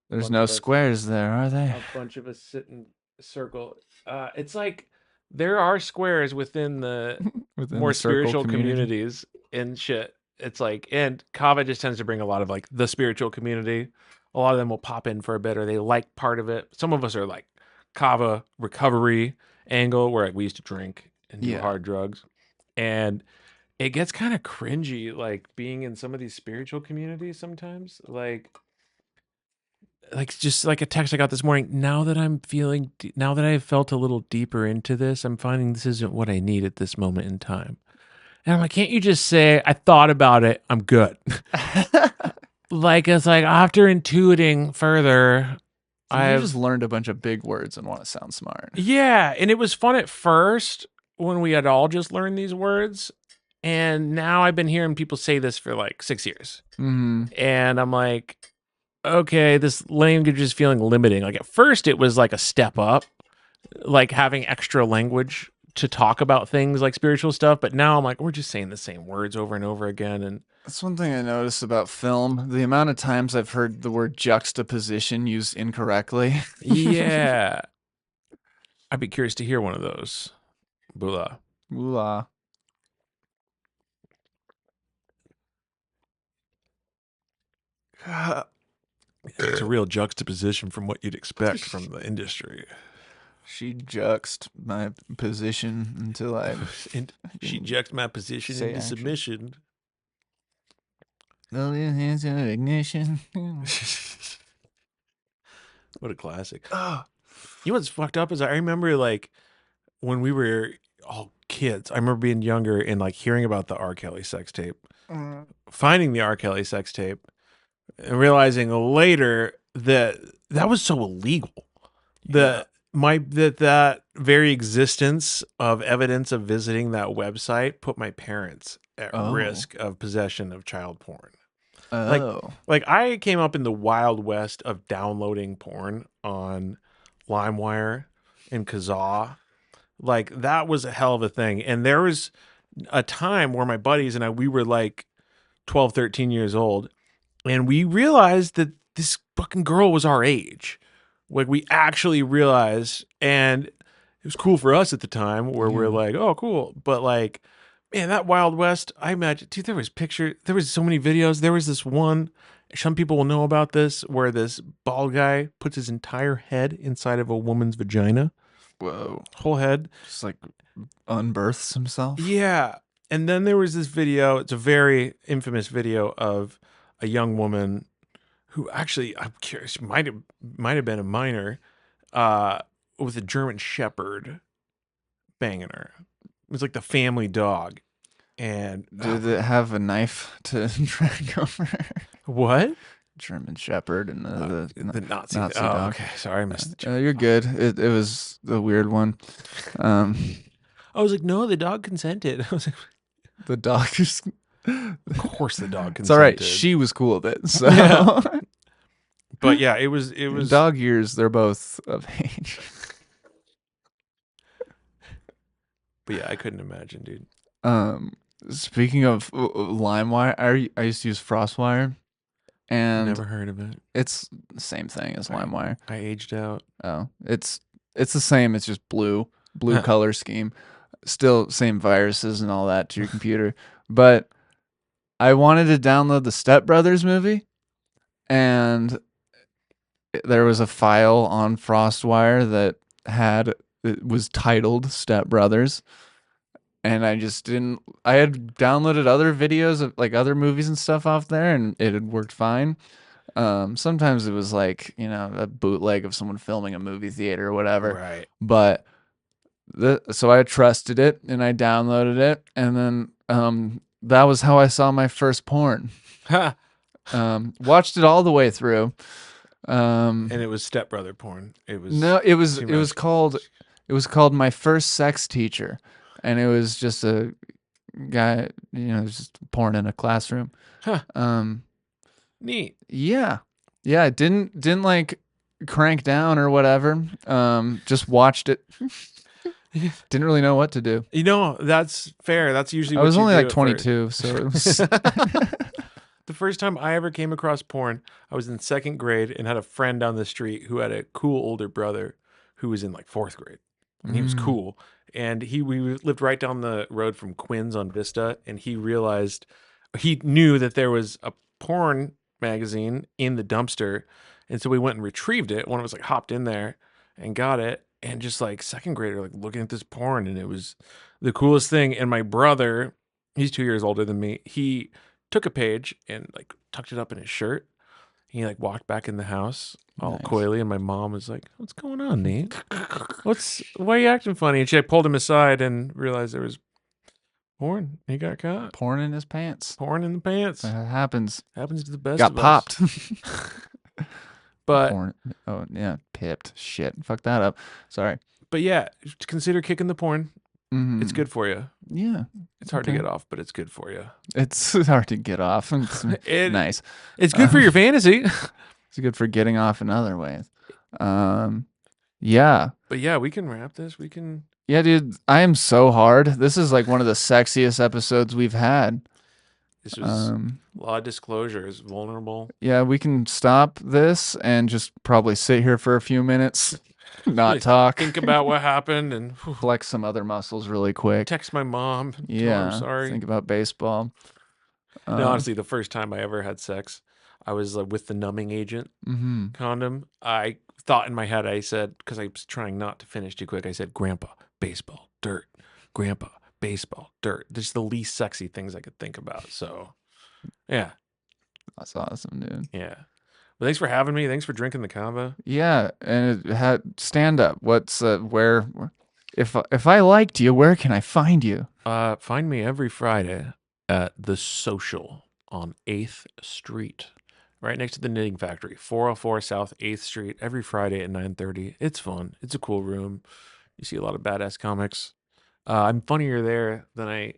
Speaker 1: There's
Speaker 2: bunch
Speaker 1: no
Speaker 2: of us-
Speaker 1: squares there, are they?
Speaker 2: A bunch of us sitting circle. It's like there are squares within the
Speaker 1: Within
Speaker 2: more
Speaker 1: the circle
Speaker 2: spiritual
Speaker 1: community.
Speaker 2: communities and shit. It's like, and Kava just tends to bring a lot of like the spiritual community. A lot of them will pop in for a bit, or they like part of it. Some of us are like Kava recovery angle, where like we used to drink and do
Speaker 1: Yeah.
Speaker 2: hard drugs, and it gets kind of cringy, like being in some of these spiritual communities sometimes, like just like a text I got this morning. Now that now that I've felt a little deeper into this, I'm finding this isn't what I need at this moment in time. And I'm like, can't you just say, I thought about it, I'm good? Like, it's like after intuiting further,
Speaker 1: You just
Speaker 2: I've,
Speaker 1: learned a bunch of big words and want to sound smart.
Speaker 2: yeah. And it was fun at first when we had all just learned these words. And now I've been hearing people say this for like 6 years.
Speaker 1: Mm-hmm.
Speaker 2: And I'm like, okay, this language is feeling limiting. Like at first, it was like a step up, like having extra language to talk about things like spiritual stuff. But now I'm like, we're just saying the same words over and over again. And
Speaker 1: That's one thing I noticed about film. The amount of times I've heard the word juxtaposition used incorrectly.
Speaker 2: yeah, I'd be curious to hear one of those. Bula.
Speaker 1: Ooh, ah.
Speaker 2: It's a real juxtaposition from what you'd expect from the industry.
Speaker 1: She juxed my position until I
Speaker 2: And she juxed my position
Speaker 1: say
Speaker 2: into
Speaker 1: action.
Speaker 2: submission.
Speaker 1: All your hands in ignition.
Speaker 2: What a classic.
Speaker 1: Oh,
Speaker 2: You know what's fucked up is I remember like when we were all kids, I remember being younger and like hearing about the R. Kelly sex tape, finding the R. Kelly sex tape, and realizing later that that was so illegal.
Speaker 1: yeah.
Speaker 2: That very existence of evidence of visiting that website put my parents at
Speaker 1: Oh.
Speaker 2: risk of possession of child porn. Like
Speaker 1: Oh.
Speaker 2: like I came up in the wild west of downloading porn on LimeWire and Kazaa. Like that was a hell of a thing. And there was a time where my buddies and I we were like 12, 13 years old, and we realized that this fucking girl was our age. Like we actually realized, and it was cool for us at the time where we're
Speaker 1: Yeah.
Speaker 2: like, oh cool. But like, man, that Wild West, I imagine, dude, there was so many videos. There was this one, some people will know about this, where this bald guy puts his entire head inside of a woman's vagina,
Speaker 1: Whoa.
Speaker 2: whole head.
Speaker 1: Just like unbirths himself.
Speaker 2: Yeah. And then there was this video, it's a very infamous video of a young woman who actually, I'm curious, might have been a minor, uh, with a German Shepherd banging her. It was like the family dog. And
Speaker 1: Did it have a knife to drag over?
Speaker 2: what?
Speaker 1: German Shepherd and
Speaker 2: The Nazi.
Speaker 1: Nazi
Speaker 2: Oh,
Speaker 1: dog.
Speaker 2: okay. Sorry, I missed the
Speaker 1: You're good. It was a weird one. Um,
Speaker 2: I was like, no, the dog consented. I was like,
Speaker 1: the dog is.
Speaker 2: of course the dog
Speaker 1: It's all right.
Speaker 2: consented.
Speaker 1: She was cool with it. So,
Speaker 2: Yeah. But yeah, it was
Speaker 1: dog years. They're both of age.
Speaker 2: But yeah, I couldn't imagine, dude.
Speaker 1: Um, Speaking of LimeWire, I used to use FrostWire, and
Speaker 2: Never heard of it.
Speaker 1: it's the same thing as LimeWire.
Speaker 2: I aged out.
Speaker 1: Oh, it's the same. It's just blue color scheme. Still same viruses and all that to your computer. But I wanted to download the Step Brothers movie, and there was a file on FrostWire that it was titled Step Brothers, and I just didn't. I had downloaded other videos of like other movies and stuff off there, and it had worked fine. Sometimes it was like, a bootleg of someone filming a movie theater or whatever.
Speaker 2: Right.
Speaker 1: But so I trusted it and I downloaded it, and then that was how I saw my first porn. Watched it all the way through.
Speaker 2: And it was stepbrother porn. It was
Speaker 1: No, it was
Speaker 2: too
Speaker 1: it was
Speaker 2: much.
Speaker 1: called My First Sex Teacher, and it was just a guy, just porn in a classroom.
Speaker 2: Huh.
Speaker 1: Um,
Speaker 2: Neat.
Speaker 1: yeah, it didn't like crank down or whatever. Just watched it. Didn't really know what to do.
Speaker 2: That's fair. That's usually
Speaker 1: I
Speaker 2: what
Speaker 1: was
Speaker 2: you
Speaker 1: only
Speaker 2: do
Speaker 1: like
Speaker 2: at
Speaker 1: 22, so it was.
Speaker 2: first. The first time I ever came across porn, I was in second grade and had a friend down the street who had a cool older brother who was in like 4th grade, and he was cool. And we lived right down the road from Quinn's on Vista, and he knew that there was a porn magazine in the dumpster, and so we went and retrieved it. One of us like hopped in there and got it, and just like 2nd grader like looking at this porn, and it was the coolest thing. And my brother, he's 2 years older than me, he took a page and like tucked it up in his shirt. He like walked back in the house all
Speaker 1: Nice.
Speaker 2: coyly, and my mom was like, "What's going on, Nate? Why are you acting funny?" And she like pulled him aside and realized there was porn. He got caught.
Speaker 1: Porn in his pants.
Speaker 2: Porn in the pants.
Speaker 1: That happens.
Speaker 2: Happens to the best
Speaker 1: Got
Speaker 2: of us.
Speaker 1: popped.
Speaker 2: But
Speaker 1: Porn. Oh yeah, pipped. Shit. Fuck that up. Sorry.
Speaker 2: but yeah, consider kicking the porn. It's good for you.
Speaker 1: Yeah.
Speaker 2: It's hard to
Speaker 1: Okay.
Speaker 2: get off, but it's good for you.
Speaker 1: It's hard to get off. It's nice.
Speaker 2: It's good for your fantasy.
Speaker 1: It's good for getting off in other ways. Yeah.
Speaker 2: But yeah, we can wrap this. We can.
Speaker 1: Yeah, dude. I am so hard. This is like one of the sexiest episodes we've had.
Speaker 2: This was a lot of disclosure. It's vulnerable.
Speaker 1: Yeah, we can stop this and just probably sit here for a few minutes, not talk,
Speaker 2: Think about what happened and
Speaker 1: flex some other muscles really quick.
Speaker 2: text my mom. Tell her
Speaker 1: Yeah,
Speaker 2: I'm sorry.
Speaker 1: think about baseball.
Speaker 2: No, honestly, the first time I ever had sex, I was with the numbing agent condom. I thought in my head, I said, because I was trying not to finish too quick, I said, "Grandpa, baseball, dirt. Grandpa, baseball, dirt." There's the least sexy things I could think about. So, yeah.
Speaker 1: That's awesome, dude.
Speaker 2: Yeah. But thanks for having me. Thanks for drinking the kava.
Speaker 1: Yeah, and it had stand up. What's where? If I liked you, where can I find you?
Speaker 2: Find me every Friday at The Social on 8th Street, right next to the Knitting Factory, 404 South 8th Street, every Friday at 9:30. It's fun. It's a cool room. You see a lot of badass comics. I'm funnier there than I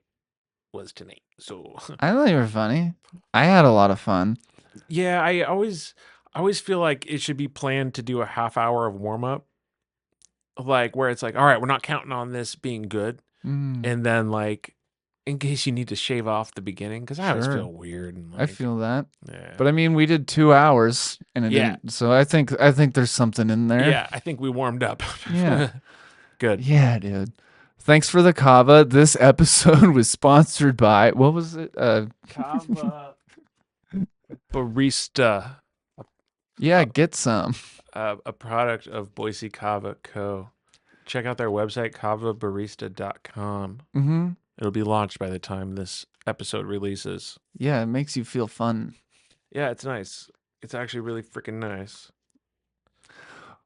Speaker 2: was tonight. So
Speaker 1: I thought you were funny. I had a lot of fun.
Speaker 2: yeah, I always feel like it should be planned to do a half hour of warm up, like where it's like, all right, we're not counting on this being good, and then like in case you need to shave off the beginning, because I always
Speaker 1: Sure.
Speaker 2: feel weird. And
Speaker 1: I feel that.
Speaker 2: yeah.
Speaker 1: But I mean, we did 2 hours, and it
Speaker 2: Yeah.
Speaker 1: didn't, so I think there's something in there.
Speaker 2: Yeah, I think we warmed up.
Speaker 1: Yeah.
Speaker 2: Good.
Speaker 1: Yeah, dude. Thanks for the kava. This episode was sponsored by what was it?
Speaker 2: Kava Barista,
Speaker 1: Yeah, get some.
Speaker 2: a product of Boise Kava Co. Check out their website, kavabarista.com.
Speaker 1: Mm-hmm.
Speaker 2: It'll be launched by the time this episode releases.
Speaker 1: Yeah, it makes you feel fun.
Speaker 2: Yeah, it's nice. It's actually really freaking nice.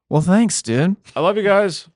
Speaker 1: Well, thanks, dude.
Speaker 2: I love you guys.